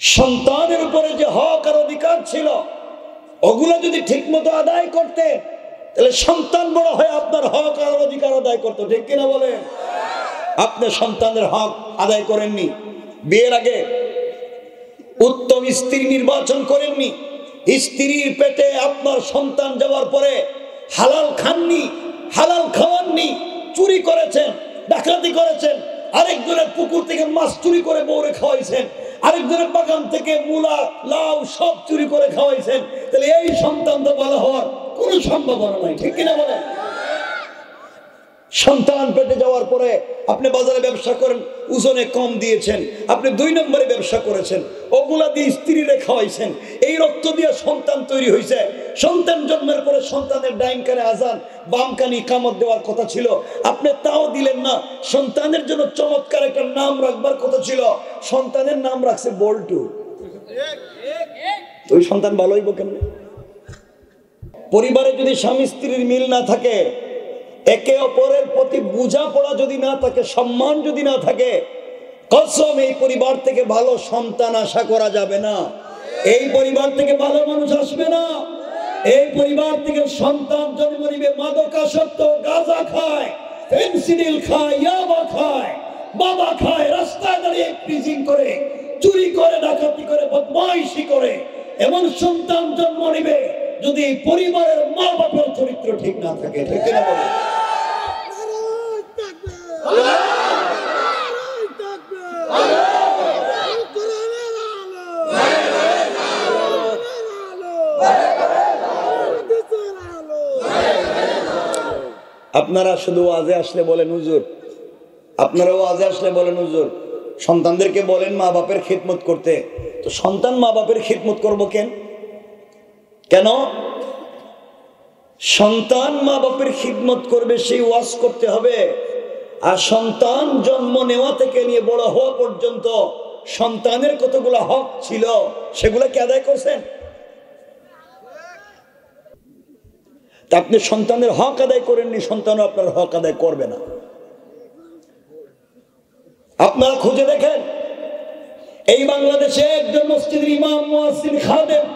সন্তানের উপরে যে হক আর অধিকার ছিল ওগুলো যদি ঠিকমতো আদায় করতে তাহলে সন্তান বড় হয়ে আপনার হক আর অধিকার আদায় করতো, ঠিক কিনা বলেন? আপনি সন্তানের হক আদায় করেননি, বিয়ের আগে উত্তম স্ত্রী নির্বাচন করেননি, স্ত্রীর পেটে আপনার সন্তান যাওয়ার পরে হালাল খাননি, হালাল খাওয়াননি, চুরি করেছেন, ডাকাতি করেছেন, আরেকজনের পুকুর থেকে মাছ চুরি করে বউরে খাওয়াইছেন, আরেকজনের বাগান থেকে মূলা লাউ সব চুরি করে খাওয়াইছেন, তাহলে এই সন্তান তো ভালো হওয়ার কোনো সম্ভাবনা নাই, ঠিক কিনা বলেন? সন্তান পেটে যাওয়ার পরে আপনি বাজারে ব্যবসা করেন, ওজনে কম দিয়েছেন, আপনি 2 নম্বরে ব্যবসা করেছেন, ওগুলা দিয়ে স্ত্রীরে খাওয়াইছেন, এই রক্ত দিয়ে সন্তান তৈরি হয়েছে। সন্তান জন্মের পরে সন্তানের ডাইন কানে আজান, বাম কানে ইকামত দেওয়ার কথা ছিল, আপনি তাও দিলেন না। সন্তানের জন্য চমৎকার একটা নাম রাখবার কথা ছিল, সন্তানের নাম রাখছে বল্টু। ওই সন্তান ভালো হইব কেমনে? পরিবারে যদি স্বামী স্ত্রীর মিল না থাকে, একে অপরের প্রতি বোঝাপড়া যদি না থাকে, সম্মান যদি না থাকে, কসম এই পরিবার থেকে ভালো সন্তান আশা করা যাবে না, এই পরিবার থেকে ভালো মানুষ আসবে না। এই পরিবার থেকে সন্তান জন্ম নিবে মাদকাসক্ত, গাঁজা খায়, ফেনসিডিল খায়, ইয়াবা খায়, বাবা খায়, রাস্তায় দাঁড়িয়ে প্রিজিং করে, চুরি করে, ডাকাতি করে, বদমাইশি করে, এমন সন্তান জন্ম নিবে যদি পরিবারের মা বাবার চরিত্র ঠিক না থাকে, ঠিক না বলে? আপনারা শুধু ওয়াজে আসলে বলেন হুজুর, আপনারা ওয়াজে আসলে বলেন হুজুর, সন্তানদেরকে বলেন মা বাপের খিদমত করতে, তো সন্তান মা বাপের খিদমত করবো কেন? সন্তান মা বাপের খিদমত করবে সেই ওয়াজ করতে হবে। আর সন্তান জন্ম নেওয়া থেকে নিয়ে বড় হওয়া পর্যন্ত সন্তানের কতগুলো হক ছিল সেগুলো কি আদায় করছেন? তা আপনি সন্তানের হক আদায় করেননি, সন্তানও আপনার হক আদায় করবে না। আপনারা খুঁজে দেখেন, এই বাংলাদেশে একজন মসজিদের ইমাম মুয়াজ্জিন খাদেম,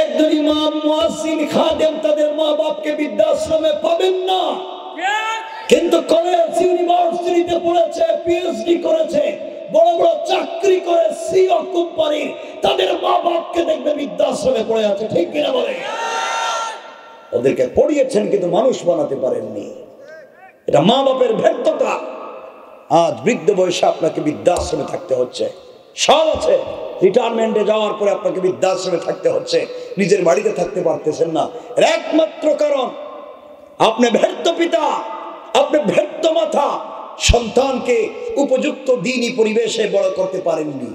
একজন ইমাম মুয়াজ্জিন খাদেম তাদের মা বাপকে বৃদ্ধাশ্রমে পাবেন না, কিন্তু কলেজ ইউনিভার্সিটিতে পড়েছে, পিএইচডি করেছে, বড় বড় চাকরি করে, সিও কোম্পানি, তাদের মা বাপকে দেখবে বৃদ্ধাশ্রমে পড়ে আছে, ঠিক কিনা বলে? ওদেরকে পড়িয়েছেন কিন্তু মানুষ বানাতে পারেননি, এটা মা বাপের ব্যর্থতা। আজ বৃদ্ধ বয়সে আপনাকে বৃদ্ধাশ্রমে থাকতে হচ্ছে, সব আছে, রিটায়ারমেন্টে যাওয়ার পরে আপনাকে বৃদ্ধাশ্রমে থাকতে হচ্ছে, নিজের বাড়িতে থাকতে পারতেছেন না। এর একমাত্র কারণ আপনি ব্যর্থ পিতা, আপনি ব্যর্থ মাতা, সন্তানকে উপযুক্ত দ্বীনি পরিবেশে বড় করতে পারেননি।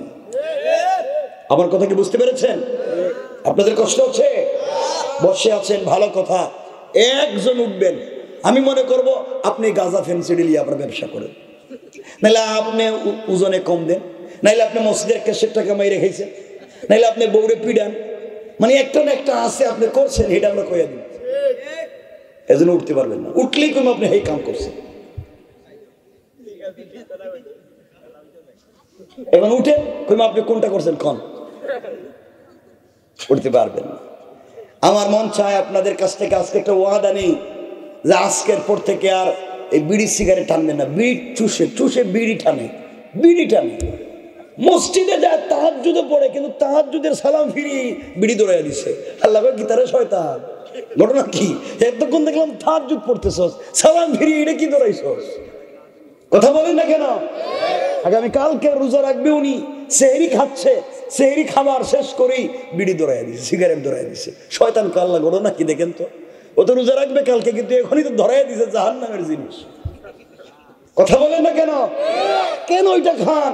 আমার কথা কি বুঝতে পেরেছেন? আপনাদের কষ্ট হচ্ছে? বসে আছেন, ভালো কথা, একজন উঠবেন, আমি মনে করব আপনি গাঁজা ফেন্সিডিল আপনার ব্যবসা করেন, নাহলে আপনি ওজনে কম দেন, নাইলে আপনি মসজিদের ক্যাশের টাকা মাই রেখেছেন, নাইলে আপনি বউরে পিডান, মানে একটা না একটা আছে আপনি করছেন, এটা আমরা কইয়া দিই, এজন্য উঠতে পারবেন না। উঠলেই কম আপনি এই কাম করছেন। এখন উঠেন, কইম আপনি কোনটা করছেন, কন উঠতে পারবেন না। আমার মন চায় আপনাদের কাছ থেকে আজকে একটা ওয়াদা নেই যে আজকের পর থেকে আর এই বিড়ি সিগারেট টানবেন না। বিড়ি চুষে চুষে বিড়ি টানে, বিড়ি টানে, মসজিদে যায় তাহাজ্জুদে পড়ে, কিন্তু তাহাজ্জুদের সালাম ফিরি বিড়ি দৌড়াইয়া দিছে। আল্লাহ গীতারে শয়তান, ঘটনা কি? এতক্ষণ দেখলাম তাহাজ্জুদ পড়তেছস, সালাম ফিরি এটা কি দৌড়াইছস? কথা বলেন না কেন? আগামী কালকে রোজা রাখবে উনি, সেহরি খাচ্ছে, সেহরি খাবার শেষ করেই বিড়ি দৌড়াইয়া দিছে, সিগারেট দৌড়াইয়া দিছে। শয়তান কাল্লা, ঘটনা কি দেখেন তো? ও তো রোজা রাখবে কালকে, কিন্তু এখনই তো ধরাইয়া দিছে জাহান্নামের জিনিস। কথা বলেন না কেন? কেন ওইটা খান?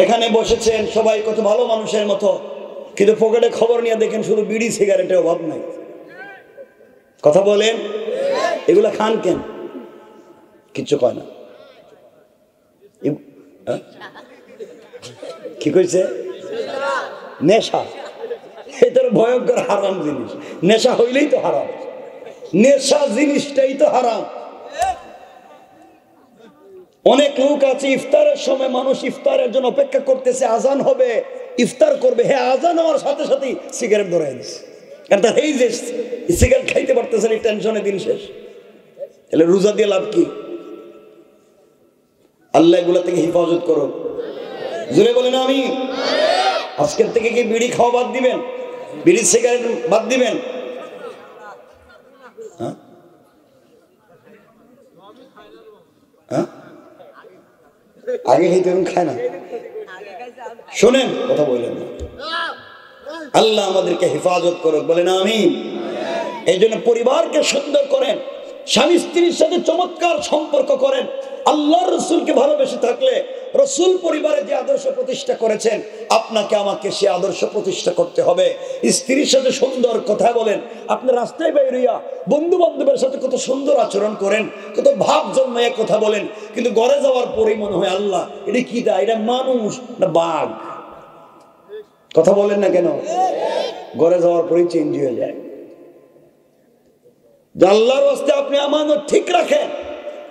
এখানে বসেছেন সবাই কত ভালো মানুষের মতো, কিন্তু পকেটে খবর নিয়ে দেখেন শুধু বিড়ি সিগারেটের অভাব নাই। কথা বলেন, এগুলা খান কেন? কিচ্ছু কয় না। কি কইছে? নেশা, এটার ভয়ঙ্কর হারাম জিনিস। নেশা হইলেই তো হারাম, নেশা জিনিসটাই তো হারাম। অনেক লোক আছে ইফতারের সময় মানুষ ইফতারের জন্য অপেক্ষা করতেছে, আজান হবে ইফতার করবে, হ্যাঁ আজান হওয়ার সাথে সাথেই সিগারেট ধরে দিচ্ছে, কারণ তার এই যে সিগারেট খাইতে পারতেছে না, টেনশনে দিন শেষ। তাহলে রোজা দিয়ে লাভ কি? আল্লাহ এগুলা থেকে হেফাজত করো, জোরে বলেন আমি। আজকের থেকে কি বিড়ি খাওয়া বাদ দিবেন? বিড়ি সিগারেট বাদ দিবেন? আগে খাইতে খায় না, শোনেন কথা বললেন না। আল্লাহ আমাদেরকে হেফাজত করুক, বলেন আমিন। এই জন্য পরিবারকে সুন্দর করেন, স্বামী স্ত্রীর সাথে চমৎকার সম্পর্ক করেন। আল্লাহর রসুলকে ভালোবেসে থাকলে রসুল পরিবারে যে আদর্শ প্রতিষ্ঠা করেছেন, আপনাকে আমাকে সে আদর্শ প্রতিষ্ঠা করতে হবে। স্ত্রীর সাথে সুন্দর কথা বলেন। আপনি রাস্তায় বাইরিয়া বন্ধু বান্ধবের সাথে কত সুন্দর আচরণ করেন, কত ভাব জন্মায় কথা বলেন, কিন্তু ঘরে যাওয়ার পরেই মনে হয় আল্লাহ এটা কি দা, এটা মানুষ না বাঘ? কথা বলেন না কেন? ঘরে যাওয়ার পরেই চেঞ্জ হয়ে যায়। আল্লাহর রাস্তায় আপনি আমানত ঠিক রাখেন।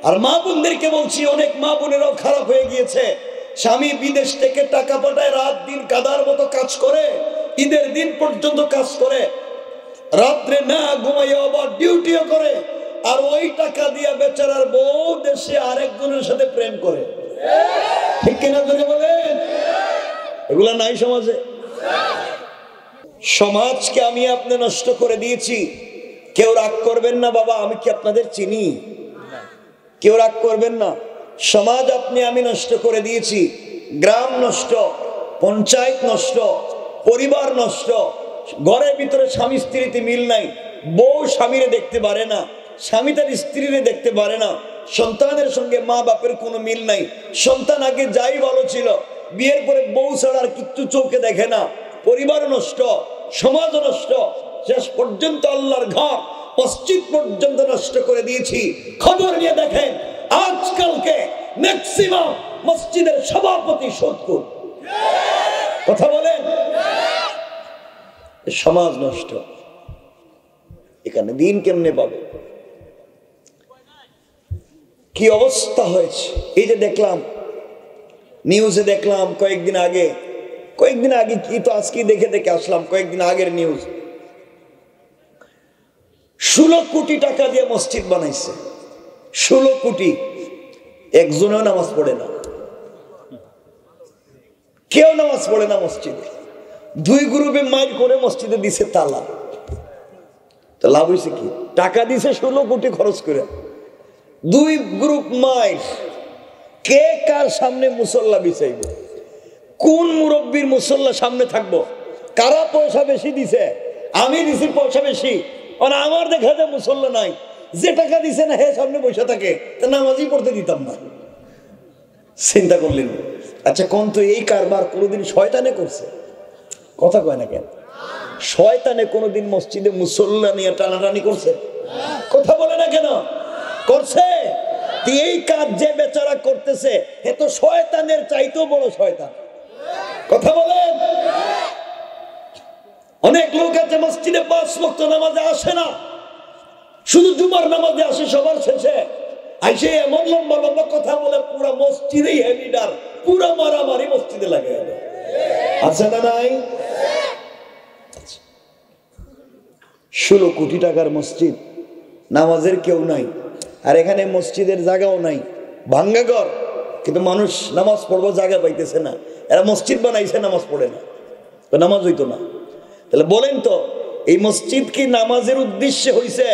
আর মা বোনদেরকে বলছি, অনেক মা বোনেরাও খারাপ হয়ে গিয়েছে। স্বামী বিদেশ থেকে টাকা পাঠায়, রাত দিন কাদার মতো কাজ করে, ঈদের দিন পর্যন্ত কাজ করে, রাত্রে না ঘুমাইয়া আবার ডিউটিও করে, আর ওই টাকা দিয়া বেচারার বউ দেশে আরেকজনের সাথে প্রেম করে। ঠিক কিনা জোরে বলেন? এগুলা নাই সমাজে। সমাজকে আমি আপনি নষ্ট করে দিয়েছি। কেউ রাগ করবেন না বাবা, আমি কি আপনাদের চিনি? কেউ রাগ করবেন না। সমাজ আপনি আমি নষ্ট করে দিয়েছি। গ্রাম নষ্ট, পঞ্চায়েত নষ্ট, পরিবার নষ্ট। ঘরের ভিতরে স্বামী স্ত্রীতে মিল নাই, বউ স্বামীরে দেখতে পারে না, স্বামী তার স্ত্রীরে দেখতে পারে না, সন্তানের সঙ্গে মা বাপের কোনো মিল নাই। সন্তান আগে যাই ভালো ছিল, বিয়ের পরে বউ ছাড়া আর কিচ্ছু চোখে দেখে না। পরিবার নষ্ট, সমাজ নষ্ট, শেষ পর্যন্ত আল্লাহর ঘর মসজিদ পর্যন্ত নষ্ট করে দিয়েছি। খবর নিয়ে দেখেন, আজকালকে ম্যাক্সিমাম মসজিদের সভাপতি সুদখোর। কথা বলেন, সমাজ নষ্ট। এখানে দিন কেমনে পাবে? কি অবস্থা হয়েছে! এই যে দেখলাম নিউজে, দেখলাম কয়েকদিন আগে কি তো আজকে দেখে আসলাম, কয়েকদিন আগের নিউজ। 16 কোটি টাকা দিয়ে মসজিদ বানাইছে। 16 কোটি। একজনেও নামাজ পড়ে না, কেউ নামাজ পড়ে না মসজিদে। 2 গ্রুপে মাইর করে মসজিদে দিছে তালা। তো লাভ হয়েছে কি? টাকা দিছে 16 কোটি খরচ করে, 2 গ্রুপ মাইর। কে কার সামনে মুসল্লা বিছাইব? কোন মুরব্বীর মুসল্লা সামনে থাকবো? কারা পয়সা বেশি দিছে? আমি দিছি পয়সা বেশি, আমার দেখা যায় মুসল্লা নাই। যে টাকা দিছে না হে সামনে বসে থাকে, তা নামাজই পড়তে দিতাম না। চিন্তা করলেন? আচ্ছা কোন তো এই কারবার কোনোদিন শয়তানে করছে? কথা কয় না কেন? শয়তানে কোনোদিন মসজিদে মুসল্লা নিয়ে টানাটানি করছে? কথা বলে না কেন? করছে। এই কাজ যে বেচারা করতেছে, হে তো শয়তানের চাইতেও বড় শয়তান। কথা বলেন। অনেক লোক আছে মসজিদে 5 ওয়াক্ত নামাজে আসে না, শুধু জুমার নামাজে আসে সবার শেষে। আইসে এমন লম্বা লম্বা কথা বলে, পুরা মসজিদেই হেলিডার, পুরা মারামারি মসজিদে লাগে। আছে না নাই? 16 কোটি টাকার মসজিদ, নামাজের কেউ নাই। আর এখানে মসজিদের জায়গাও নাই, ভাঙ্গা ঘর, কিন্তু মানুষ নামাজ পড়বো জায়গা পাইতেছে না। এরা মসজিদ বানাইছে, নামাজ পড়ে না, তো নামাজ হইতো না। তাহলে বলেন তো, এই মসজিদ কি নামাজের উদ্দেশ্যে হইছে,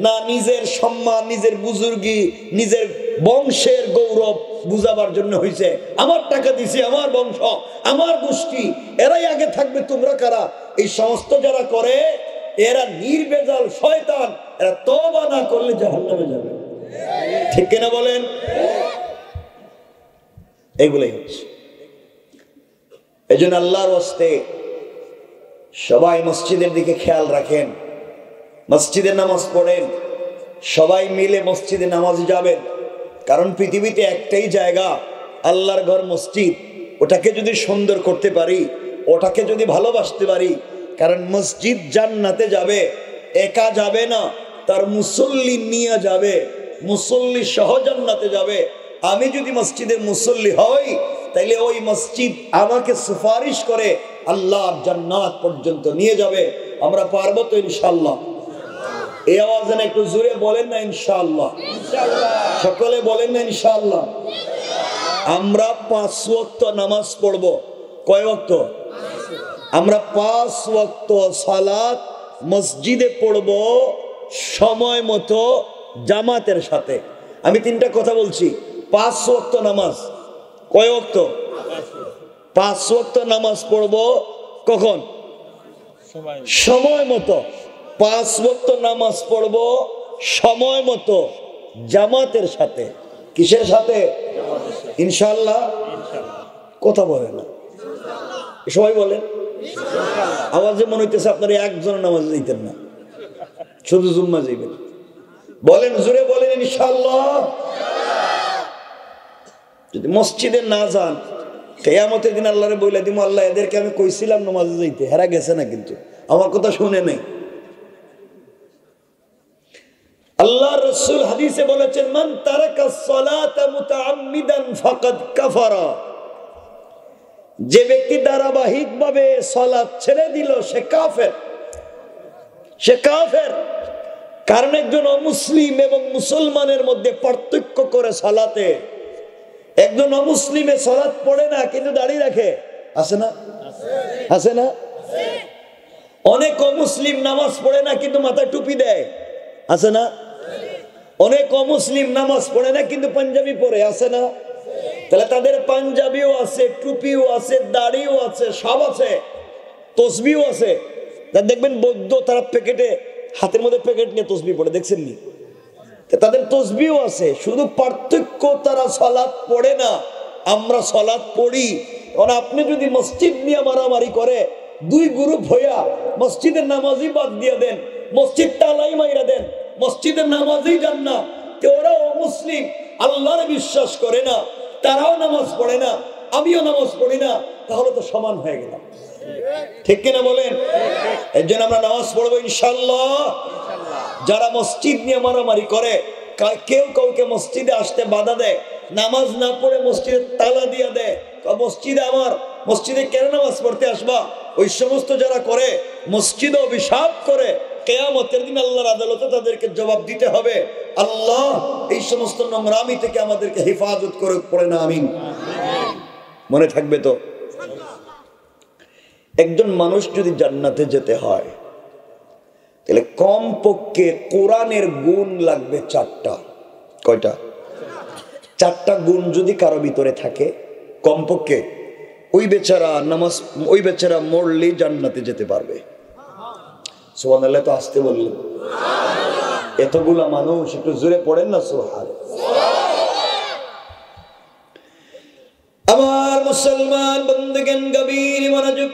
না নিজের সম্মান, নিজের বুজুর্গি, নিজের বংশের গৌরব বুঝাবার জন্য হইছে? আমার টাকা দিছি, আমার বংশ, আমার গোষ্ঠী, এরাই আগে থাকবে, তোমরা কারা? এই সমস্ত যারা করে এরা নির্বেজাল শয়তান। এরা তওবা না করলে জাহান্নামে যাবে। ঠিক কিনা বলেন? এগুলাই হচ্ছে। এই জন্য আল্লাহর ওয়াস্তে সবাই মসজিদের দিকে খেয়াল রাখেন, মসজিদে নামাজ পড়েন, সবাই মিলে মসজিদে নামাজে যাবেন। কারণ পৃথিবীতে একটাই জায়গা আল্লাহর ঘর, মসজিদ। ওটাকে যদি সুন্দর করতে পারি, ওটাকে যদি ভালোবাসতে পারি, কারণ মসজিদ জান্নাতে যাবে, একা যাবে না, তার মুসল্লি নিয়ে যাবে, মুসল্লি সহ জান্নাতে যাবে। আমি যদি মসজিদের মুসল্লি হই তাইলে ওই মসজিদ আমাকে সুপারিশ করে আল্লাহর জান্নাত পর্যন্ত নিয়ে যাবে। আমরা পারবো তো ইনশাআল্লাহ? এই আওয়াজে একটু জোরে বলেন না ইনশাআল্লাহ? সকলে বলেন না ইনশাআল্লাহ? আমরা 5 ওয়াক্ত নামাজ পড়ব। কয় ওয়াক্ত? আমরা 5 ওয়াক্ত সালাত মসজিদে পড়ব সময় মতো জামাতের সাথে। আমি 3টা কথা বলছি। 5 ওয়াক্ত নামাজ। কয় ওয়াক্ত? 5 ওয়াক্ত নামাজ পড়ব কখন? সময় মতো। 5 ওয়াক্ত নামাজ পড়ব সময় মতো জামাতের সাথে। কিসের সাথে? ইনশাআল্লাহ। কথা বলে না সবাই বলেন। আওয়াজে মনে হইতেছে আপনারা একজন নামাজ যাইতেন না, শুধু জুম্মা যাইবেন। বলেন, জোরে বলেন ইনশাআল্লাহ। যদি মসজিদে না যান কিয়ামতের দিন আল্লাহরে বইলা দিমু, আল্লাহ এদেরকে আমি কইছিলাম নামাজে যাইতে, হেরা গেছে না, কিন্তু আমার কথা শুনে নাই। আল্লাহ রাসূল হাদিসে বলেছেন, মান তারাকাস সালাতা মুতাআম্মিদান ফাকাদ কাফারা। যে ব্যক্তি ধারাবাহিকভাবে সালাত ছেড়ে দিল সে কাফের। সে কাফের। কারণ একজন অমুসলিম এবং মুসলমানের মধ্যে পার্থক্য করে সালাতে। একজন অমুসলিমে সালাত পড়ে না কিন্তু দাড়ি রাখে, আছে না? আছে না? অনেক অমুসলিম নামাজ পড়ে না কিন্তু মাথায় টুপি দেয়, আছে না? অনেক অমুসলিম নামাজ পড়ে না কিন্তু পাঞ্জাবি পরে, আছে না? তাহলে তাদের পাঞ্জাবিও আছে, টুপিও আছে, দাড়িও আছে, সব আছে, তসবিও আছে। দেখবেন বৌদ্ধ তারা প্যাকেটে, হাতের মধ্যে প্যাকেট নিয়ে তসবি পড়ে, দেখছেন নি? তাদের তসবিও আছে, শুধু পার্থক্য তারা সালাত পড়ে না, আমরা সালাত পড়ি। কারণ আপনি যদি মসজিদ নিয়ে মারামারি করে 2 গ্রুপ হইয়া মসজিদের নামাজই বাদ দিয়ে দেন, মসজিদ তালাই মাইরা দেন, মসজিদের নামাজই যান না, তো ওরাও মুসলিম, আল্লাহর বিশ্বাস করে না, তারাও নামাজ পড়ে না, আমিও নামাজ পড়ি না, তাহলে তো সমান হয়ে গেলাম। ঠিক কিনা বলেন? এর জন্য আমরা নামাজ পড়বো ইনশাআল্লাহ। যারা মসজিদ নিয়ে মারামারি করে, কেউ কাউকে মসজিদে আসতে বাধা দেয়, নামাজ না পড়ে মসজিদে তালা দিয়ে দেয়, মসজিদে আমার, মসজিদে কেন নামাজ পড়তে আসবা? ওই সমস্ত যারা করে, মসজিদে অভিশাপ করে, কিয়ামতের দিন আল্লাহর আদালতে তাদেরকে জবাব দিতে হবে। আল্লাহ এই সমস্ত নোংরামি থেকে আমাদেরকে হেফাজত করে, পড়ে না আমিন। মনে থাকবে তো? একজন মানুষ যদি জান্নাতে যেতে হয় তাহলে কমপক্ষে কোরআনের গুণ লাগবে 4টা। কয়টা? 4টা গুণ যদি কারো ভিতরে থাকে কমপক্ষে, ওই বেচারা মরলে জান্নাতে যেতে পারবে। সুবহানাল্লাহ। তো আসতে বললেন, এতগুলা মানুষ, একটু জোরে পড়েন না সুবহানাল্লাহ। আমার মুসলমান বন্ধুগণ, গভীর মনোযোগ।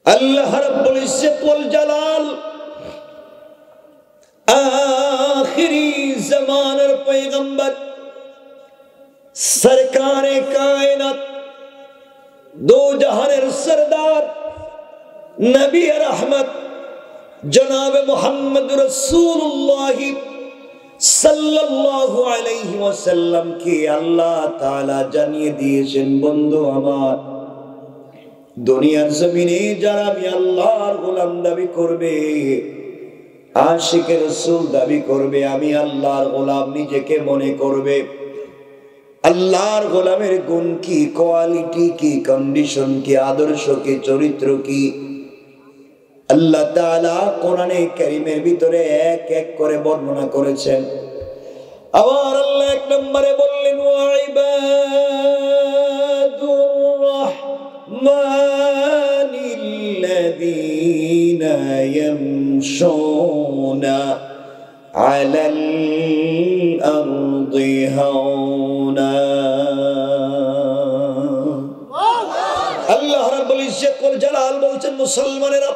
আল্লাহ রাব্বুল ইজ্জত ওয়াল জালাল আখিরি জামানার পয়গম্বর সরকারে কায়নাত, দো জাহানের সরদার, নবী রহমত জনাব মুহাম্মদ রাসূলুল্লাহ সাল্লাল্লাহু আলাইহি ওয়াসাল্লাম কে আল্লাহ তাআলা জানিয়ে দিয়েছেন, বন্ধু আমার, দুনিয়ার জমিনে যারা আমি আল্লাহর গোলাম দাবি করবে, আশিকে রাসূল দাবি করবে, আমি আল্লাহর গোলাম নিজেকে মনে করবে, আল্লাহর গোলামের গুণ কি, কোয়ালিটি কি, কন্ডিশন কি, আদর্শ কি, চরিত্র কি, আল্লাহ তাআলা কোরআনে কারীমের ভিতরে এক এক করে বর্ণনা করেছেন। আবার আল্লাহ 1 নম্বরে বললেন, ওয়া ইবাদুর রাহমানিল্লাযীনা ইয়ামশুনা আলাল আরদি হাওনা। আল্লাহ রাব্বুল ইজ্জত ওয়াল জালাল বলছেন, মুসলমানেরা,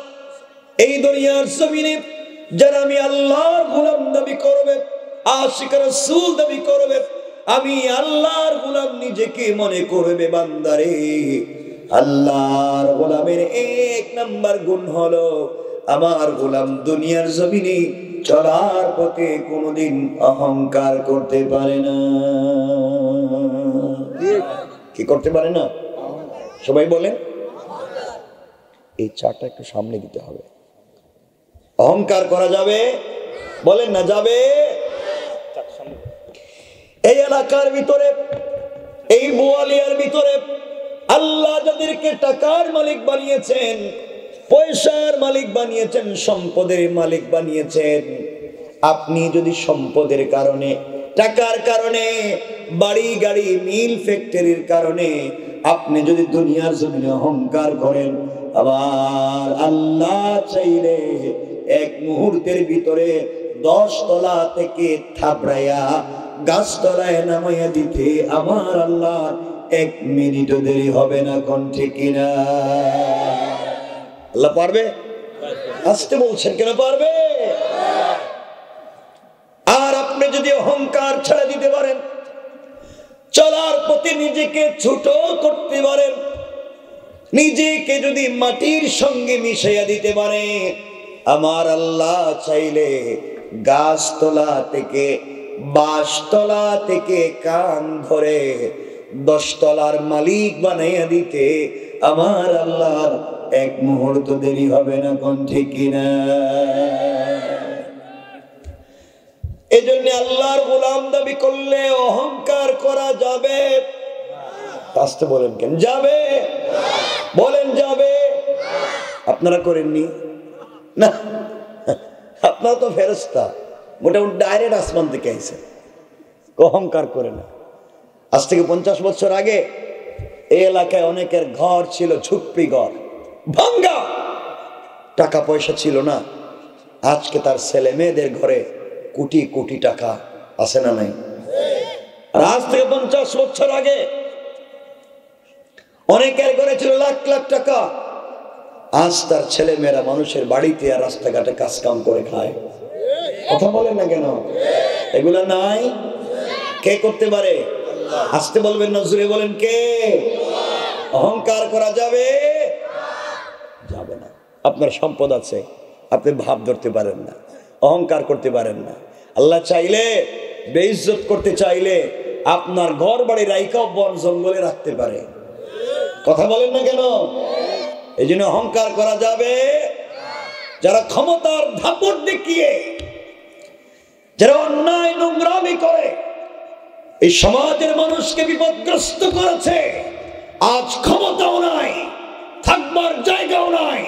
এই দুনিয়ার জমিনে যারা আমি আল্লাহর গোলাম দাবি করবে, আশিক রাসূল দাবি করবে, আমি আল্লাহর গোলাম নিজেকে মনে করবে, বান্দারে, আল্লাহর গোলামের 1 নাম্বার গুণ হলো আমার গোলাম দুনিয়ার জমিনে চলার পথে কোনোদিন অহংকার করতে পারে না। কি করতে পারে না? সবাই বলেন। এই চারটা একটু সামনে দিতে হবে। অহংকার করা যাবে? বলেন না যাবে? এই এলাকার ভিতরে, এই বোয়ালিয়ার ভিতরে আল্লাহ যাদেরকে টাকার মালিক বানিয়েছেন, পয়সার মালিক বানিয়েছেন, সম্পদের মালিক বানিয়েছেন, আপনি যদি সম্পদের কারণে, টাকার কারণে, বাড়ি গাড়ি মিল ফ্যাক্টরির কারণে আপনি যদি দুনিয়ার জমিনে অহংকার করেন, আবার আল্লাহ চাইলে এক মুহূর্তের ভিতরে 10 তলা থেকে থাবড়াইয়া গাছতলায় নামাইয়া দিতে আমার আল্লাহ 1 মিনিটও দেরি হবে না। কোন ঠিক কিনা? আল্লাহ পারবে? আসতে বলছেন কেন? পারবে। আর আপনি যদি অহংকার ছেড়ে দিতে পারেন, চলার পথে নিজেকে ছোট করতে পারেন, নিজেকে যদি মাটির সঙ্গে মিশাইয়া দিতে পারে, আমার আল্লাহ চাইলে গাছতলা থেকে, বাঁশতলা থেকে কান ধরে 10 তলার মালিক বানাইয়া দিতে আমার আল্লাহর 1 মুহূর্ত দেরি হবে না। কোন ঠিক কিনা? এজন্য আল্লাহর গোলাম দাবি করলে অহংকার করা যাবে? আসতে বলেন কেন? যাবে? বলেন যাবে? আপনারা করেননি না? আপনারা তো ফেরেশতা, মোটামুটি ডাইরেক্ট আসমান থেকে আইছে, অহংকার করে না। আজ থেকে 50 বছর আগে এই এলাকায় অনেকের ঘর ছিল ঝুপড়ি ঘর, ভাঙ্গা, টাকা পয়সা ছিল না। আজকে তার ছেলে মেয়েদের ঘরে কোটি কোটি টাকা আছে না নাই? আর আজ থেকে 50 বছর আগে অনেকের ঘরে ছিল লাখ লাখ টাকা। আজ তার ছেলে মেয়েরা মানুষের বাড়িতে আর রাস্তাঘাটে কাজ কাম করে খায়। কথা বলেন না কেন? এগুলা নাই? কে করতে পারে? আসতে বলবেন না, জোরে বলেন কে? অহংকার করা যাবে? যাবে না। আপনার সম্পদ আছে, আপনি ভাব ধরতে পারেন না, অহংকার করতে পারেন না। আল্লাহ চাইলে, বেইজ্জত করতে চাইলে আপনার ঘর বাড়ি রাইকাও বন জঙ্গলে রাখতে পারে। কথা বলেন না কেন? এই জন্য অহংকার করা যাবে? যারা ক্ষমতার ধাপট দেখিয়ে, যারা অন্যায় নোংরামি করে এই সমাজের মানুষকে বিপদগ্রস্ত করেছে, আজ ক্ষমতাও নাই, থাকবার জায়গাও নাই,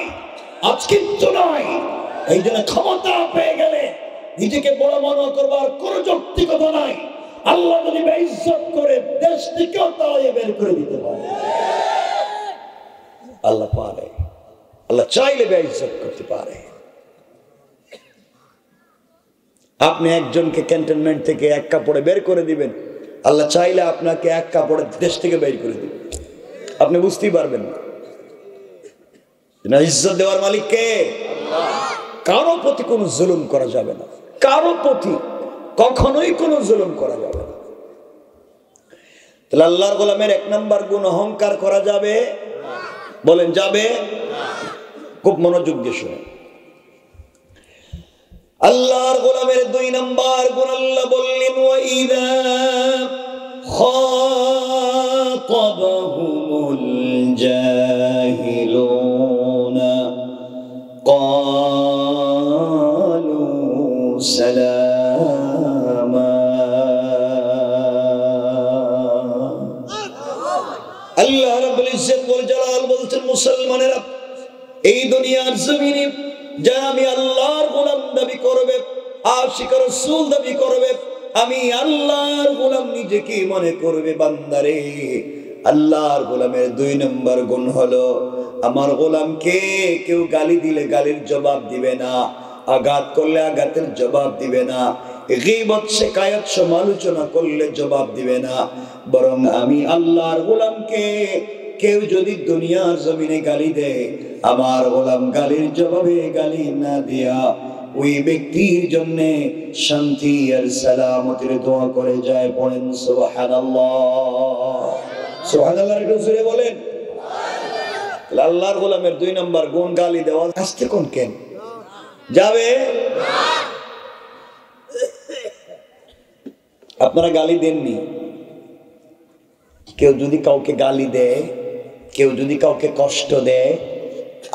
আজ কিচ্ছু নাই। এই জন্য ক্ষমতা পেয়ে গেলে নিজেকে বড় মনে করবার কোন যৌক্তিকতা নাই। আল্লাহ যদি বেইজ্জত করে দেশ থেকেও তাড়িয়ে বের করে দিতে পারে। আল্লাহ পারে, আল্লাহ চাইলে বেইজ্জত করতে পারে। আপনি একজনকে ক্যান্টনমেন্ট থেকে 1 কাপড়ে বের করে দিবেন, আল্লাহ চাইলে আপনাকে 1 কাপড়ে দেশ থেকে বের করে দিবেন। আপনি বুঝতেই পারবেন না। ইজ্জত দেওয়ার মালিক কে? কারো প্রতি কোনো জুলুম করা যাবে না, কারো প্রতি কখনোই কোনো জুলুম করা যাবে না। তাহলে আল্লাহর গোলামের 1 নাম্বার গুণ অহংকার করা যাবে? বলেন যাবে? খুব মনোযোগ দিয়ে শুনুন। আল্লাহর গোলামের 2 নাম্বার গুণ আল্লাহ বললেন, ওয়াইদা খাতাবাহুমুল জাহিলুনা ক্বালু সালামা। আল্লাহ রাব্বুল ইজ্জত ওয়াল জালাল বলছেন, মুসলমানেরা এই দুনিয়ার জমিনে যারা আমি আল্লাহর গোলাম দাবি করবে, আশিক রাসূল দাবি করবে, আমি আল্লাহর গোলাম নিজেকে মনে করবে, বান্দারে আল্লাহর গোলামের 2 নম্বর গুণ হলো আমার গোলামকে কেউ গালি দিলে গালির জবাব দিবে না, আঘাত করলে আঘাতের জবাব দিবে না, গীবত শিকায়াত সমালোচনা করলে জবাব দিবে না, বরং আমি আল্লাহর গোলামকে কেউ যদি দুনিয়ার জমিনে গালি দেয়, আমার গোলাম গালির জবাবে গালি না দিয়া ওই ব্যক্তির জন্য শান্তি আর সালামতের দোয়া করে যায়। পড়েন সুবহানাল্লাহ। সুবহানাল্লাহর একটু জোরে বলেন। আল্লাহর গোলামের 2 নম্বর গুণ গালি দেওয়া। আসতে কোন কেন যাবে? আপনারা গালি দেননি? কেউ যদি কাউকে গালি দেয়, কেউ যদি কাউকে কষ্ট দেয়,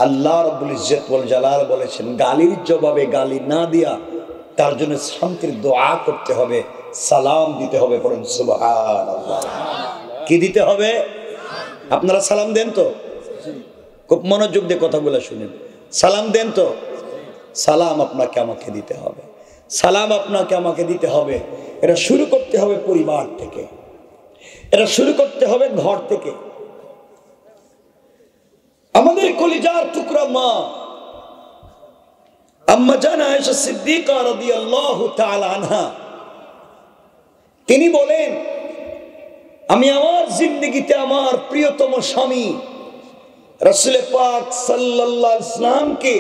আল্লাহ রাব্বুল ইজ্জত ওয়াল জালাল বলেছেন গালির জবাবে গালি না দিয়া তার জন্য শান্তির দোয়া করতে হবে, সালাম দিতে হবে। পড়েন সুবহানাল্লাহ। কি দিতে হবে? আপনারা সালাম দেন তো? খুব মনোযোগ দিয়ে কথাগুলো শুনেন। সালাম দেন তো? সালাম আপনাকে আমাকে দিতে হবে, সালাম আপনাকে আমাকে দিতে হবে। এটা শুরু করতে হবে পরিবার থেকে, এটা শুরু করতে হবে ঘর থেকে। আমাদের কলিজার টুকরা মা আম্মা জান আয়েশা সিদ্দিকা রাদিয়াল্লাহু তাআলা আনহা, তিনি বলেন, আমি আমার জিন্দেগিতে আমার প্রিয়তম স্বামী রাসূল পাক সাল্লাল্লাহু আলাইহি ওয়াসাল্লামকে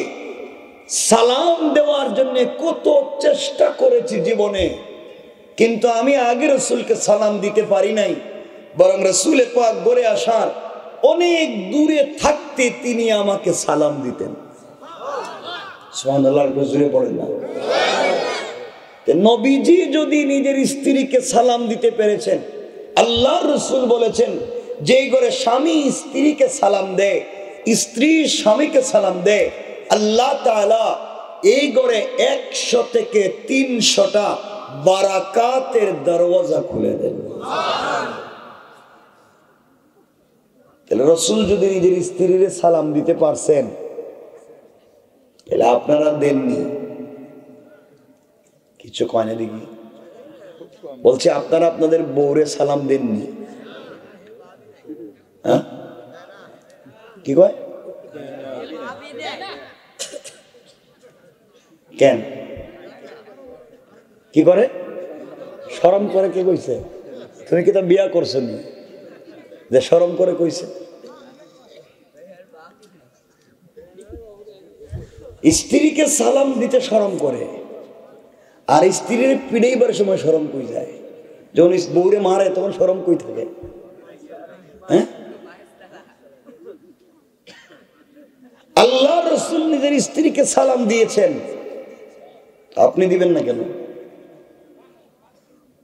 সালাম দেওয়ার জন্য কত চেষ্টা করেছি জীবনে, কিন্তু আমি আগে রাসূলকে সালাম দিতে পারি নাই। বরং রাসূল পাক ঘরে আসার অনেক দূরে থাকতে তিনি আমাকে সালাম দিতেন। সুবহানাল্লাহ, জোরে পড়েন না। নবীজি যদি নিজের স্ত্রীকে সালাম দিতে পেরেছেন, আল্লাহর রাসূল বলেছেন যেই ঘরে স্বামী স্ত্রীকে সালাম দেয়, স্ত্রী স্বামীকে সালাম দেয়, আল্লাহ তাআলা এই ঘরে 100 থেকে 300টা বারাকাতের দরওয়াজা খুলে দেন। তাহলে রাসূল যদি নিজের স্ত্রীর সালাম দিতে পারছেন, তাহলে আপনারা দেননি? কিছু কয় না দেখি, বলছে আপনারা আপনাদের বউরে সালাম দেননি? হ্যাঁ, কি কয়? কেন কি করে? শরম করে? কে কইছে? তুমি কি তা বিয়া করছো নি যে শরম করে কইছে? স্ত্রীকে সালাম দিতে শরম করে, আর স্ত্রীর পিড়াইবার সময় শরম কই যায়? যখন বউরে মারে তখন শরম কই থাকে? হ্যাঁ, আল্লাহ রাসূল নিজের স্ত্রীকে সালাম দিয়েছেন, আপনি দিবেন না কেন?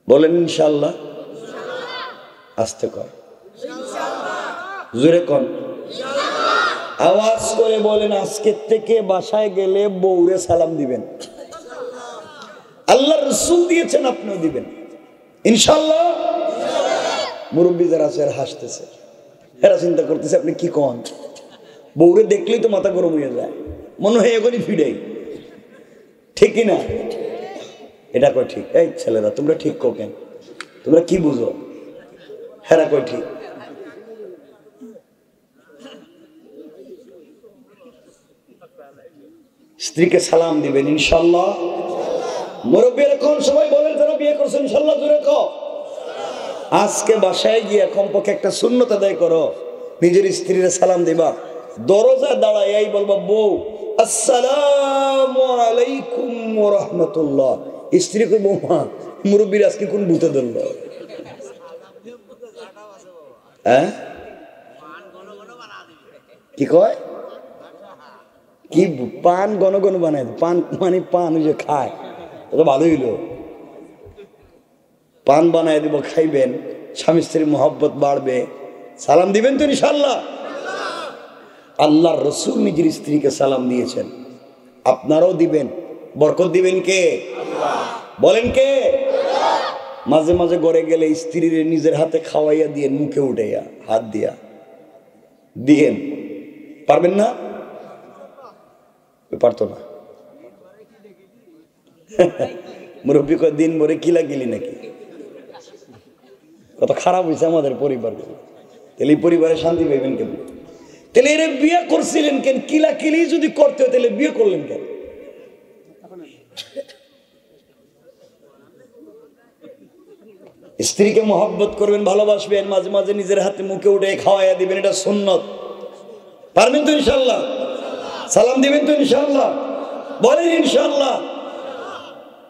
বলেন ইনশাআল্লাহ। আস্তে কর, জোরে কর, আওয়াজ করে বলেন, আজকে থেকে বাসায় গেলে বউরে সালাম দিবেন। আল্লাহ রাসূল দিয়েছেন, আপনিও দিবেন ইনশাআল্লাহ। মুরব্বী যারা আছে এরা হাসতেছে, এরা চিন্তা করতেছে আপনি কি কন? বউরে দেখলেই তো মাথা গরম হয়ে যায়, মনে হয় এখনই ফিরাই, ঠিক কিনা? এটা কয় ঠিক? এই ছেলেরা তোমরা ঠিক কো কেন? তোমরা কি বুঝো? হেরা কয় ঠিক। স্ত্রীকে সালাম দিবেন ইনশাআল্লাহ। মুরব্বী এরকম সবাই বলেন যারা বিয়ে করছেন ইনশাআল্লাহ, জোরে কও। আজকে বাসায় গিয়ে কমপক্ষে একটা সুন্নত আদায় করো, নিজের স্ত্রীর সালাম দিবা, দরজা দাঁড়াই বলবা, বউ আসসালামু আলাইকুম ওয়া রাহমাতুল্লাহ। স্ত্রী কই, বৌমা মুরব্বীর আজকে কোন ভূতে ধরল? হ্যাঁ, কি কয়? কি পান ঘন ঘন বানায়? পান মানে পান ওই যে খায়, তো ভালো হইলো। পান বানায় দিব, খাইবেন, স্বামী স্ত্রীর মহব্বত বাড়বে। সালাম দিবেন তো ইনশাআল্লাহ। আল্লাহর রাসূল নিজের স্ত্রীকে সালাম দিয়েছেন, আপনারাও দিবেন। বরকত দিবেন কে? বলেন কে? মাঝে মাঝে ঘরে গেলে স্ত্রীর নিজের হাতে খাওয়াইয়া দিয়ে, মুখে উঠাইয়া হাত দিয়া দিয়েন। পারবেন না? পারতো না। মুরব্বী কয় দিন ভরে কিলা গেলি নাকি? কত খারাপ হয়েছে আমাদের পরিবার। তাহলে পরিবারে শান্তি পাইবেন কেন? তাহলে এর বিয়ে করছিলেন কেন? কিলা কিলি যদি করতে হয় তাহলে বিয়ে করলেন কেন? স্ত্রীকে মহব্বত করবেন, ভালোবাসবেন, মাঝে মাঝে নিজের হাতে মুখে উঠে খাওয়াইয়া দিবেন, এটা সুন্নত। পারবেন তো ইনশাআল্লাহ? সালাম দিবেন তো ইনশাআল্লাহ? বলেন ইনশাআল্লাহ।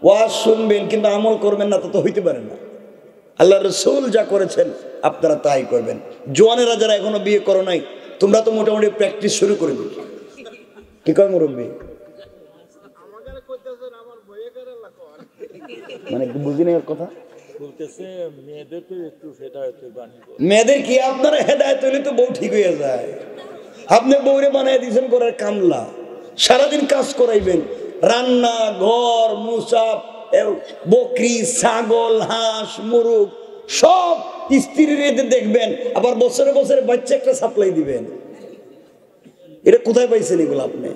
ওয়াজ শুনবেন কিন্তু আমল করবেন না, তো হইতে পারে না। আল্লাহ রাসূল যা করেছেন আপনারা তাই করবেন। জওয়ানেরা যারা এখনো বিয়ে করো নাই, তোমরা তো মোটামুটি প্র্যাকটিস শুরু করে দিবে। কি কয় মুরব্বী? মানে বুঝি না এর কথা। বলতেছে মেয়েদের তো একটু হেদায়েতের বাণী বলে। মেয়েদের কি আপনারা হেদায়েত হইলে তো বউ ঠিক হয়ে যায়। আপনি বউরে বানাই দিয়েছেন করার কামলা, সারাদিন কাজ করাইবেন, রান্না, ঘর মুছা, বকরি, ছাগল, হাঁস, মুরগ সব স্ত্রীর দেখবেন, আবার বছরে বছরে বাচ্চা একটা সাপ্লাই দিবেন। এটা কোথায় পাইছেন এগুলো আপনি?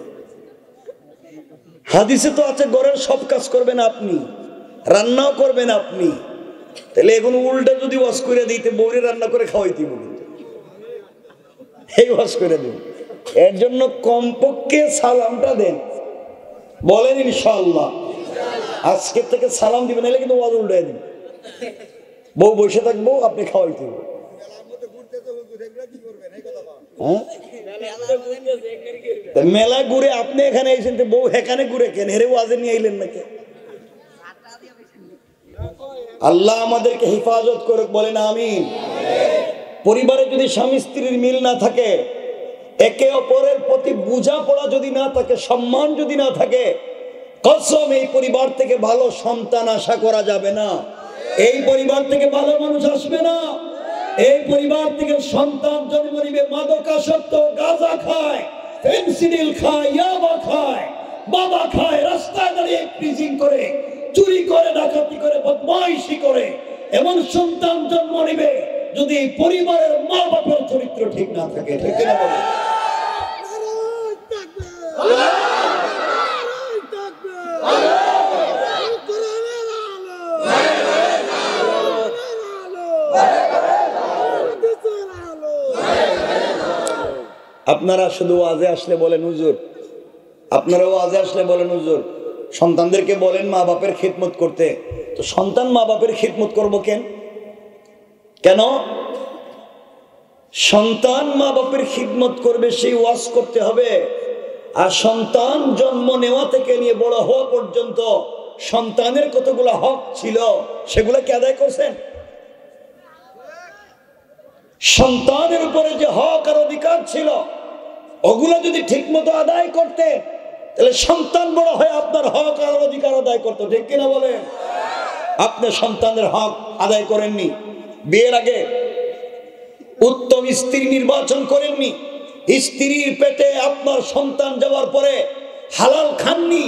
হাদিসে তো আছে ঘরের সব কাজ করবেন আপনি, রান্নাও করবেন আপনি। তাহলে এখন উল্টা যদি ওয়াশ করে দিতে বউরে রান্না করে খাওয়াইতে কিন্তু এই ওয়াশ করে দিন। এর জন্য কমপক্ষে সালামটা দেন, বলেন ইনশাআল্লাহ। আজকে থেকে সালাম দিবেন, নাহলে কিন্তু ওয়াজ উল্টাই দিন। বউ বসে থাকবো, আপনি খাওয়াইতে হবে। মেলা ঘুরে আপনি এখানে এসেছেন, বউ এখানে ঘুরে কেন? হেরে ওয়াজে নিয়ে আইলেন নাকি? আল্লাহ আমাদেরকে হেফাজত করুক, বলেন আমিন। পরিবারে যদি স্বামী স্ত্রীর মিল না থাকে, একে অপরের প্রতি বোঝাপড়া যদি না থাকে, সম্মান যদি না থাকে, কসম এই পরিবার থেকে ভালো সন্তান আশা করা যাবে না। এই পরিবার থেকে ভালো মানুষ আসবে না। এই পরিবার থেকে সন্তান জন্ম নিবে মাদকাসক্ত, গাঁজা খায়, ফেনসিডিল খায়, ইয়াবা খায়, বাবা খায়, রাস্তায় দাঁড়িয়ে প্রিজিং করে, চুরি করে, ডাকাতি করে, বদমাইশি করে, এমন সন্তান জন্ম নিবে যদি এই পরিবারের মা বাবার চরিত্র ঠিক না থাকে। ঠিক না বলে? আপনারা শুধু ওয়াজে আসলে বলেন হুজুর, আপনারা ওয়াজে আসলে বলেন হুজুর, সন্তানদেরকে বলেন মা বাপের খিদমত করতে। তো সন্তান মা বাপের খিদমত করবো কেন? কেন সন্তান মা বাপের খিদমত করবে সেই ওয়াজ করতে হবে। আর সন্তান জন্ম নেওয়া থেকে নিয়ে বড় হওয়া পর্যন্ত সন্তানের কতগুলো হক ছিল সেগুলো কি আদায় করছেন? সন্তানের উপরে যে হক আর অধিকার ছিল ওগুলো যদি ঠিক মতো আদায় করতে, তাহলে সন্তান বড় হয়ে আপনার হক আর অধিকার আদায় করতো। ঠিক কিনা বলেন? আপনি সন্তানের হক আদায় করেননি, বিয়ের আগে উত্তম স্ত্রী নির্বাচন করেননি, স্ত্রীর পেটে আপনার সন্তান যাওয়ার পরে হালাল খাননি,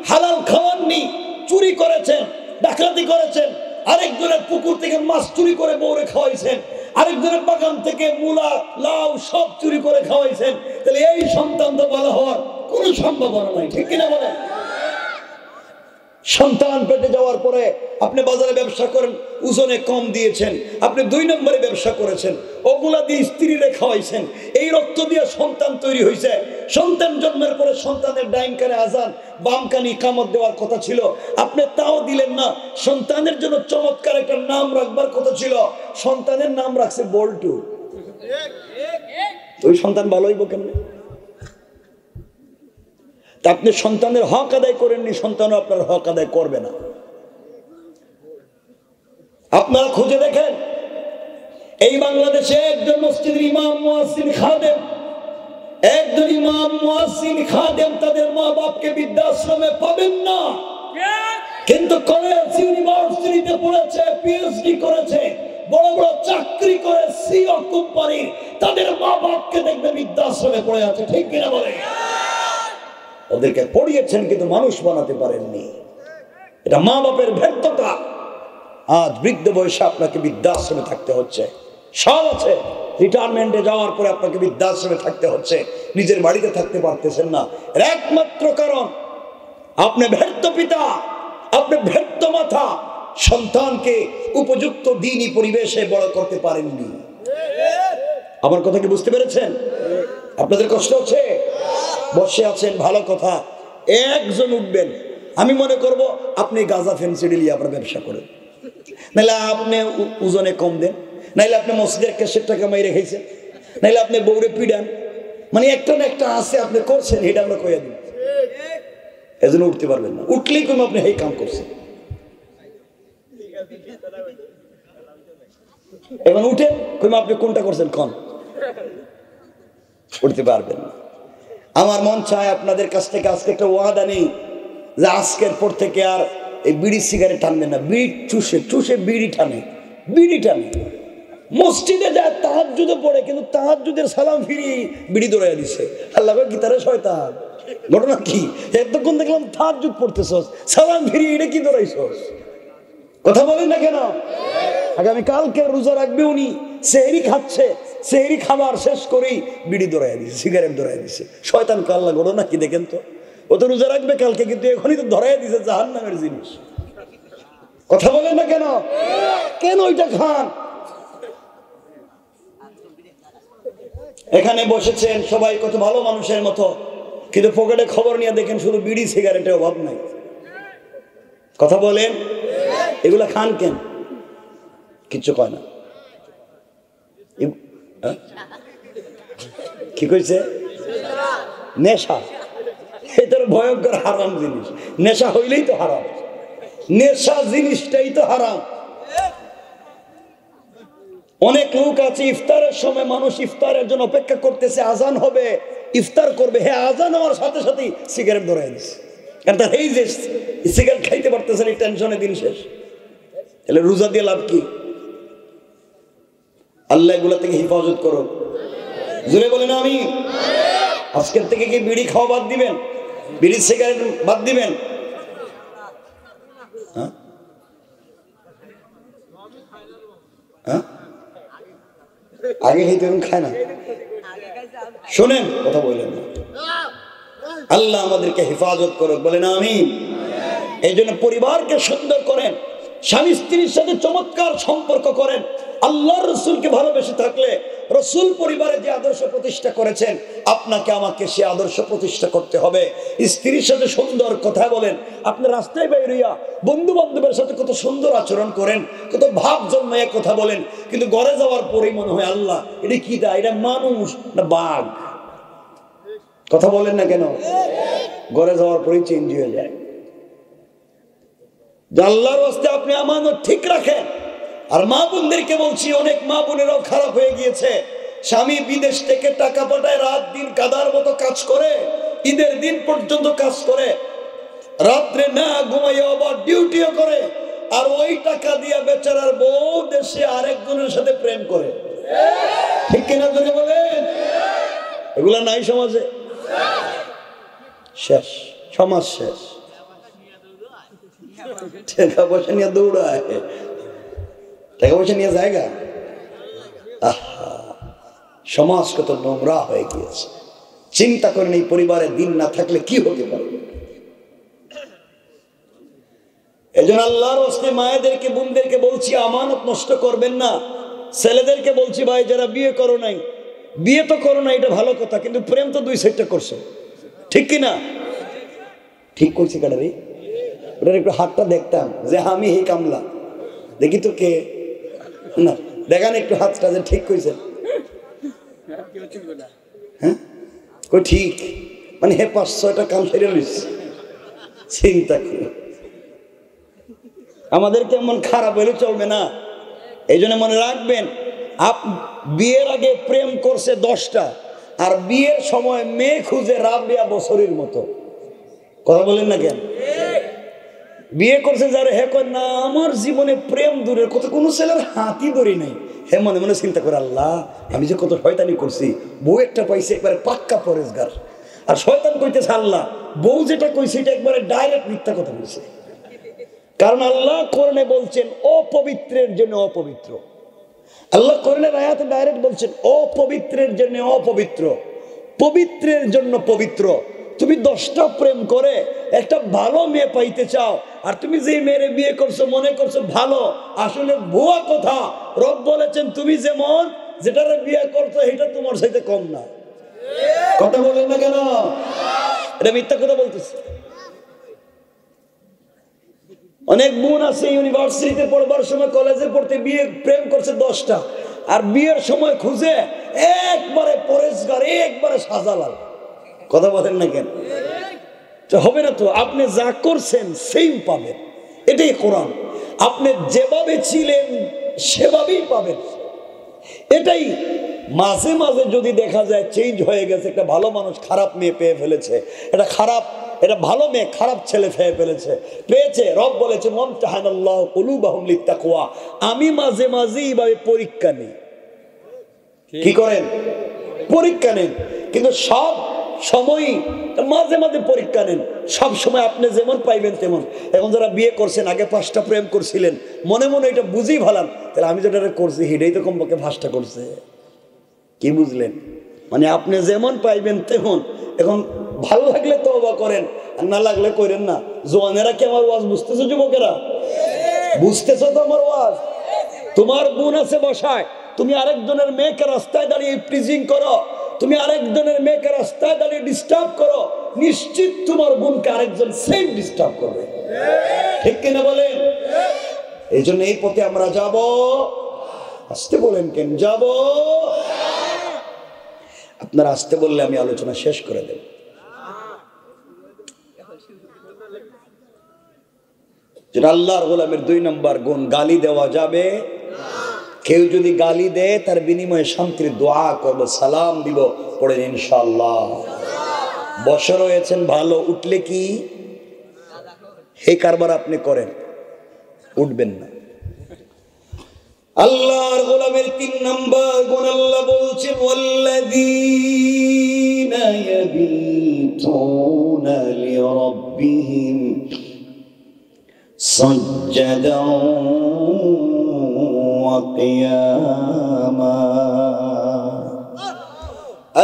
হালাল খাওয়াননি, চুরি করেছেন, ডাকাতি করেছেন, আরেকজনের পুকুর থেকে মাছ চুরি করে বউরে খাওয়াইছেন, আরেকজনের বাগান থেকে মূলা, লাউ সব চুরি করে খাওয়াইছেন, তাহলে এই সন্তান তো ভালো হওয়ার কোনো সম্ভাবনা নাই। ঠিক কিনা বলেন? সন্তান পেটে যাওয়ার পরে আপনি বাজারে ব্যবসা করেন, ওজনে কম দিয়েছেন, আপনি 2 নম্বরে ব্যবসা করেছেন, ওগুলা দিয়ে স্ত্রীরে খাওয়াইছেন, এই রক্ত দিয়ে সন্তান তৈরি হয়েছে। সন্তান জন্মের পরে সন্তানের ডাইন কানে আজান, বাম কানে ইকামত দেওয়ার কথা ছিল, আপনি তাও দিলেন না। সন্তানের জন্য চমৎকার একটা নাম রাখবার কথা ছিল, সন্তানের নাম রাখছে বল্টু। তো ওই সন্তান ভালো হইব কেমনে? তা আপনি সন্তানের হক আদায় করেননি, সন্তানও আপনার হক আদায় করবে না। আপনারা খুঁজে দেখেন, এই বাংলাদেশে একজন মসজিদের ইমাম মুয়াজ্জিন খাদেম, একজন ইমাম মুয়াজ্জিন খাদেম তাদের মা বাপকে বৃদ্ধাশ্রমে পাবেন না। কিন্তু কলেজ ইউনিভার্সিটিতে পড়েছে, পিএইচডি করেছে, বড় বড় চাকরি করে, সিও কোম্পানি, তাদের মা বাপকে দেখবে বৃদ্ধাশ্রমে পড়ে আছে। ঠিক কিনা বলে? ওদেরকে পড়িয়েছেন কিন্তু মানুষ বানাতে পারেননি। এটা মা বাপের ব্যর্থতা। আজ বৃদ্ধ বয়সে আপনাকে বৃদ্ধাশ্রমে থাকতে হচ্ছে। সব আছে, রিটায়ারমেন্টে যাওয়ার পরে আপনাকে বৃদ্ধাশ্রমে থাকতে হচ্ছে, নিজের বাড়িতে থাকতে পারতেছেন না। এর একমাত্র কারণ আপনি ব্যর্থ পিতা, আপনি ব্যর্থ মাতা, সন্তানকে উপযুক্ত দ্বীনি পরিবেশে বড় করতে পারেননি। আমার কথা কি বুঝতে পেরেছেন? আপনাদের কষ্ট হচ্ছে? বসে আছেন, ভালো কথা, একজন উঠবেন, আমি মনে করব আপনি গাঁজা ফেন্সিডিল আপনার ব্যবসা করেন, নাহলে আপনি ওজনে কম দেন, নাইলে আপনি মসজিদের ক্যাশের টাকা মাইরে খাইছেন, নাইলে আপনি বউরে পিডান, মানে একটা না একটা আছে আপনি করছেন, এটা আমরা কইয়া দিই, এজন্য উঠতে পারবেন না। উঠলেই কম আপনি এই কাম করছেন। এখন উঠেন, কইম আপনি কোনটা করছেন কন, উঠতে পারবেন না। আমার মন চায় আপনাদের কাছ থেকে আজকে একটা ওয়াদা নেই যে আজকের পর থেকে আর এই বিড়ি সিগারেট টানবে না, বিড়ি চুষে চুষে বিড়ি টানে, বিড়ি টানে। মসজিদে যায় তাহাজ্জুদে পড়ে, কিন্তু তাহাজ্জুদের সালাম ফিরি বিড়ি দৌড়াইয়া দিছে। আল্লাহ কি তারে শয়তান, ঘটনা কি? এতক্ষণ দেখলাম তাহাজ্জুদ পড়তেছস, সালাম ফিরি এটা কি দৌড়াইছস? কথা বলেন না কেন? আগামী কালকে রোজা রাখবে উনি, সেহরি খাচ্ছে, সেহরি খাবার শেষ করেই বিড়ি দৌড়াইয়া দিছে, সিগারেট দৌড়াইয়া দিছে। শয়তান কাল্লা, ঘটনা কি দেখেন তো? ও তো রোজা রাখবে কালকে, কিন্তু এখনই তো ধরাইয়া দিছে জাহান্নামের জিনিস। কথা বলেন না কেন? কেন ওইটা খান? এখানে বসেছেন সবাই কত ভালো মানুষের মতো, কিন্তু পকেটে খবর নিয়ে দেখেন শুধু বিড়ি সিগারেটের অভাব নাই। কথা বলেন, এগুলা খান কেন? কিচ্ছু কয় না। কি কইছে? নেশা। এটা ভয়ঙ্কর হারাম জিনিস। নেশা হইলেই তো হারাম, নেশা জিনিসটাই তো হারাম। অনেক লোক আছে ইফতারের সময়, মানুষ ইফতারের জন্য অপেক্ষা করতেছে, আজান হবে, ইফতার করবে, হ্যাঁ আজান হওয়ার সাথে সাথেই সিগারেট ধরাই দিচ্ছে। কারণ তার এই যে সিগারেট খাইতে পারতেছে না, টেনশনে দিন শেষ। তাহলে রোজা দিয়ে লাভ কি? আল্লাহ এগুলা থেকে হেফাজত করো, জোরে বলেন আমি। আজকের থেকে কি বিড়ি খাওয়া বাদ দিবেন? বিড়ি সিগারেট বাদ দিবেন? হ্যাঁ হ্যাঁ, আগে খেতে খায় না। শোনেন, কথা বললেন না। আল্লাহ আমাদেরকে হেফাজত করুক, বলেন আমিন। এই জন্য পরিবারকে সুন্দর করেন, স্বামী স্ত্রীর সাথে চমৎকার সম্পর্ক করেন। আল্লাহর রসুলকে ভালোবেসে থাকলে রসুল পরিবারে যে আদর্শ প্রতিষ্ঠা করেছেন, আপনাকে আমাকে সে আদর্শ প্রতিষ্ঠা করতে হবে। স্ত্রীর সাথে সুন্দর কথা বলেন। আপনি রাস্তায় বাইরে বন্ধু বান্ধবের সাথে কত সুন্দর আচরণ করেন, কত ভাব জন্মায় কথা বলেন, কিন্তু ঘরে যাওয়ার পরেই মনে হয় আল্লাহ এটা কি দা, এটা মানুষ না বাঘ? কথা বলেন না কেন? ঘরে যাওয়ার পরেই চেঞ্জ হয়ে যায়। আল্লাহর রাস্তায় আপনি আমানত ঠিক রাখেন। আর মা বোনদেরকে বলছি, অনেক মা বোনেরাও খারাপ হয়ে গিয়েছে। স্বামী বিদেশ থেকে টাকা পাঠায়, রাত দিন কাদার মতো কাজ করে, ঈদের দিন পর্যন্ত কাজ করে, রাত্রে না ঘুমাইয়া আবার ডিউটিও করে, আর ওই টাকা দিয়ে বেচারার বউ দেশে আরেকজনের সাথে প্রেম করে। ঠিক কিনা ধরে বলেন? এগুলা নাই সমাজে? শেষ, সমাজ শেষ। টাকা পয়সা নিয়ে দৌড়ায়, টাকা পয়সা নিয়ে জায়গা। সমাজ কত নোংরা হয়ে গিয়েছে। চিন্তা করেন এই পরিবারে দিন না থাকলে কি হতে পারে। এজন্য আল্লাহর রাস্তায় মায়েদেরকে, বোনদেরকে বলছি, আমানত নষ্ট করবেন না। ছেলেদেরকে বলছি, ভাই যারা বিয়ে করো নাই, বিয়ে তো করো না, এটা ভালো কথা, কিন্তু প্রেম তো দুই সাইডটা করছো, ঠিক কিনা? ঠিক করছি কাটারি? ওটার একটু হাতটা দেখতাম যে আমি হে কামলা, দেখি তো কে না, দেখান একটু হাতটা যে ঠিক কইছে। হ্যাঁ কই ঠিক, মানে হে 5-6টা কাম সেরে লইস। চিন্তা করো, আমাদের কেমন খারাপ হলে চলবে না। এই জন্য মনে রাখবেন, বিয়ের আগে প্রেম করছে 10টা, আর বিয়ের সময় মেয়ে খুঁজে রাবিয়া বছরের মতো। কথা বলেন না কেন? বিয়ে করছে যারা, হে কয় না আমার জীবনে প্রেম দূরের কথা, কোনো ছেলের হাতই ধরি নাই। হে মনে মনে চিন্তা করে, আল্লাহ আমি যে কত শয়তানি করছি, বউ একটা পাইছে একবারে পাক্কা পরেশগার। আর শয়তান কইতেছে, আল্লাহ বউ যেটা কইছে এটা একবারে ডাইরেক্ট মিথ্যা কথা বলছে। কারণ আল্লাহ কোরআনে বলছেন অপবিত্রের জন্য অপবিত্র। আল্লাহ কোরআনের আয়াতে ডাইরেক্ট বলছেন অপবিত্রের জন্য অপবিত্র, পবিত্রের জন্য পবিত্র। তুমি 10টা প্রেম করে একটা ভালো মেয়ে পাইতে চাও, আর তুমি যে মেয়েরে বিয়ে করছো মনে করছো ভালো, আসলে ভুয়া কথা। রব বলেছেন তুমি যেমন যেটারে বিয়ে করছো এটা তোমার সাথে কম না। কথা বলেন না কেন? এটা মিথ্যা কথা বলতেছে। অনেক বোন আছে ইউনিভার্সিটিতে পড়বার সময়, কলেজে পড়তে বিয়ে প্রেম করছে 10টা, আর বিয়ের সময় খুঁজে একবারে পরেশগার, একবারে সাজালাল। কথা বলেন না কেন? হবে না তো, আপনি যা করছেন সেই পাবেন, এটাই কোরআন। আপনি যেভাবে ছিলেন সেভাবেই পাবেন, এটাই। মাঝে মাঝে যদি দেখা যায় চেঞ্জ হয়ে গেছে, একটা ভালো মানুষ খারাপ মেয়ে পেয়ে ফেলেছে, একটা খারাপ এটা ভালো মেয়ে, খারাপ ছেলে পেয়েছে। রব বলেছে মুমতাহানাল্লাহু কুলুবাহুম লিত্তাকওয়া, আমি মাঝে মাঝে এইভাবে পরীক্ষা নেই। কি করেন? পরীক্ষা নেন। কিন্তু সব সময় মাঝে মাঝে পরীক্ষা নেন, সব সময় আপনি যেমন পাইবেন তেমন। এখন যারা বিয়ে করছেন, আগে 5টা প্রেম করছিলেন, মনে মনে এটা বুঝেই ভালান, তাহলে আমি যেটা করছি হিডেই তো কমপক্ষে 5টা করছে। কি বুঝলেন? মানে আপনি যেমন পাইবেন তেমন। এখন ভালো লাগলে তওবা করেন, আর না লাগলে করেন না। জওয়ানেরা কি আমার ওয়াজ বুঝতেছো? যুবকেরা বুঝতেছো তো আমার ওয়াজ? তোমার বোন আছে বসায়, তুমি আরেকজনের মেয়েকে রাস্তায় দাঁড়িয়ে প্রিজিং করো, তুমি আরেকজনের মেয়েকে রাস্তায় দাঁড়িয়ে ডিস্টার্ব করো, নিশ্চিত তোমার বোনকে আরেকজন সেম ডিস্টার্ব করবে। ঠিক কিনা বলেন? এই জন্য এই পথে আমরা যাব। আসতে বলেন কেন যাব? আপনারা আসতে বললে আমি আলোচনা শেষ করে দেব। যেটা আল্লাহর গোলামের 2 নম্বর গুণ, গালি দেওয়া যাবে। কেউ যদি গালি দেয় তার বিনিময়ে শান্তির দোয়া করব, সালাম দিব, পড়েন ইনশাআল্লাহ। বসে রয়েছেন ভালো, উঠলে কি এই কারবার আপনি করেন, উঠবেন না। আল্লাহর গোলামের 3 নম্বর গুণ, আল্লাহ বলছেন ওয়াল্লাযীনা ইয়াবিতুনা লিরাব্বিহিম সাজ্জাদান ওয়া কিয়ামা।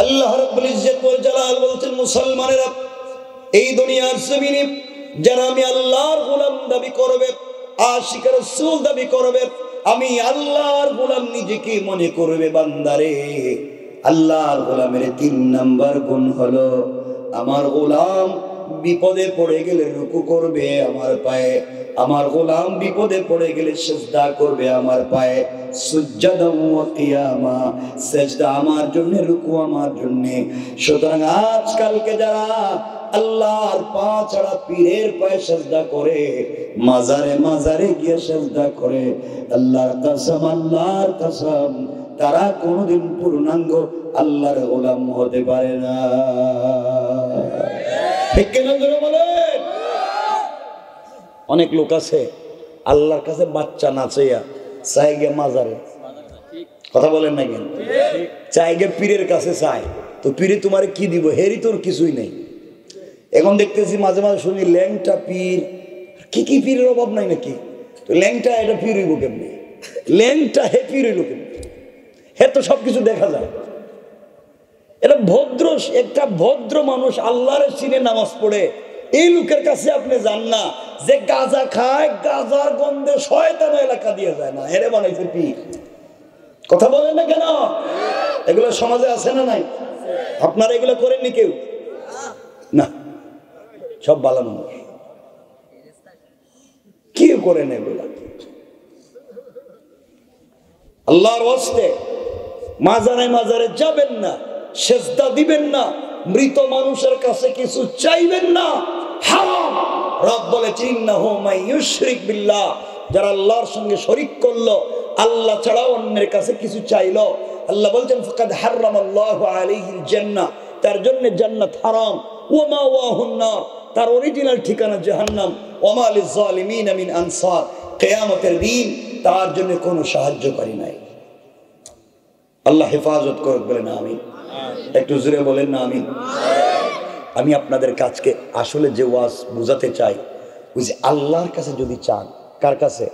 আল্লাহ রাব্বুল ইজ্জত ওয়াল জালাল বলছেন, মুসলমানেরা এই দুনিয়ার জমিনে যারা আমি আল্লাহর গোলাম দাবি করবে, আশিক রাসূল দাবি করবে, আমি আল্লাহর গোলাম নিজেকে মনে করবে, বান্দারে আল্লাহর গোলামের 3 নম্বর গুণ হলো, আমার গোলাম বিপদে পড়ে গেলে রুকু করবে আমার পায়ে, আমার গোলাম বিপদে পড়ে গেলে সিজদা করবে আমার পায়ে, সুজদা ওয়া কিয়ামা, সিজদা আমার জন্য, রুকু আমার জন্য। সুতরাং আজকালকে যারা আল্লাহর পা ছাড়া পীরের পায়ে সিজদা করে, মাজারে মাজারে গিয়ে সিজদা করে, আল্লাহর কসম তারা কোনোদিন পূর্ণাঙ্গ আল্লাহর গোলাম হতে পারে না। ঠিক কিনা বলেন? অনেক লোক আছে আল্লাহর কাছে বাচ্চা না চাইয়া চাই গে মাজারে। কথা বলেন না কেন? চাই গে পীরের কাছে চায়, তো পীরে তোমার কি দিব? হেরি তোর কিছুই নেই। এখন দেখতেছি মাঝে মাঝে শুনি ল্যাংটা পীর, কি পীরের অভাব নাই নাকি? তো ল্যাংটা এটা পীর হইব কেমনি? ল্যাংটা হে পীর হইল কেমনি? হে তো সবকিছু দেখা যায়। এটা একটা ভদ্র মানুষ আল্লাহর চিনে নামাজ পড়ে, এই লোকের কাছে আপনি যান না, যে গাঁজা খায়, গাঁজার গন্ধে শয়তান এলাকা দিয়ে যায় না, হেরে বানাইছে পীর। কথা বলেন না কেন? এগুলো সমাজে আছে না নাই? আপনারা এগুলো করেননি কেউ? না, সব ভালো মানুষ। কি করেন এগুলা? আল্লাহর ওয়াস্তে মাজারে মাজারে যাবেন না, সিজদা দিবেন না, মৃত মানুষের কাছে কিছু চাইবেন না, হারাম। রব বলেছেন ইন্নাহু মান ইউশরিক বিল্লাহ, যারা আল্লাহর সঙ্গে শরীক করলো, আল্লাহ ছাড়া অন্যের কাছে কিছু চাইলো, আল্লাহ বলছেন ফাকাদ হারামাল্লাহু আলাইহিল জান্নাহ, তার জন্য জান্নাত হারাম, ওয়া মাওয়াহুন নার, তার অরিজিনাল ঠিকানা জাহান্নাম, ওয়া মা লিয-যালিমিনা মিন আনসার, কিয়ামতের দিন তার জন্য কোনো সাহায্যকারী নাই। আল্লাহ হেফাজত করুক, বলেন আমিন। একটু জোরে বলেন না আমিন। আমি আপনাদের কাছকে আসলে যে ওয়াজ বুঝাতে চাই, ওই যে আল্লাহর কাছে যদি চান, কার কাছে?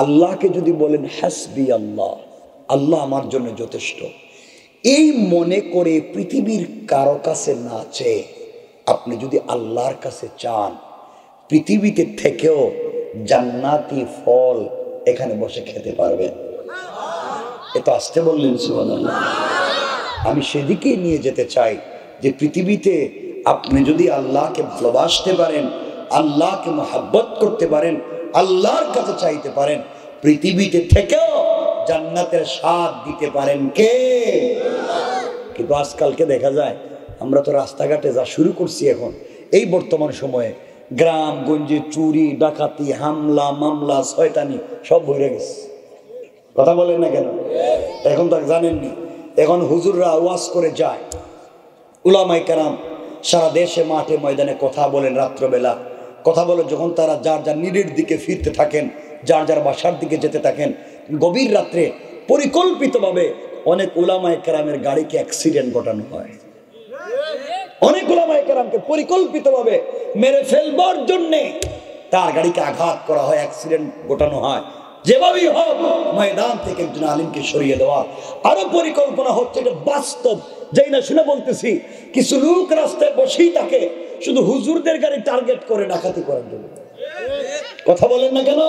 আল্লাহকে যদি বলেন হাসবি আল্লাহ, আল্লাহ আমার জন্য যথেষ্ট, এই মনে করে পৃথিবীর কারো কাছে না চেয়ে আপনি যদি আল্লাহর কাছে চান, পৃথিবীতে থেকেও জান্নাতি ফল এখানে বসে খেতে পারবেন। এত আসতে বললেন সুবহানাল্লাহ। আমি সেদিকেই নিয়ে যেতে চাই যে পৃথিবীতে আপনি যদি আল্লাহকে ভালোবাসতে পারেন, আল্লাহকে মহব্বত করতে পারেন, আল্লাহর কাছে চাইতে পারেন, পৃথিবীতে থেকেও জান্নাতের স্বাদ দিতে পারেন কে? কিন্তু আজকালকে দেখা যায়, আমরা তো রাস্তাঘাটে যা শুরু করছি এখন এই বর্তমান সময়ে, গ্রাম গঞ্জে চুরি ডাকাতি, হামলা মামলা, শয়তানি সব ভরে গেছে। কথা বলেন না কেন? এখন তো জানেননি, এখন হুজুররা ওয়াজ করে যায়, উলামায়ে কেরাম সারা দেশে মাঠে ময়দানে কথা বলেন, রাত্রবেলা কথা বলে যখন তারা যার যার নিরের দিকে ফিরতে থাকেন, যার যার বাসার দিকে যেতে থাকেন, গভীর রাত্রে পরিকল্পিতভাবে অনেক উলামায়ে কেরামের গাড়িকে অ্যাক্সিডেন্ট ঘটানো হয়। অনেক উলামায়ে কেরামকে পরিকল্পিতভাবে মেরে ফেলবার জন্যে তার গাড়িকে আঘাত করা হয়, অ্যাক্সিডেন্ট ঘটানো হয়। যেভাবেই হোক ময়দান থেকে একজন আলিমকে সরিয়ে দেওয়া। আরো পরিকল্পনা হচ্ছে, এটা বাস্তব, যাই না শুনে বলতেছি, কিছু লোক রাস্তায় বসেই থাকে শুধু হুজুরদের গাড়ি টার্গেট করে ডাকাতি করার জন্য। কথা বলেন না কেন?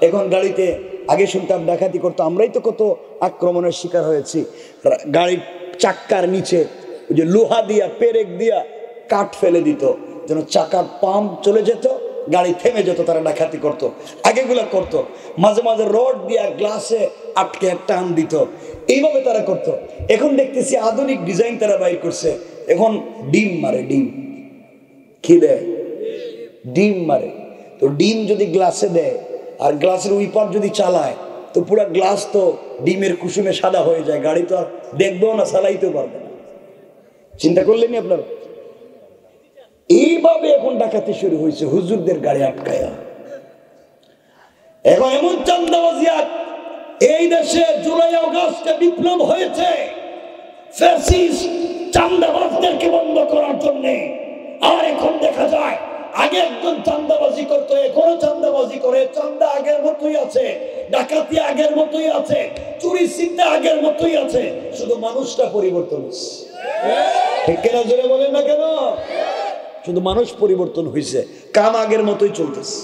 এখন গাড়িতে আগে শুনতাম ডাকাতি করতো, আমরাই তো কত আক্রমণের শিকার হয়েছি। গাড়ির চাক্কার নিচে ওই যে লোহা দিয়া, পেরেক দিয়া কাঠ ফেলে দিত যেন চাকার পাম্প চলে যেত, গাড়ি থেমে যেত, তারা ডাকাতি করতো। আগেগুলা করতো, মাঝে মাঝে রড দিয়া গ্লাসে আটকে টান দিত, এইভাবে তারা করতো। এখন দেখতেছি আধুনিক ডিজাইন তারা বাইর করছে, এখন ডিম মারে। ডিম কি দেয়? ডিম মারে। তো ডিম যদি গ্লাসে দেয় আর গ্লাসের উইপার যদি চালায় তো পুরো গ্লাস তো ডিমের কুসুমে সাদা হয়ে যায়, গাড়ি তো আর দেখবেও না, চালাইতেও পারবে না। চিন্তা করলেনি আপনারা? এইভাবে এখন ডাকাতি শুরু হয়েছে হুজুরদের গাড়ি আটকায়া। এখন এমন চাঁদাবাজি এই দেশে জুলাই আগস্টে বিপ্লব হয়েছে ফ্যাসিস্ট চাঁদাবাজদেরকে বন্ধ করার জন্য। আর এখন দেখা যায় আগে একজন চাঁদাবাজি করতো, এখনো চাঁদাবাজি করে, চাঁদা আগের মতোই আছে, ডাকাতি আগের মতোই আছে, চুরি চিন্তা আগের মতোই আছে, শুধু মানুষটা পরিবর্তন হচ্ছে। ঠিক কিনা জোরে বলেন না কেন? শুধু মানুষ পরিবর্তন হয়েছে, কাম আগের মতোই চলতেছে।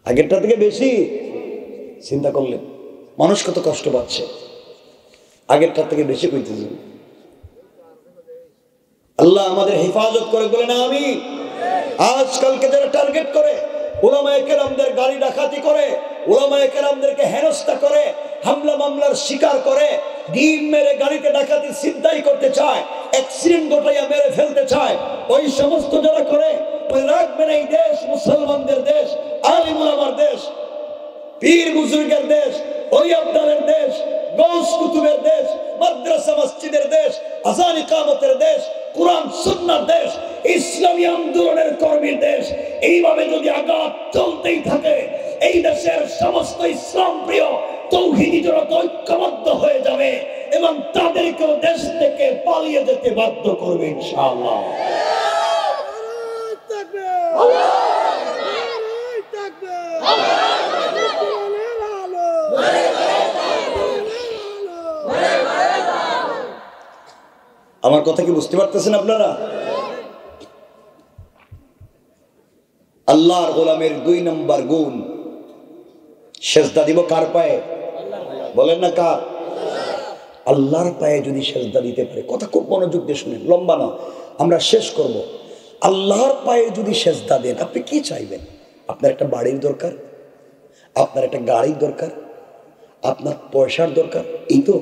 আগেরটা থেকে বেশি চিন্তা করলেন মানুষ কত কষ্ট পাচ্ছে, আগেরটা থেকে বেশি কইতেছে। আল্লাহ আমাদের হেফাজত করে, বলে না আমি। আজকালকে যারা টার্গেট করে উলামায়ে কেরামদের গাড়ি ডাকাতি করে, উলামায়ে কেরামদেরকে হেনস্থা করে, হামলা মামলার শিকার করে, ডিম মেরে গাড়িতে ডাকাতি ছিনতাই করতে চায়, অ্যাক্সিডেন্ট ঘটাইয়া মেরে ফেলতে চায়, ওই সমস্ত যারা করে, রাখবেন এই দেশ মুসলমানদের দেশ, আলিম উলামার দেশ, পীর বুজুর্গের দেশ, ওলিয়াউদ্দিনের দেশ, গৌস কুতুবের দেশ, মাদ্রাসা মসজিদের দেশ, আযান ইকামতের দেশ, কোরআন সুন্নাহর দেশ, ইসলামী আন্দোলনের কর্মীর দেশ। এইভাবে যদি আঘাত চলতেই থাকে, এই দেশের সমস্ত ইসলাম প্রিয় তৌহিদি জনতা ঐক্যবদ্ধ হয়ে যাবে এবং তাদেরকেও দেশ থেকে পালিয়ে যেতে বাধ্য করবে ইনশাআল্লাহ। আমার কথা কি বুঝতে পারতেছেন আপনারা? আল্লাহর গোলামের 2 নম্বর গুণ, সেজদা দিব কার পায়ে? বলেন না কার? আল্লাহর পায়ে যদি সেজদা দিতে পারে, কথা খুব মনোযোগ দিয়ে শুনেন, লম্বা না, আমরা শেষ করব। আল্লাহর পায়ে যদি সেজদা দেন, আপনি কি চাইবেন? আপনার একটা বাড়ির দরকার, আপনার একটা গাড়ির দরকার, আপনার পয়সার দরকার, এই তো?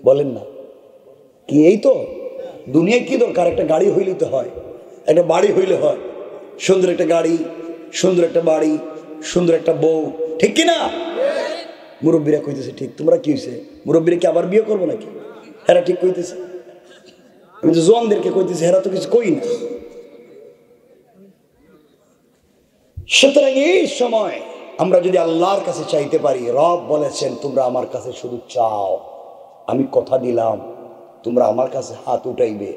বলেন না কি এই তো? দুনিয়ায় কি দরকার? একটা গাড়ি হইলে তো হয়, একটা বাড়ি হইলে হয়, সুন্দর একটা গাড়ি, সুন্দর একটা বাড়ি, সুন্দর একটা বউ, ঠিক কিনা? মুরব্বীরা কইতেছে ঠিক। তোমরা কি হয়েছে? মুরব্বীরা কি আবার বিয়ে করবো নাকি? হেরা ঠিক কইতেছে। আমি তো জোয়ানদেরকে কইতেছি, হেরা তো কিছু কই না। সুতরাং এই সময় আমরা যদি আল্লাহর কাছে চাইতে পারি, রব বলেছেন তোমরা আমার কাছে শুধু চাও, আমি কথা দিলাম তোমরা আমার কাছে হাত উঠাইবে,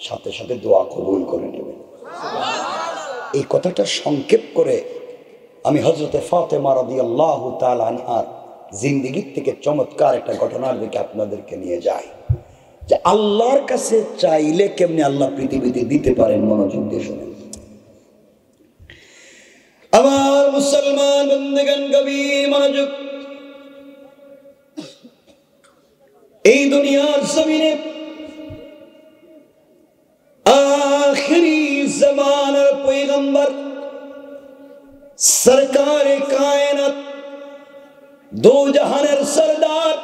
সাথে সাথে দোয়া কবুল করে নেবে। এই কথাটা সংক্ষেপ করে আমি হযরতে ফাতেমা রাদিয়াল্লাহু তাআলা আনহার জিন্দেগি থেকে চমৎকার একটা ঘটনার দিকে আপনাদেরকে নিয়ে যাই, যে আল্লাহর কাছে চাইলে কেমনি আল্লাহ পৃথিবীতে দিতে পারেন। মনোযোগ দিয়ে শুনেন আমার মুসলমান বন্ধুগণ, গভীর মনোযোগ। এই দুনিয়ার জমিনে আখিরি জামানার পয়গম্বর সরকারে কায়নাত, দো জাহানের সরদার,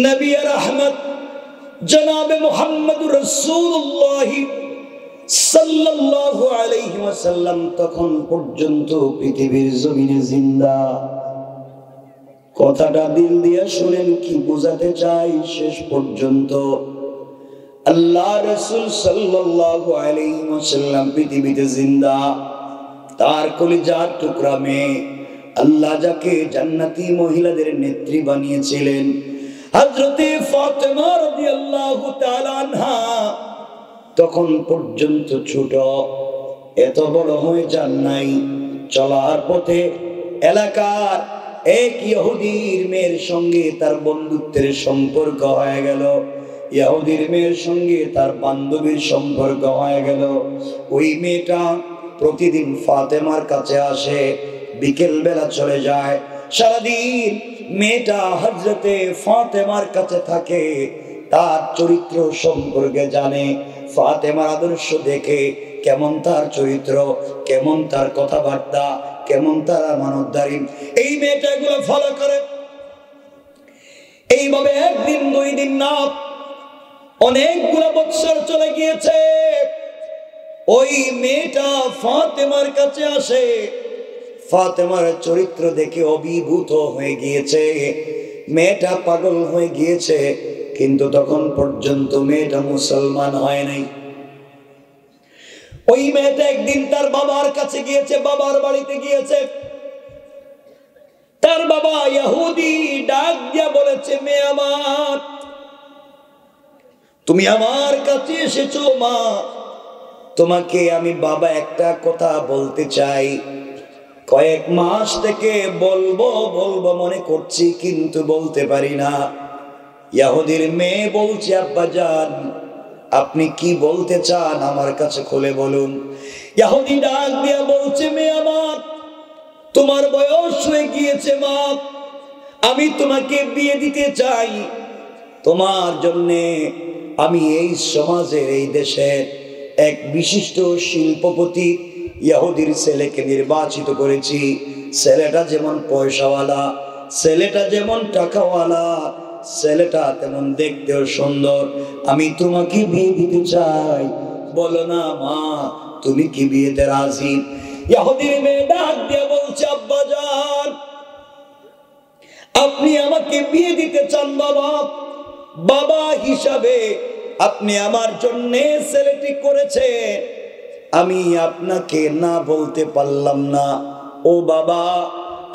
নবী রহমত জনাবে মুহাম্মদুর রাসূলুল্লাহ সাল্লাল্লাহু আলাইহি ওয়াসাল্লাম তখন পর্যন্ত পৃথিবীর জমিনে জিন্দা। কথাটা দিল দিয়ে শুনেন, কি বোঝাতে চাই? শেষ পর্যন্ত আল্লাহ রাসূল সাল্লাল্লাহু আলাইহি ওয়াসাল্লাম পৃথিবীতে জিন্দা, তার কলিজার টুকরা মেয়ে, আল্লাহ যাকে জান্নাতি মহিলাদের নেত্রী বানিয়েছিলেন হযরতে ফাতেমা রাদিয়াল্লাহু তাআলা আনহা, তখন পর্যন্ত ছোট, এত বড় হয়ে যান নাই। চলার পথে এলাকার এক ইহুদির মেয়ের সঙ্গে তার বন্ধুত্বের সম্পর্ক হয়ে গেল, ইহুদির মেয়ের সঙ্গে তার বান্ধবীর সম্পর্ক হয়ে গেল। ওই মেয়েটা প্রতিদিন ফাতেমার কাছে আসে, বিকেল বেলা চলে যায়। সারাদিন মেয়েটা হযরতে ফাতেমার কাছে থাকে, তার চরিত্র সম্পর্কে জানে, ফাতেমার আদর্শ দেখে কেমন তার চরিত্র, কেমন তার কথাবার্তা, কেমন তার আমানতদারি, এই মেয়েটা এগুলো ফলো করে। এইভাবে একদিন, দুই দিন না, অনেকগুলো বছর চলে গিয়েছে। ওই মেয়েটা ফাতেমার কাছে আসে, ফাতেমার চরিত্র দেখে অভিভূত হয়ে গিয়েছে, মেয়েটা পাগল হয়ে গিয়েছে। কিন্তু তখন পর্যন্ত মেয়েটা মুসলমান হয় নাই। ওই মেয়েটা একদিন তার বাবার কাছে গিয়েছে, বাবার বাড়িতে গিয়েছে। তার বাবা ইহুদি ডাক দিয়া বলেছে, মেয়ে আমার, তুমি আমার কাছে এসেছো মা, তোমাকে আমি বাবা একটা কথা বলতে চাই। কয়েক মাস থেকে বলবো বলবো মনে করছি, কিন্তু বলতে পারি না। ইহুদির মেয়ে বলছে, আব্বা জান, আপনি কি বলতে চান আমার কাছে খুলে বলুন। ইহুদি ডাক দিয়া বলছে, মেয়ে আমার, তোমার বয়স হয়ে গিয়েছে মা, আমি তোমাকে বিয়ে দিতে চাই। তোমার জন্যে আমি এই সমাজের, এই দেশের এক বিশিষ্ট শিল্পপতি ইহুদির ছেলেকে নির্বাচিত করেছি। ছেলেটা যেমন পয়সাওয়ালা, ছেলেটা যেমন টাকাওয়ালা, ছেলেটা তেমন দেখতেও সুন্দর, আমি তোমাকে বিয়ে দিতে চাই। বলো না মা, তুমি কি বিয়েতে রাজি? ইহুদির মেয়ে ডাক দিয়ে বলছে, আব্বা জান, আপনি আমাকে বিয়ে দিতে চান বাবা, বাবা হিসাবে আপনি আমার জন্য ছেলেটি করেছে, আমি আপনাকে না বলতে পারলাম না। ও বাবা,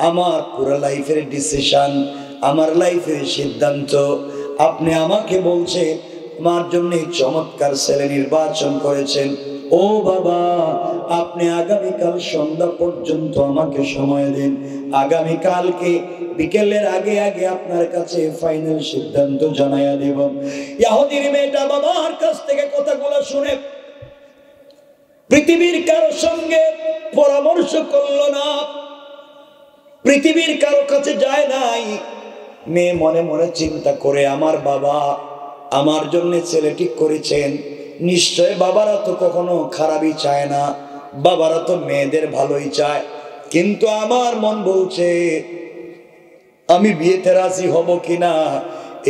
আমার পুরো লাইফের ডিসিশন, আমার লাইফের সিদ্ধান্ত, আপনি আমাকে বলছে আমার জন্য চমৎকার ছেলে নির্বাচন করেছেন। ও বাবা, আপনি আগামীকাল সন্ধ্যা পর্যন্ত আমাকে সময় দিন, আগামীকালকে বিকেলের আগে আগে আপনার কাছে ফাইনাল সিদ্ধান্ত জানাইয়া দেব। ইহুদির মেয়েটা বাবার কাছ থেকে কথাগুলো শুনে পৃথিবীর কারো সঙ্গে পরামর্শ করলো না, পৃথিবীর কারো কাছে যায় নাই। মেয়ে মনে মনে চিন্তা করে, আমার বাবা আমার জন্য ছেলে ঠিক করেছেন, নিশ্চয় বাবারা তো কখনো খারাপই চায় না, বাবারা তো মেয়েদের ভালোই চায়। কিন্তু আমার মন বলছে আমি বিয়েতে রাজি হব কিনা।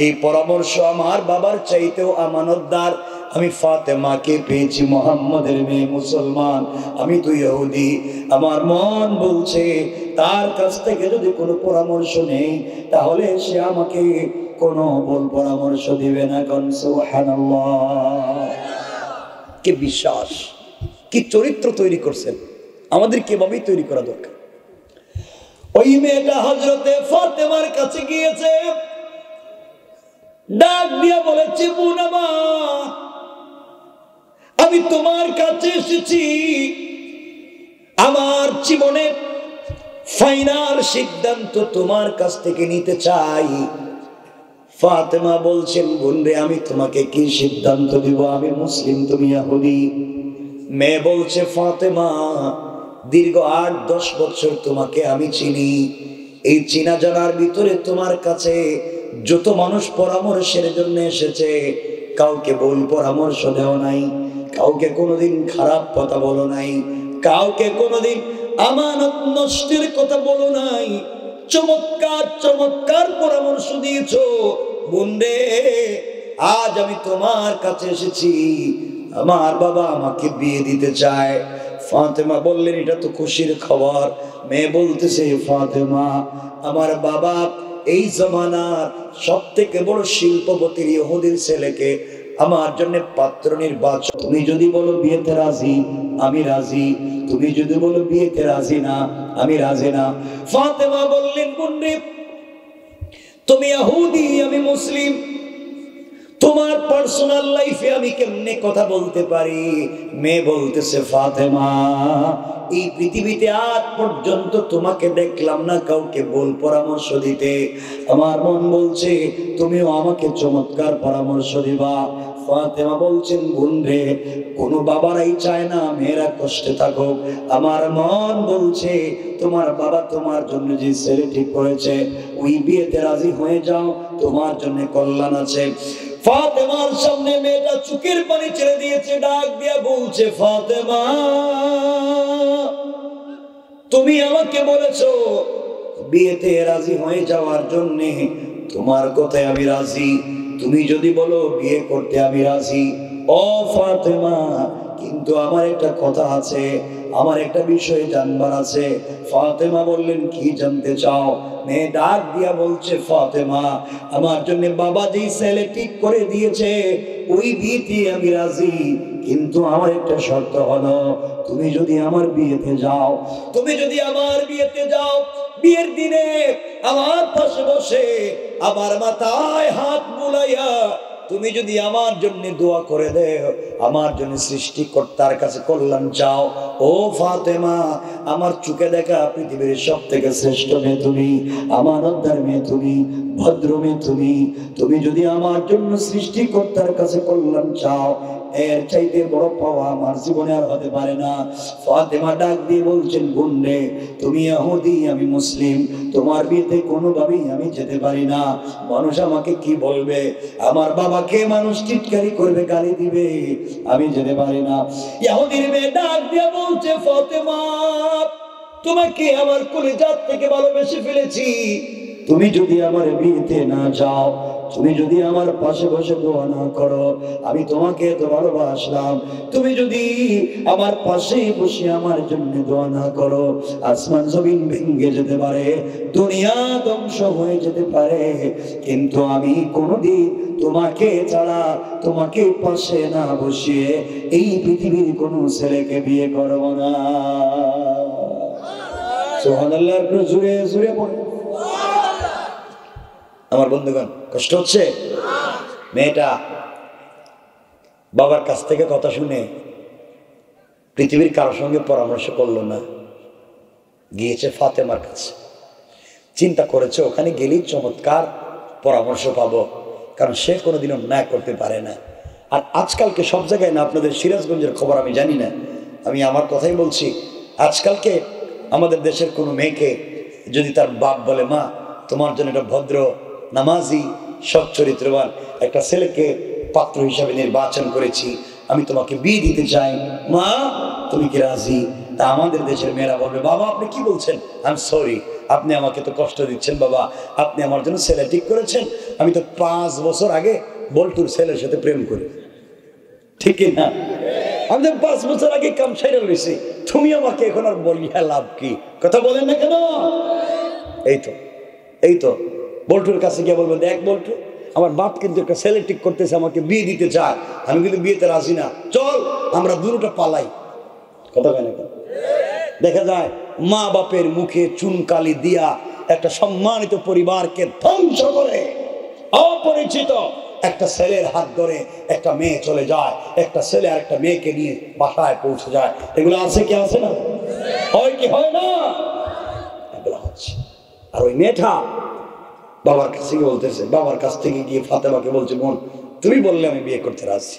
এই পরামর্শ আমার বাবার চাইতেও আমানতদার আমি ফাতেমাকে পেয়েছি, মুহাম্মাদের মেয়ে, মুসলমান, আমি তো ইহুদি। আমার মন বলছে তার কাছ থেকে যদি কোনো পরামর্শ নেই, তাহলে সে আমাকে কোনো ভুল পরামর্শ দিবে না। কোন সুবহানাল্লাহ! কি বিশ্বাস, কি চরিত্র তৈরি করছেন, আমাদের কিভাবেই তৈরি করা দরকার। ওই মেয়েটা হযরতে ফাতেমার কাছে গিয়েছে, ডাক দিয়া বলেছে, বোন আমার, আমি তোমার কাছে এসেছি, আমার জীবনে ফাইনাল সিদ্ধান্ত তোমার কাছ থেকে নিতে চাই। ফাতেমা বলছেন, বোন রে, আমি তোমাকে কি সিদ্ধান্ত দিব? আমি মুসলিম, তুমি ইহুদি। মেয়ে বলছে, ফাতেমা, দীর্ঘ 8-10 বছর তোমাকে আমি চিনি, এই চিনা জানার ভিতরে তোমার কাছে যত মানুষ পরামর্শের জন্য এসেছে, কাউকে ভুল পরামর্শ দেও নাই, কাউকে কোনোদিন খারাপ কথা বলো নাই, কাউকে কোনোদিন আমানত নষ্টের কথা বলো নাই, চমৎকার চমৎকার পরামর্শ দিয়েছো। বোনরে, আজ আমি তোমার কাছে এসেছি, আমার বাবা আমাকে বিয়ে দিতে চায়। ফাতেমা বললেন, এটা তো খুশির খবর। মেয়ে বলতেছে, ফাতেমা, আমার বাবা এই জমানার সব থেকে বড় শিল্পপতির ইহুদির ছেলেকে আমার জন্য পাত্র নির্বাচন। তুমি যদি বলো বিয়েতে রাজি, আমি রাজি। তুমি যদি বলো বিয়েতে রাজি না, আমি রাজি না। ফাতেমা বললেন, বোনরে, তুমি ইহুদি, আমি মুসলিম, তোমার পার্সোনাল লাইফে আমি কেমনে কথা বলতে পারি? মেয়ে বলতেছে, ফাতেমা, এই পৃথিবীতে আজ পর্যন্ত তোমাকে দেখলাম না কাউকে বল পরামর্শ দিতে। আমার মন বলছে তুমিও আমাকে চমৎকার পরামর্শ দিবা। ফাতেমা বলছেন, বোন রে, কোনো বাবারাই চায় না মেয়েরা কষ্টে থাকুক। আমার মন বলছে তোমার বাবা তোমার জন্য যে ছেলে ঠিক করেছে, ওই বিয়েতে রাজি হয়ে যাও, তোমার জন্য কল্যাণ আছে। ফাতেমার সামনে মেয়েটা চোখের পানি ছেড়ে দিয়েছে, ডাক দিয়া বলছে, ফাতেমা, তুমি আমাকে বলেছো বিয়েতে রাজি হয়ে যাওয়ার জন্য, তোমার কথায় আমি রাজি। তুমি যদি বলো বিয়ে করতে, আমি রাজি। ও ফাতেমা, কিন্তু আমার একটা কথা আছে, আমার একটা বিষয় জানবার আছে। ফাতেমা বললেন, কি জানতে চাও? মেয়ে ডাক দিয়া বলছে, ফাতেমা, আমার জন্য বাবা যেই ছেলে ঠিক করে দিয়েছে, ওই বিয়েতে আমি রাজি, কিন্তু আমার একটা শর্ত হলো, তুমি যদি আমার বিয়েতে যাও, তুমি যদি আমার বিয়েতে যাও, বিয়ের দিনে আমার পাশে বসে আমার মাথায় হাত বুলাইয়া তুমি যদি আমার জন্য দোয়া করে দেও, আমার জন্য সৃষ্টিকর্তার কাছে কল্যাণ চাও। ও ফাতেমা, আমার চোখে দেখা পৃথিবীর সব থেকে শ্রেষ্ঠ মেয়ে তুমি, আমার অদ্ধার মেয়ে তুমি, ভদ্র মেয়ে তুমি, তুমি যদি আমার জন্য সৃষ্টিকর্তার কাছে কল্যাণ চাও, এর চাইতে বড় পাওয়া আমার জীবনে আর হতে পারে না। ফাতেমা ডাক দিয়ে বলছেন, বোন রে, তুমি ইহুদি, আমি মুসলিম, তোমার বিয়েতে কোনোভাবেই আমি যেতে পারি না। মানুষ আমাকে কি বলবে? আমার বাবাকে মানুষ টিটকারি করবে, গালি দিবে, আমি যেতে পারি না। ইহুদির মেয়ে ডাক দিয়ে বলছে, ফাতেমা, তোমাকে আমার কলিজার থেকে ভালোবেসে ফেলেছি, তুমি যদি আমার বিয়েতে না যাও, তুমি যদি আমার পাশে বসে দোয়া না করো, আমি তোমাকে তো ভালোবাসলাম, তুমি যদি আমার পাশে বসে আমার জন্য দোয়া না করো, আসমান জমিন ভেঙে যেতে পারে, দুনিয়া ধ্বংস হয়ে যেতে পারে, কিন্তু আমি কোনোদিন তোমাকে ছাড়া, তোমাকে পাশে না বসিয়ে এই পৃথিবীর কোনো ছেলেকে বিয়ে করব না। সুবহানাল্লাহ, জুড়ে জুড়ে পড়ে। আমার বন্ধুগণ, কষ্ট হচ্ছে? মেয়েটা বাবার কাছ থেকে কথা শুনে পৃথিবীর কারোর সঙ্গে পরামর্শ করলো না, গিয়েছে ফাতেমার কাছে। চিন্তা করেছে ওখানে গেলেই চমৎকার পরামর্শ পাবো, কারণ সে কোনোদিন অন্যায় করতে পারে না। আর আজকালকে সব জায়গায় না, আপনাদের সিরাজগঞ্জের খবর আমি জানি না, আমি আমার কথাই বলছি, আজকালকে আমাদের দেশের কোনো মেয়েকে যদি তার বাপ বলে, মা, তোমার জন্য একটা ভদ্র, নামাজি, সৎ চরিত্রবান একটা ছেলেকে পাত্র হিসাবে নির্বাচন করেছি, আমি তোমাকে বিয়ে দিতে চাই, মা তুমি কি রাজি? তা আমাদের দেশের মেয়েরা বলবে, বাবা আপনি কি বলছেন? আই এম সরি, আপনি আমাকে তো কষ্ট দিচ্ছেন বাবা, আপনি আমার জন্য ছেলে ঠিক করেছেন, আমি তো 5 বছর আগে বল্টুর ছেলের সাথে প্রেম করি, ঠিক না? আমি তো 5 বছর আগে কাম সাইরা লইছি, তুমি আমাকে এখন আর বলিয়া লাভ কি? কথা বলেন না কেন? এই তো বল্টুর কাছে গিয়ে বলবো, দেখ বল্টু, আমার বাপ কিন্তু একটা ছেলে ঠিক করতেছে, আমাকে বিয়ে দিতে চায়, আমি কিন্তু বিয়েতে রাজি না, চল আমরা দুটোটা পালাই। কথা কেন? দেখা যায় মা বাপের মুখে চুনকালি দিয়া একটা সম্মানিত পরিবারকে ধ্বংস করে অপরিচিত একটা ছেলের হাত ধরে একটা মেয়ে চলে যায়, একটা ছেলে আর একটা মেয়েকে নিয়ে বাসায় পৌঁছে যায়। এগুলো আছে কি আছে না? হয় কি হয় না? এগুলো হচ্ছে। আর ওই মেয়েটা বাবার কাছে গিয়ে বলতেছে, বাবার কাছ থেকে গিয়ে ফাতেমাকে বলছে, বোন তুমি বললে আমি বিয়ে করতে রাজি।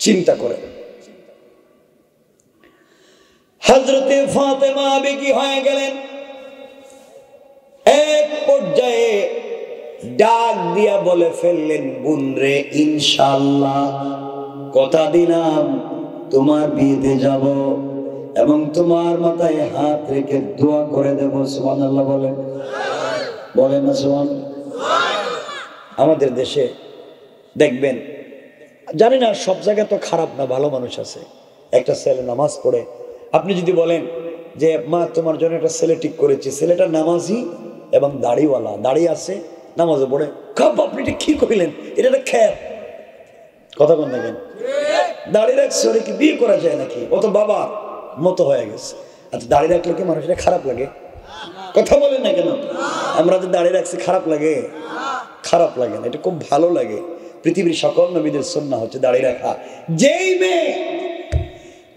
চিন্তা করে হযরতে ফাতেমা আবেগী হয়ে গেলেন। এক পর্যায়ে ডাক দিয়া বলে ফেললেন, বোন রে, ইনশাআল্লাহ কথা দিলাম তোমার বিয়েতে যাব এবং তোমার মাথায় হাত রেখে দোয়া করে দেব। সুবহানাল্লাহ বলেন, বলেন না সুবহানাল্লাহ? আমাদের দেশে দেখবেন, জানি না সব জায়গায় তো খারাপ না, ভালো মানুষ আছে। একটা ছেলে নামাজ পড়ে, আপনি যদি বলেন যে মা তোমার জন্য একটা ছেলে ঠিক করেছি, ছেলেটা নামাজি এবং দাড়িওয়ালা, দাড়ি আছে, নামাজও পড়ে, কাপ আপনি এটা কি কইলেন? এটা একটা খ্যাপ। কথা বল না কেন? দাড়ি রাখছে ওরে কি বিয়ে করা যায় নাকি? ও তো বাবার মতো হয়ে গেছে। আচ্ছা, দাড়ি রাখলে কি মানুষের খারাপ লাগে? কথা বলেন না কেন? আমরা যে দাড়ি রাখছি খারাপ লাগে? খারাপ লাগে না, এটা খুব ভালো লাগে। পৃথিবীর সকল নবীদের সুন্নাহ হচ্ছে দাড়ি রাখা। যেই মেয়ে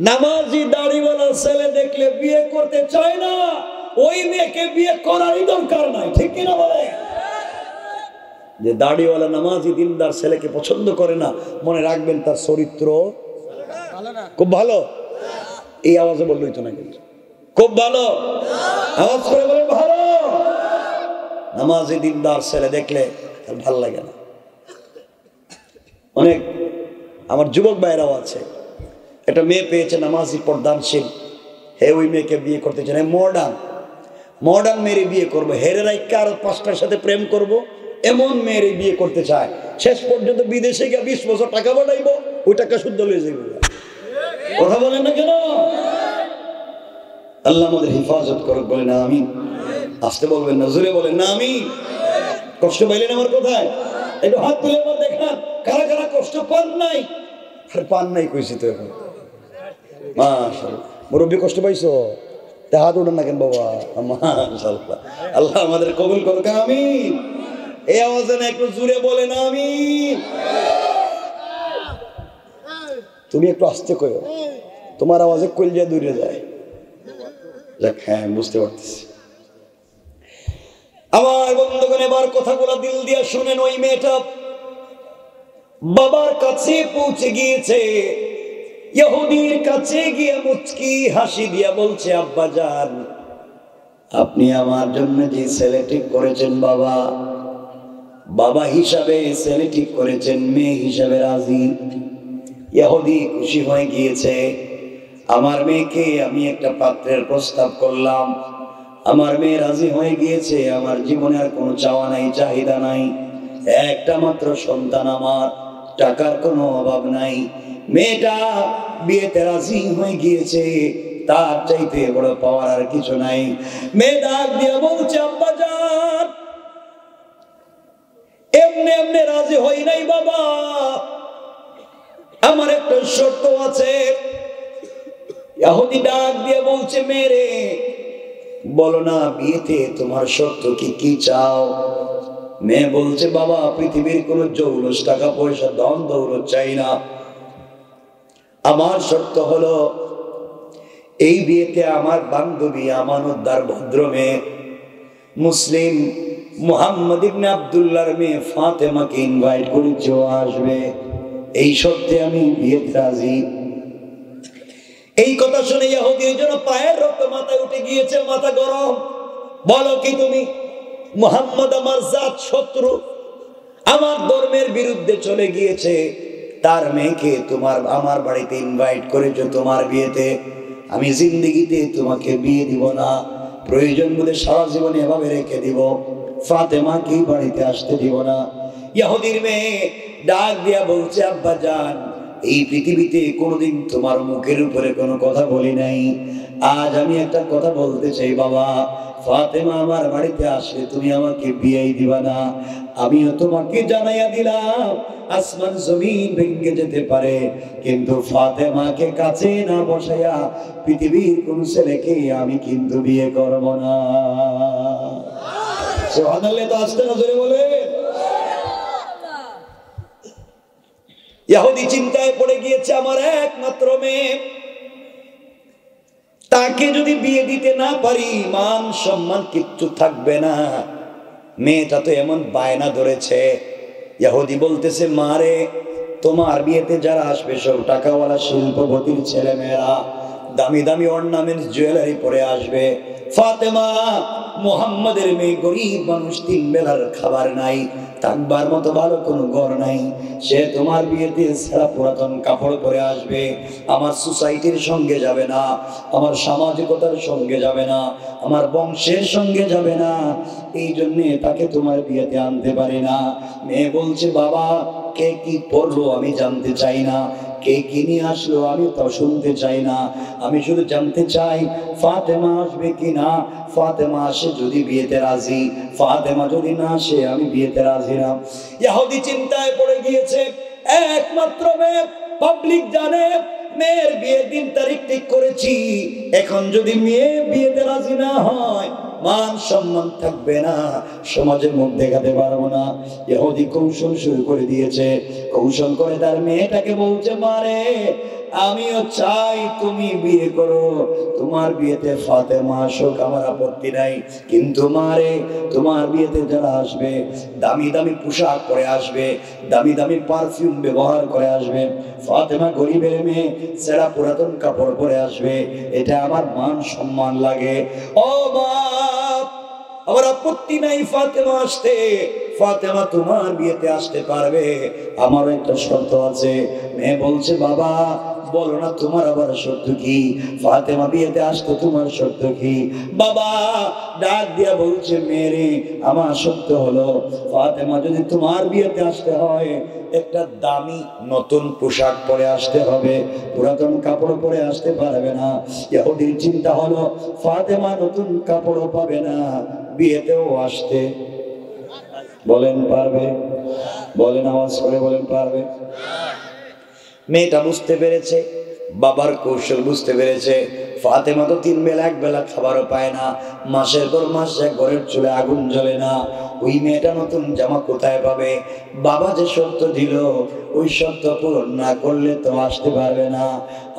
নামাজি দাড়িওয়ালা ছেলে দেখলে বিয়ে করতে চায় না, ওই মেয়েকে বিয়ে করারই দরকার নাই। ঠিক কিনা বলে? যে দাড়িওয়ালা নামাজি দিনদার ছেলেকে পছন্দ করে না, মনে রাখবেন তার চরিত্র খুব ভালো। এই আওয়াজে বললই তো না, কিন্তু খুব ভালো আওয়াজ করে বলেন ভালো। নামাজি দিনদার ছেলে দেখলে তার ভালো লাগে না। অনেক আমার যুবক ভাইরাও আছে, একটা মেয়ে পেয়েছে নামাজি পর্দানশীল, হে ওই মেয়েকে বিয়ে করতে চায়। মডার্ন মেয়েরে বিয়ে করবো, হেরে রাইকা আর 5টার সাথে প্রেম করব, এমন মেয়েরে বিয়ে করতে চায়। শেষ পর্যন্ত বিদেশে গিয়ে 20 বছর টাকা বাড়াইবো, ওই টাকা শুদ্ধ লয়ে যাইব। কথা বলেন না কেন? আল্লাহ আমাদের হেফাজত করুক, বলেন আমিন। আসতে বলবেন না, জোরে বলেন না আমিন। কষ্ট পাইলেন আমার কোথায়? একটু হাত তুলে আমার দেখান, কারা কারা কষ্ট পান নাই? পান নাই কইছি তো এখন। মাশাআল্লাহ, মুরব্বী কষ্ট পাইছো? তা হাত উঠান না কেন বাবা? মাশাআল্লাহ, আল্লাহ আমাদের কবুল করুক, আমিন। এই আওয়াজে না একটু জোরে বলেন আমিন। তুমি একটু আস্তে কইও, তোমার আওয়াজে কলজা দূরে যায়। যাক, হ্যাঁ বুঝতে পারতেছি। আমার বন্ধুগণ, এবার কথাগুলো দিল দিয়ে শুনেন। ওই মেয়েটা বাবার কাছে পৌঁছে গিয়েছে, ইহুদির কাছে গিয়ে মুচকি হাসি দিয়া বলছে, আব্বা জান, আপনি আমার জন্য যে ছেলে ঠিক করেছেন, বাবা হিসাবে ছেলে ঠিক করেছেন, মেয়ে হিসাবে রাজি। ইহুদি খুশি হয়ে গিয়েছে। আমার মেয়েকে আমি একটা পাত্রের প্রস্তাব করলাম, আমার মেয়ে রাজি হয়ে গিয়েছে। আমার জীবনে আর কোনো চাওয়া নাই, চাহিদা নাই, একটা মাত্র সন্তান আমার, টাকার কোনো অভাব নাই। মেয়েটা বিয়েতে রাজি হয়ে গিয়েছে, তার চাইতে বড় পাওয়ার আর কিছু নাই। মেয়ে ডাক দিয়ে বলছে, আব্বা জান, এমনি এমনি রাজি হই নাই বাবা, আমার একটা শর্ত আছে। ইহুদি ডাক দিয়ে বলছে, মেরে বলো না, বিয়েতে তোমার শর্ত কি কি চাও? মেয়ে বলছে, বাবা, পৃথিবীর কোন জৌলুস, টাকা পয়সা, ধন দৌলত চাই না। আমার শর্ত হলো, এই বিয়েতে আমার বান্ধবী, আমানতদার ভদ্র মেয়ে, মুসলিম মুহাম্মদ ইবনে আব্দুল্লাহর মেয়ে ফাতেমাকে ইনভাইট করেছি, ও আসবে। এই শর্তে আমি বিয়েতে রাজি। এই কথা শুনে ইহুদির জন্য পায়ের রক্ত মাথায় উঠে গিয়েছে, মাথা গরম। বলো কি তুমি? মুহাম্মদ আমার জাত শত্রু, আমার ধর্মের বিরুদ্ধে চলে গিয়েছে, তার মেয়েকে তোমার আমার বাড়িতে ইনভাইট করেছো তোমার বিয়েতে। আমি জিন্দেগিতে তোমাকে বিয়ে দিব না, প্রয়োজন বলে সারা জীবনে এভাবে রেখে দিব, ফাতেমাকে বাড়িতে আসতে দিব না। ইহুদির মেয়ে ডাক দিয়া বলছে, আব্বা জান, এই পৃথিবীতে কোনোদিন তোমার মুখের উপরে কোনো কথা বলি নাই, আজ আমি একটা কথা বলতে চাই বাবা। ফাতেমা আমার বাড়িতে আসলে তুমি আমাকে বিয়ে দিবা না? আমিও তোমাকে জানাইয়া দিলাম, আসমান জমিন ভেঙে যেতে পারে, কিন্তু ফাতেমাকে কাছে না বসাইয়া পৃথিবীর কোন ছেলেকে আমি কিন্তু বিয়ে করব না। সুবহানাল্লাহ, তো আসতে না জোরে বলে। ইহুদি চিন্তায় পড়ে গিয়েছে, আমার একমাত্র মেয়ে, তাকে যদি বিয়ে দিতে না পারি, মান সম্মান কিচ্ছু থাকবে না। মেয়েটা তো এমন বায়না ধরেছে। ইহুদি বলতেছে, মারে, তোমার বিয়েতে যারা আসবে সব টাকাওয়ালা শিল্পপতির ছেলে মেয়েরা, দামি দামি অর্নামেন্টস জুয়েলারি পরে আসবে। ফাতেমা মুহাম্মাদের মেয়ে, গরিব মানুষ, 3 বেলার খাবার নাই, থাকবার মতো ভালো কোনো ঘর নাই, সে তোমার বিয়েতে সারা পুরাতন কাপড় পরে আসবে। আমার সোসাইটির সঙ্গে যাবে না, আমার সামাজিকতার সঙ্গে যাবে না, আমার বংশের সঙ্গে যাবে না, এই জন্যে তাকে তোমার বিয়েতে আনতে পারি না। মেয়ে বলছে, বাবা, কে কি পড়লো আমি জানতে চাই না, কে কি নিয়ে আসলো আমি তা শুনতে চাই না, আমি শুধু জানতে চাই ফাতেমা আসবে কিনা। ফাতেমা আসে যদি বিয়েতে রাজি, ফাতেমা যদি না আসে আমি বিয়েতে রাজি না। ইহুদি চিন্তায় পড়ে গিয়েছে। একমাত্র মেয়ে, পাবলিক জানে মেয়ের বিয়ের দিন তারিখ ঠিক করেছি। এখন যদি মেয়ে বিয়েতে রাজি না হয়, মান সম্মান থাকবে না, সমাজের মুখ দেখাতে পারবো না। ইহুদি কৌশল শুরু করে দিয়েছে। কৌশল করে তার মেয়েটাকে বলছে, মারে আমিও চাই তুমি বিয়ে করো, তোমার বিয়েতে ফাতেমা আসুক, আমার আপত্তি নাই, কিন্তু মারে তোমার বিয়েতে যারা আসবে দামি দামি পোশাক পরে আসবে, দামি দামি পারফিউম ব্যবহার করে আসবে। ফাতেমা গরিবের মেয়ে, সেরা পুরাতন কাপড় পরে আসবে, এটা আমার মান সম্মান লাগে। ও বাপ, আমার আপত্তি নাই ফাতেমা আসতে, ফাতেমা তোমার বিয়েতে আসতে পারবে, আমার একটা শর্ত আছে। মেয়ে বলছে, বাবা বলো না তোমার আবার শর্ত কি? ফাতেমা বিয়েতে আসতো, তোমার শর্ত কি? বাবা ডাক দিয়া বলছে, মেরে আমার শর্ত হলো ফাতেমা যদি তোমার বিয়েতে আসতে হয়, একটা দামি নতুন পোশাক পরে আসতে হবে, পুরাতন কাপড় পরে আসতে পারবে না। ইহুদির চিন্তা হলো ফাতেমা নতুন কাপড়ও পাবে না, বিয়েতেও আসতে, বলেন পারবে? বলেন আওয়াজ করে বলেন পারবে? মেয়েটা বুঝতে পেরেছে, বাবার কৌশল বুঝতে পেরেছে। ফাতেমা তো 3 বেলা 1 বেলা খাবারও পায় না, মাসের পর মাস এক ঘরের চুলে আগুন জ্বলে না। ওই মেয়েটা নতুন জামা কোথায় পাবে? বাবা যে শর্ত দিল ওই শর্ত পূরণ না করলে তো আসতে পারবে না।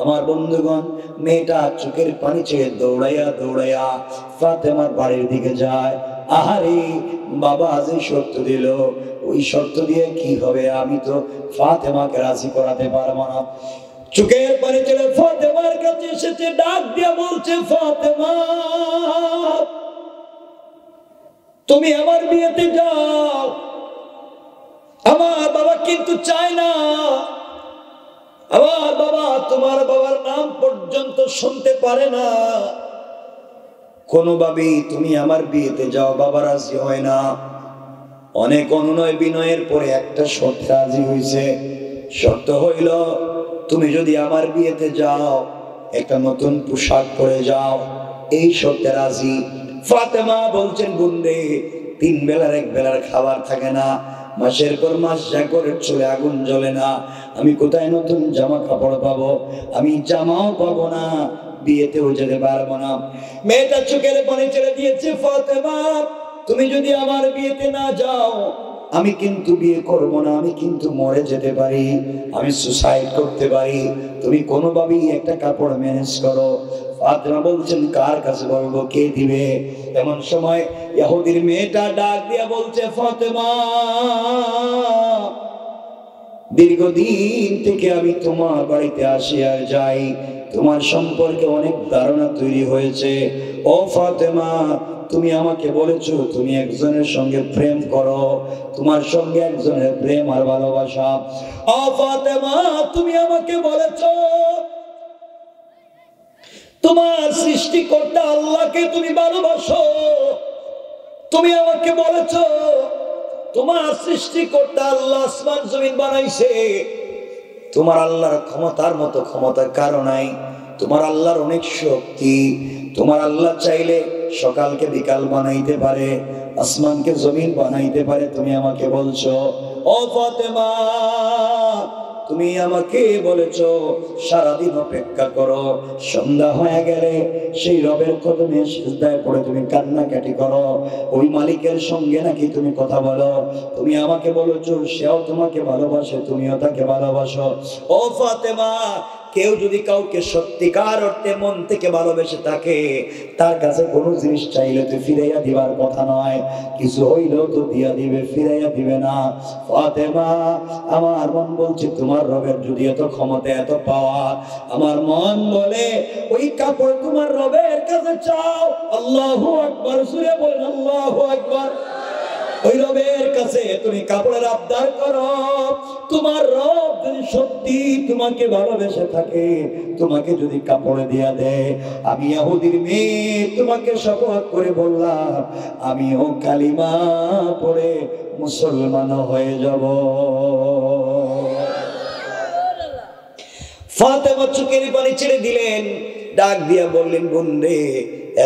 আমার বন্ধুগণ, মেয়েটা চোখের পানি ছেড়ে দৌড়াইয়া দৌড়াইয়া ফাতেমার বাড়ির দিকে যায়। আহারে, বাবা যে শর্ত দিল ওই শর্ত দিয়ে কি হবে? আমি তো ফাতেমাকে রাজি করাতে পারবো না। চোখের পানি ছেড়ে ফাতেমার কাছে এসেছে, ডাক দিয়ে বলছে, ফাতেমা তুমি আমার বিয়েতে যাও, আমার বাবা কিন্তু চায় না, আমার বাবা তোমার বাবার নাম পর্যন্ত শুনতে পারে না, কোনোভাবেই তুমি আমার বিয়েতে যাও, বাবা রাজি হয় না। অনেক অনুনয় বিনয়ের পরে একটা শর্ত রাজি হয়েছে। শর্ত হইল, তুমি যদি আমার বিয়েতে যাও একটা নতুন পোশাক পরে যাও, এই শর্তে রাজি। ফাতেমা বলছেন, গুন্ডে 3 বেলার 1 বেলার খাবার থাকে না, মাসের পর মাস জাগরের চুলে আগুন জ্বলে না, আমি কোথায় নতুন জামা কাপড় পাবো? আমি জামাও পাবো না, বিয়েতেও যেতে পারবো না। মেয়েটা চোখের পানি ছেড়ে দিয়েছে, ফাতেমা তুমি যদি আমার বিয়েতে না যাও, আমি কিন্তু বিয়ে করব না, আমি কিন্তু মরে যেতে পারি, আমি সুসাইড করতে পারি, তুমি কোনোভাবেই একটা কাপড় ম্যানেজ করো। ফাতেমা বলছেন, কার কাছে বলবো, কে দিবে? এমন সময় ইহুদির মেয়েটা ডাক দিয়া বলছে, ফাতেমা দীর্ঘদিন থেকে আমি তোমার বাড়িতে আসি আর যাই, তোমার সম্পর্কে অনেক ধারণা তৈরি হয়েছে। ও ফাতেমা, তুমি আমাকে বলেছো তুমি একজনের সঙ্গে প্রেম করো, তোমার সঙ্গে একজনের প্রেম আর ভালোবাসা। ও ফাতেমা, তুমি আমাকে বলেছো তোমার সৃষ্টিকর্তা আল্লাহকে তুমি ভালোবাসো, তুমি আমাকে বলেছো তোমার সৃষ্টিকর্তা আল্লাহ আসমান জমিন বানাইছে, তোমার আল্লাহর ক্ষমতার মতো ক্ষমতা কারো নাই, তোমার আল্লাহর অনেক শক্তি, তোমার আল্লাহ চাইলে সকালকে বিকাল বানাইতে পারে, আসমানকে জমিন বানাইতে পারে, তুমি আমাকে বলছো। ও ফাতেমা, তুমি আমাকে বলেছো সারাদিন অপেক্ষা করো, সন্ধ্যা হয়ে গেলে সেই রবের কদমে সিজদায় পড়ে তুমি কান্নাকাটি করো, ওই মালিকের সঙ্গে নাকি তুমি কথা বলো, তুমি আমাকে বলেছো সেও তোমাকে ভালোবাসে, তুমিও তাকে ভালোবাসো। ও ফাতেমা, কেউ যদি কাউকে সত্যিকার অর্থে মন থেকে ভালোবেসে থাকে, তার কাছে কোনো জিনিস চাইলে তো ফিরাইয়া দিবার কথা নয়, কিছু হইলেও তো দিয়া দিবে, ফিরাইয়া দিবে না। ফাতেমা, আমার মন বলছে তোমার রবের যদি এত ক্ষমতা এত পাওয়া, আমার মন বলে ওই কাপড় তোমার রবের কাছে চাও। আল্লাহু আকবার, সুরে বলেন আল্লাহু আকবার। ওই রবের কাছে তুমি কাপড়ের আবদার করো, তোমার রব যদি সত্যি তোমাকে ভালোবেসে থাকে, তোমাকে যদি কাপড়ে দিয়া দেয়, আমি ইহুদির মেয়ে তোমাকে শপথ করে বললাম, আমিও কালিমা পড়ে মুসলমান হয়ে যাব। ফাতেমা চোখের পানি ছেড়ে দিলেন, ডাক দিয়া বললেন, বন্ধে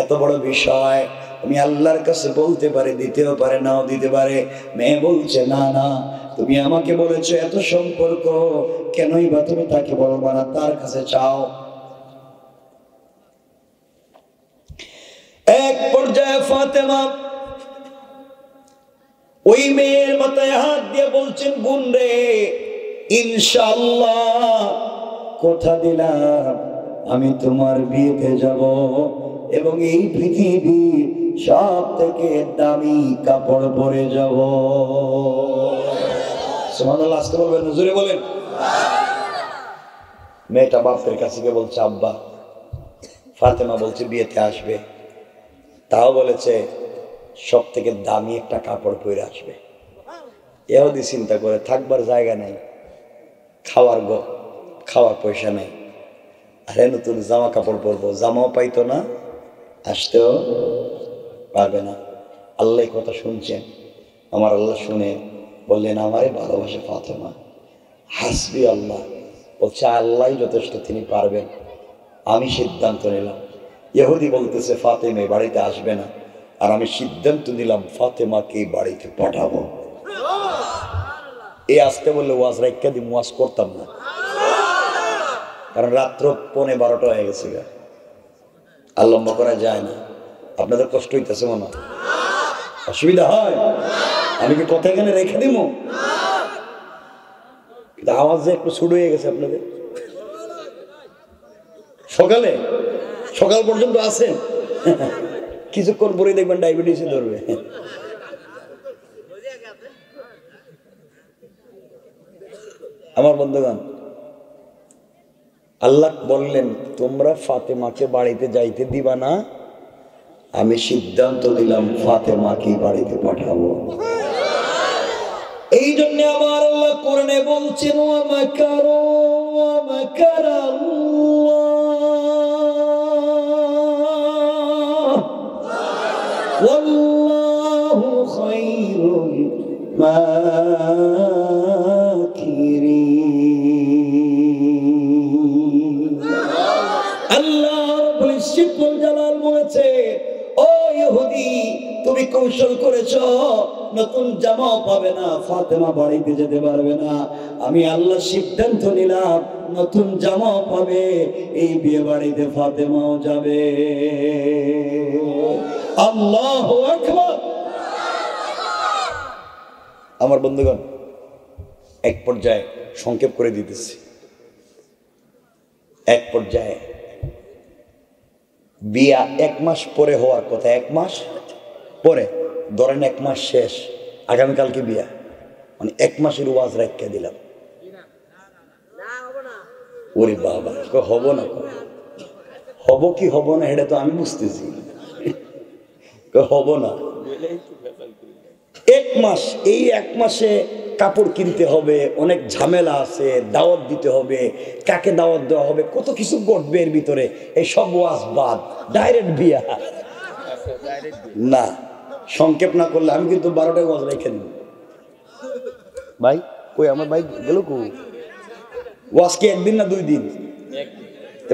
এত বড় বিষয় তুমি আল্লাহর কাছে বলতে পারে, দিতেও পারে, নাও দিতে পারে। মেয়ে বলছে না না, তুমি আমাকে বলেছো এত সম্পর্ক, কেনই বা তুমি তাকে বলবা না, তার কাছে চাও। এক পর্যায়ে ফাতেমা ওই মেয়ের মাথায় হাত দিয়ে বলছেন, বোন রে, ইনশাআল্লাহ কথা দিলাম আমি তোমার বিয়েতে যাব এবং এই পৃথিবীর সব থেকে দামি কাপড় পরে যাব। সুবহানাল্লাহ, আসতে বলবেন, জোরে বলেন। মেয়েটা বাপের কাছে গিয়ে বলছে, আব্বা ফাতেমা বলছে বিয়েতে আসবে, তাও বলেছে সব থেকে দামি একটা কাপড় পরে আসবে। ইহুদি চিন্তা করে থাকবার জায়গা নেই, খাওয়ার পয়সা নেই, আরে নতুন জামা কাপড় পরবো, জামাও পাইতো না, আসতেও পারবে না। আল্লাহ কথা শুনছেন, আমার আল্লাহ শুনে বললেন, আমারে ভালোবাসে ফাতেমা, হাসবি আল্লাহ, বলছে আল্লাহ যথেষ্ট, তিনি পারবেন। আমি সিদ্ধান্ত নিলাম, ইহুদি বলতেছে ফাতেমা বাড়িতে আসবে না, আর আমি সিদ্ধান্ত নিলাম ফাতেমাকে বাড়িতে পাঠাবো। এই আসতে বললে ওয়াজ রাইখা দিই, ওয়াজ করতাম না, কারণ রাত্র 11:15 হয়ে গেছে, আর লম্বা করা যায় না। আপনাদের কষ্ট হইতেছে মনে হয়, অসুবিধা হয়, আমি কি কথা এখানে রেখে দিব? কিন্তু আওয়াজ যে একটু ছুট হয়ে গেছে আপনাদের। সকাল পর্যন্ত আছেন, কিছুক্ষণ পরে দেখবেন ডায়াবেটিসে ধরবে। আমার বন্ধুগণ, আল্লাহ বললেন তোমরা ফাতেমাকে বাড়িতে যাইতে দিবা না, আমি সিদ্ধান্ত নিলাম ফাতেমাকে বাড়িতে পাঠাবো। এই জন্য আমার আল্লাহ কোরআনে বলছেন, ওয়া মাকারু ওয়া মাকারাল্লাহ ওয়াল্লাহু খায়রুল মাকিরিন। আল্লাহ রাব্বুল ইজ্জতুল জালাল বলেছে, ও ইহুদি তুমি কৌশল করেছো, নতুন জামাও পাবে না, ফাতেমা বাড়িতে যেতে পারবে না। আমি আল্লাহ সিদ্ধান্ত নিলাম নতুন জামাও পাবে, এই বিয়ে বাড়িতে ফাতেমাও যাবে। আল্লাহু আকবার। আমার বন্ধুগণ, এক পর্যায়ে সংক্ষেপ করে দিতেছি, এক পর্যায়ে বিয়া 1 মাস পরে হওয়ার কথা, 1 মাস পরে, ধরেন 1 মাস শেষ, আগামীকালকে বিয়া, মানে 1 মাসের ওয়াজ রাখতে দিলাম। ওরে বাবা, হব না, হব কি হব না এটা তো আমি বুঝতেছি, হব না। 1 মাস, এই 1 মাসে কাপড় কিনতে হবে, অনেক ঝামেলা আছে, দাওয়াত দিতে হবে, কাকে দাওয়াত দেওয়া হবে, কত কিছু ঘটবে এর ভিতরে, এই সব ওয়াজ বাদ, ডাইরেক্ট বিয়া। না, সংক্ষেপ না করলে আমি কিন্তু 12টায় ওয়াজ রেখে দিব। ভাই কই আমার ভাই গেল কো? ওয়াজ কি 1 দিন না 2 দিন?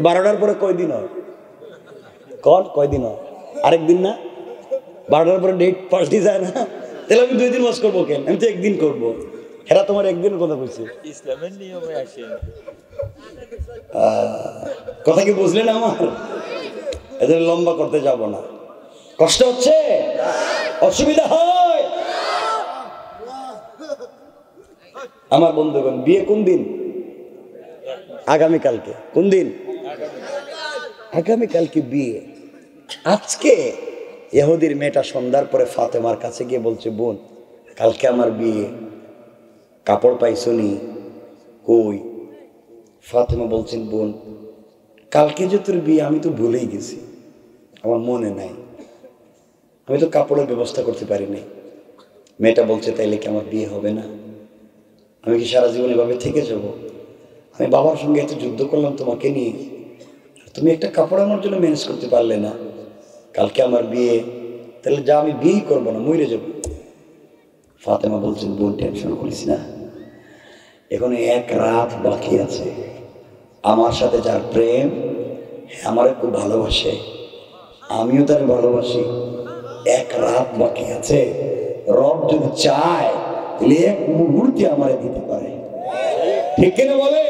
12টার পরে কয়দিন হয়? কয়দিন হয়? আরেক দিন না? 12টার পরে ডেট পাল্টে যায় না? তাহলে আমি 2 দিন ওয়াজ করবো কেন? আমি তো 1 দিন করবো। হেরা তোমার 1 দিনের কথা বলছে, ইসলামের নিয়মে আসে। কথা কি বুঝলেন আমার? এদের লম্বা করতে যাব না। কষ্ট হচ্ছে, অসুবিধা হয়। আমার বন্ধুগণ, বিয়ে কোন দিন? আগামীকালকে। কোন দিন? আগামীকালকে বিয়ে। আজকে ইহুদির মেয়েটা সন্ধ্যার পরে ফাতেমার কাছে গিয়ে বলছে, বোন কালকে আমার বিয়ে, কাপড় পাইছো নি? কই? ফাতেমা বলছেন, বোন কালকে যে তোর বিয়ে আমি তো ভুলেই গেছি, আমার মনে নাই, আমি তো কাপড়ের ব্যবস্থা করতে পারি নাই। মেয়েটা বলছে, তাইলে কি আমার বিয়ে হবে না? আমি কি সারা জীবন এভাবে থেকে যাব? আমি বাবার সঙ্গে এত যুদ্ধ করলাম তোমাকে নিয়ে, তুমি একটা কাপড় আমার জন্য ম্যানেজ করতে পারলে না। কালকে আমার বিয়ে, তাহলে যা আমি বিয়েই করবো না, মরে যাব। ফাতেমা বলছেন, বোন টেনশন করিস না, এখন 1 রাত বাকি আছে। আমার সাথে যার প্রেম, আমারে খুব ভালোবাসে, আমিও তার ভালোবাসি, এক রাত বাকি আছে, রব যদি চায় তাহলে এক মুহূর্তে আমারে দিতে পারে, ঠিক কিনা বলে?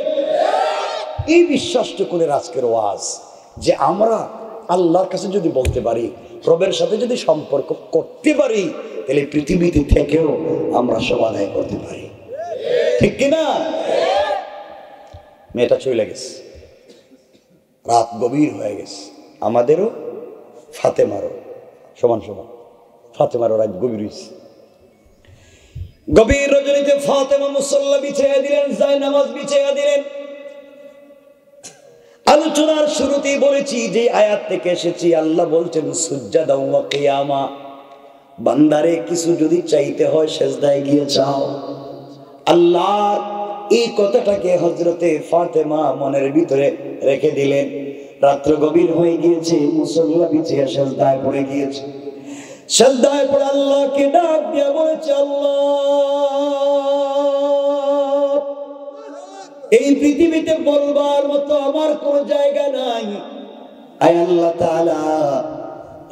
এই বিশ্বাসটুকুনের আজকের ওয়াজ যে আমরা আল্লাহর কাছে যদি বলতে পারি, রবের সাথে যদি সম্পর্ক করতে পারি, তাহলে পৃথিবীতে থেকেও আমরা সব আদায় করতে পারি, ঠিক কিনা? মেয়েটা চলে গেছে, রাত গভীর হয়ে গেছে, আমাদেরও ফাতেমারও সমান সমান। ফাতেমারও রাত গভীর হয়েছে। গভীর রজনীতে ফাতেমা মুসল্লা বিছাইয়া দিলেন, জায়নামাজ বিছাইয়া দিলেন। আলোচনার শুরুতেই বলেছি যে আয়াত থেকে এসেছি, আল্লাহ বলছেন সুজ্জাদা ওয়া কিয়ামা, বান্দারে কিছু যদি চাইতে হয় সেজদায় গিয়ে চাও। আল্লাহ এই কথাটাকে হযরতে ফাতেমা মনের ভিতরে রেখে দিলেন। রাত্র গভীর হয়ে গিয়েছে, মুসল্লা বিছিয়ে সেজদায় পড়ে গিয়েছে। সেজদায় পড়ে আল্লাহকে ডাক দিয়ে বলেছে, আল্লাহ, এই পৃথিবীতে বলবার মতো আমার কোনো জায়গা নাই। আয় আল্লাহ তাআলা,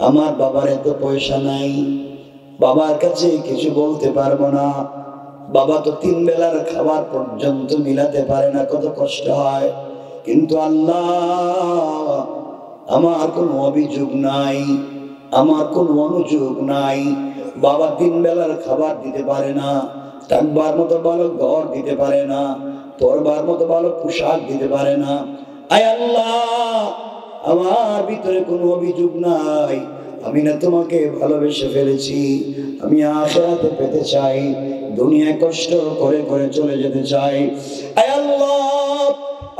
আমার বাবার এত পয়সা নাই, বাবার কাছে কিছু বলতে পারবো না। বাবা তো 3 বেলার খাবার পর্যন্ত মিলাতে পারে না, কত কষ্ট হয়। কিন্তু আল্লাহ, আমার কোনো অভিযোগ নাই, আমার কোনো অনুযোগ নাই। বাবা 3 বেলার খাবার দিতে পারে না, থাকবার মতো ভালো ঘর দিতে পারে না, পরবার মতো ভালো পোশাক দিতে পারে না। আয় আল্লাহ, আমার ভিতরে কোনো অভিযোগ নাই, আমি না তোমাকে ভালোবেসে ফেলেছি, আমি আখিরাতে পেতে চাই, দুনিয়ায় কষ্ট করে করে চলে যেতে চাই। আয় আল্লাহ,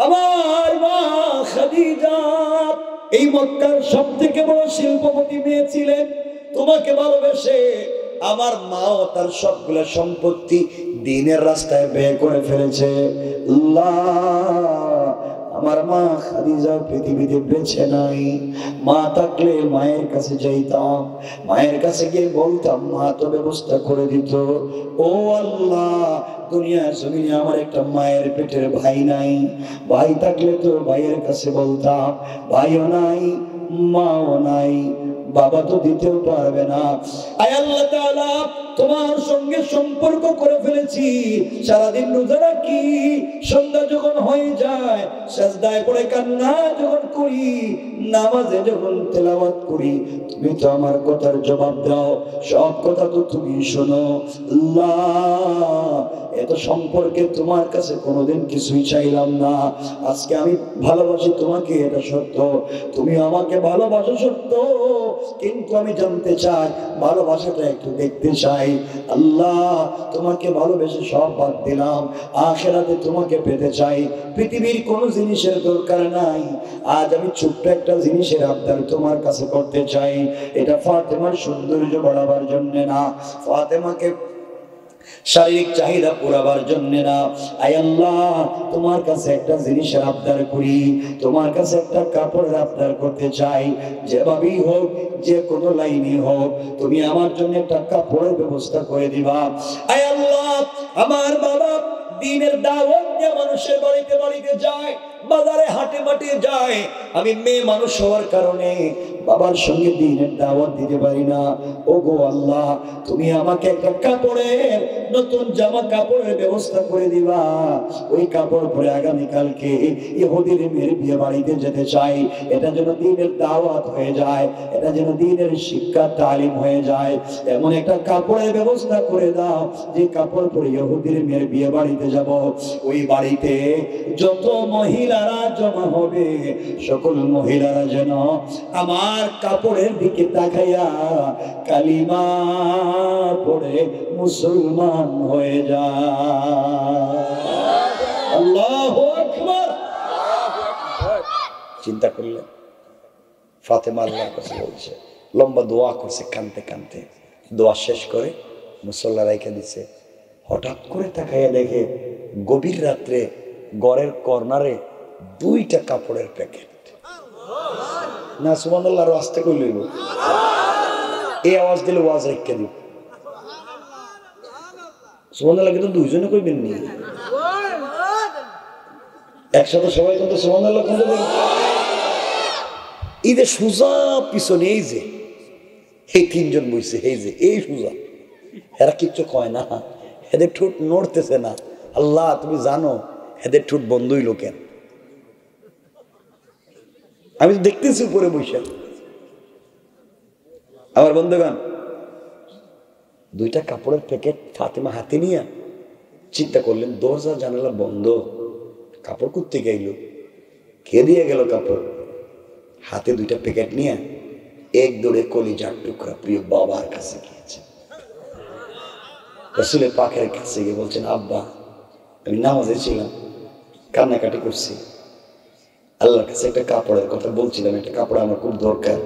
আমার মা খাদিজা এই মক্কার সবথেকে বড় শিল্পপতি মেয়ে ছিলেন, তোমাকে ভালোবেসে আমার মাও তার সবগুলো সম্পত্তি দ্বীনের রাস্তায় ব্যয় করে ফেলেছে। আল্লাহ, আমার মা খাদিজা পৃথিবীতে বেঁচে নাই। মা থাকলে মায়ের কাছে যাইতাম, মায়ের কাছে গিয়ে বলতাম, মা তো ব্যবস্থা করে দিত। ও আল্লাহ, দুনিয়া জমিনে আমার একটা মায়ের পেটের ভাই নাই, ভাই থাকলে তো ভাইয়ের কাছে বলতাম, ভাইও নাই, মাও নাই, বাবা তো দিতেও পারবে না। আয় আল্লাহ তাআলা, তোমার সঙ্গে সম্পর্ক করে ফেলেছি, সারাদিন রোজা রাখি, সন্ধ্যা যখন হয়ে যায় সিজদায় পড়ে কান্না যখন করি, নামাজে যখন তেলাওয়াত করি, তুমি তো আমার কথার জবাব দাও, সব কথা তো তুমি শোনো। আল্লাহ, এত সম্পর্কে তোমার কাছে কোনোদিন কিছুই চাইলাম না, আজকে আমি ভালোবাসি তোমাকে, এটা সত্য, তুমি আমাকে ভালোবাসো সত্য, কিন্তু আমি জানতে চাই, ভালোবাসাটা একটু দেখতে চাই। আল্লাহ, তোমাকে ভালোবেসে সব বাদ দিলাম, আখিরাতে তোমাকে পেতে চাই, পৃথিবীর কোনো জিনিসের দরকার নাই। আজ আমি ছোট্ট একটা জিনিসের আবদার তোমার কাছে করতে চাই। এটা ফাতেমার সৌন্দর্য বাড়াবার জন্য না, ফাতেমাকে শারীরিক চাহিদা পুরাবার জন্য না। আয় আল্লাহ, তোমার কাছে একটা জিনিসের আবদার করি, তোমার কাছে একটা কাপড়ের আবদার করতে চাই, যেভাবেই হোক, যে কোনো লাইনে হোক, তুমি আমার জন্য একটা কাপড়ের ব্যবস্থা করে দিবা। আয় আল্লাহ, আমার বাবা দ্বীনের দাওয়াত দিয়ে মানুষের বাড়িতে বাড়িতে যায়, বাজারে হাটে মাঠে যায়। আমি মেয়ে মানুষ হওয়ার কারণে বাবার সঙ্গে দ্বীনের দাওয়াত দিতে পারি না। ওগো আল্লাহ, তুমি আমাকে একটা কাপড়ের, নতুন জামা কাপড়ের ব্যবস্থা করে দিবা। ওই কাপড় পরে আগামীকালকে ইহুদির মেয়ের বিয়ে বাড়িতে যেতে চাই। এটা যেন দ্বীনের দাওয়াত হয়ে যায়, এটা যেন দ্বীনের শিক্ষা তালিম হয়ে যায়। এমন একটা কাপড়ের ব্যবস্থা করে দাও, যে কাপড় পরে ইহুদির মেয়ের বিয়ে বাড়িতে যাব। ওই বাড়িতে যত মহিলারা জমা হবে, সকল মহিলারা যেন আমার কাপড়ের দিকে তাকাইয়া কালিমা পড়ে মুসলমান হয়ে যায়। আল্লাহু আকবার। চিন্তা করলেন, ফাতেমা আল্লাহর কাছে বলছে, লম্বা দোয়া করছে, কানতে কানতে দোয়া শেষ করে মুসল্লা রাইখা দিছে। হঠাৎ করে তাকাইয়া দেখে গভীর রাত্রে ঘরের কর্নারে 2টা কাপড়ের প্যাকেট। না সুবহানাল্লাহ, আরো আস্তে করে লইব, এই আওয়াজ দিলে ওয়াজ রেখে দিব। সুবহানাল্লাহ কিন্তু 2জনে কইবেন নি, একসাথে সবাই কিন্তু সুবহানাল্লাহ কিন্তু ঈদের সোজা পিছনে এই যে এই তিনজন বইছে, এই যে এই সুজা, এরা কিচ্ছু কয় না, এদের ঠোঁট নড়তেছে না। আল্লাহ তুমি জানো এদের ঠোঁট বন্ধই লোকের, আমি তো দেখতেছি উপরে বসে। আমার বন্ধুগণ, দুইটা কাপড়ের প্যাকেট ফাতেমা হাতে নিয়ে চিন্তা করলেন, দরজা জানালা বন্ধ, কাপড় করতে গেল, কে দিয়ে গেল কাপড়? হাতে দুইটা প্যাকেট নিয়ে এক দৌড়ে কলিজার টুকরা প্রিয় বাবার কাছে গিয়েছে। রাসূলের পাকের কাছে গিয়ে বলছেন, আব্বা আমি নামাজে ছিলাম, কান্নাকাটি করছি, আল্লাহর কাছে একটা কাপড়ের কথা বলছিলাম, একটা কাপড় আমার খুব দরকার,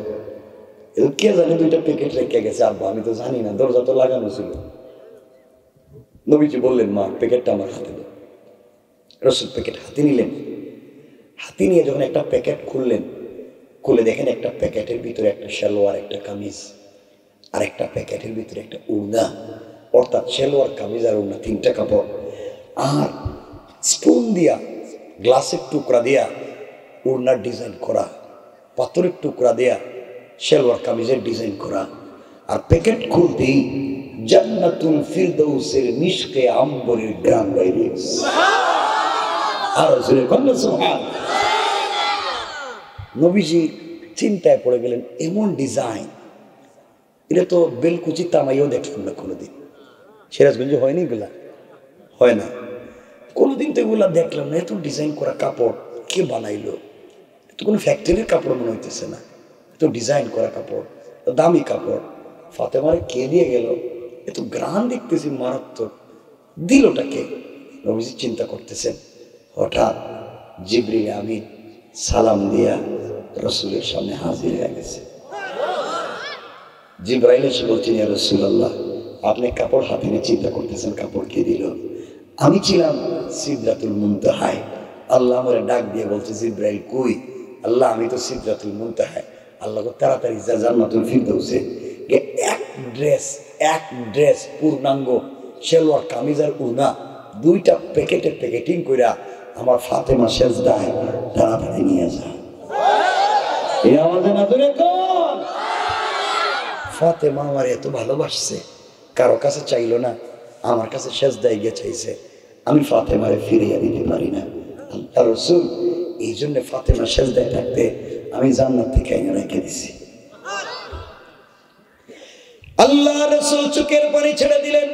কে জানে দুইটা প্যাকেট রেখে গেছে। আব্বা আমি তো জানি না, দরজা তো লাগানো ছিল। নবীজি বললেন, মা প্যাকেটটা আমার হাতে দাও। রাসূল প্যাকেট হাতে নিলেন, হাতে নিয়ে যখন একটা প্যাকেট খুললেন, খুলে দেখেন একটা প্যাকেটের ভিতরে একটা সালোয়ার, একটা কামিজ, আর একটা প্যাকেটের ভিতরে একটা উড়না, অর্থাৎ সালোয়ার কামিজ আর উড়না, তিনটা কাপড়। আর স্পুন দিয়া, গ্লাসের টুকরা দিয়া উড়নার ডিজাইন করা, পাথরের টুকরা দিয়া সালোয়ার কামিজের ডিজাইন করা। আর প্যাকেট খুলতেই জান্নাতুল ফিরদাউসের মিশকে আম্বরের গ্রাম বাইরে। আর সুবহানাল্লাহ, নবীজি চিন্তায় পড়ে গেলেন, এমন ডিজাইন, এটা তো বেলকুচি তামাইও দেখলাম না কোনোদিন, সিরাজগঞ্জে হয়নি এগুলা, হয় না কোনোদিন, তো এগুলা দেখলাম না। এত ডিজাইন করা কাপড় কে বানাইলো? এত কোনো ফ্যাক্টরির কাপড় মনে হইতেছে না, এত ডিজাইন করা কাপড়, দামি কাপড়, ফাতেমারে কে দিয়ে গেল? এত গ্রান দেখতেছি মারাত্মক, দিলটাকে? নবীজি চিন্তা করতেছেন, হঠাৎ জিবরিল আমিন সালাম দিয়া রাসূলের সামনে হাজির হয়ে গেছে। জিবরাইল এসে বলছেন, ইয়া রাসূলুল্লাহ আপনি কাপড় হাতে নিয়ে চিন্তা করতেছেন, কাপড় কে দিল? আমি ছিলাম সিদরাতুল মুনতাহায়। আল্লাহ আমারে ডাক দিয়ে বলছে, জিবরাইল কই? আল্লাহ আমি তো সিদরাতুল মুনতাহায়। আল্লাহ তাড়াতাড়ি যা জান্নাতুল ফিরদাউসে, এক ড্রেস পূর্ণাঙ্গ সালোয়ার কামিজ আর উড়না দুইটা প্যাকেটের প্যাকেটিং কইরা আমার ফাতেমা সেজদায় তাড়াতাড়ি নিয়ে যা। এই আওয়াজে না ধরে কোন ফাতেমা আমার এত ভালোবাসছে, কারো কাছে চাইলো না, আমার কাছে সেজদায় গিয়ে চাইছে। আমি ফাতেমারে ফিরিয়ে দিতে পারি না। আল্লাহ রাসূল এই জন্য ফাতেমা সেজদায় থাকতে আমি জান্নাত থেকে এনে রেখে দিছি। আল্লাহ রাসূল চোখের পানি ছেড়ে দিলেন।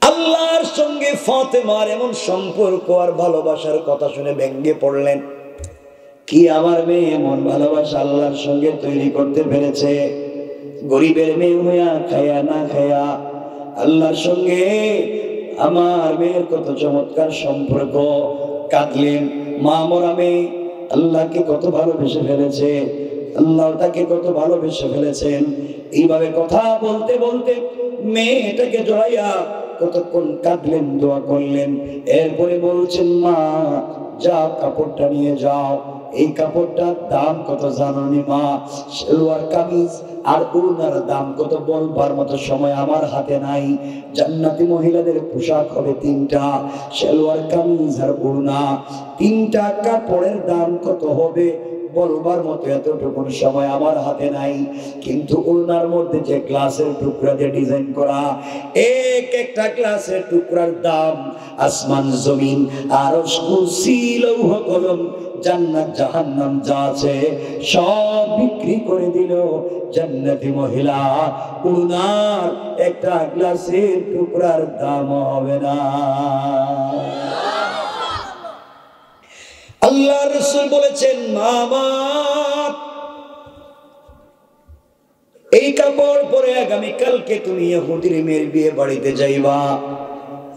আল্লাহর সঙ্গে ফাতেমার এমন সম্পর্ক আর ভালোবাসার কথা শুনে ভেঙ্গে পড়লেন। কি আমার মেয়ে এমন ভালোবাসা আল্লাহর সঙ্গে তৈরি করতে পেরেছে? গরিবের মেয়ে হইয়া খায়া না খায়া আল্লাহর সঙ্গে আমার মেয়ের কত চমৎকার সম্পর্ক। কাঁদলেন, মা মরা মেয়ে আল্লাহকে কত ভালোবেসে ফেলেছে, আল্লাহ তাকে কত ভালোবেসে ফেলেছেন। এইভাবে কথা বলতে বলতে মেয়েটাকে জড়াইয়া কতক্ষণ কাঁদলেন, দোয়া করলেন। এরপরে বলছেন, মা যাও কাপড়টা নিয়ে যাও। এই কাপড়টার দাম কত জানোনি মা? সালোয়ার কামিজ আর উড়নার দাম কত বলবার মতো সময় আমার হাতে নাই। জান্নাতি মহিলাদের পোশাক হবে তিনটা, সালোয়ার কামিজ আর উড়না। তিনটা কাপড়ের দাম কত হবে বলবার মতো এতটুকু সময় আমার হাতে নাই। কিন্তু উড়নার মধ্যে যে গ্লাসের টুকরা দিয়ে ডিজাইন করা, এক একটা গ্লাসের টুকরার দাম আসমান জমিন আরশ কুরসি লৌহ কলম জান্নাত জাহান্নাম যা আছে সব বিক্রি করে দিল। জান্নাতি মহিলা উড়নার একটা গ্লাসের টুকরার দাম হবে না। আল্লাহ রাসূল বলেছেন, মামা এই কাপড় পরে আগামীকালকে তুমি ইহুদির মেয়ের বিয়ে বাড়িতে যাইবা,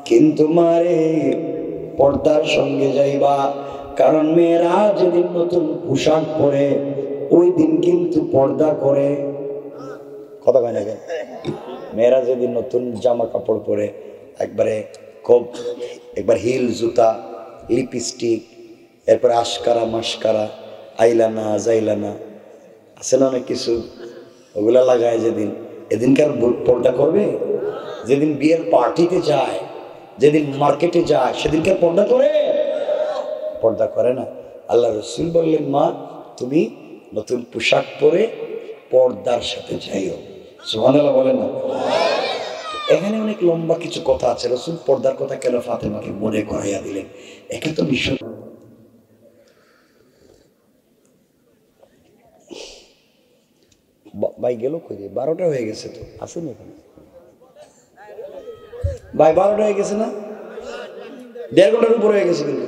কিন্তু মারে পর্দার সঙ্গে যাইবা, কারণ মেয়েরা যেদিন নতুন পোশাক পরে ওই দিন কিন্তু পর্দা করে। কথা কয় না কেন? মেয়েরা যেদিন নতুন জামা কাপড় পরে একবার হিল জুতা, লিপস্টিক, এরপরে আশকারা মাস্কারা, আইলানা জাইলানা আছে না অনেক কিছু, ওগুলা লাগায় যেদিন, এদিনকার পর্দা করবে? যেদিন বিয়ের পার্টিতে যায়, যেদিন মার্কেটে যায়, সেদিনকার পর্দা করে? পর্দা করে না। আল্লাহ রাসূল বললেন, মা তুমি নতুন পোশাক পরে পর্দার সাথে যাইও। সুবহানাল্লাহ বলেন না? এখানে অনেক লম্বা কিছু কথা আছে। রাসূল পর্দার কথা কেন ফাতেমাকে মনে করাইয়া দিলেন? একে তো বিশ্ব ভাই গেল কই রে? 12টা হয়ে গেছে তো, আসেন এখানে ভাই। 12টা হয়ে গেছে না? 1.5 ঘন্টার উপর হয়ে গেছে কিন্তু।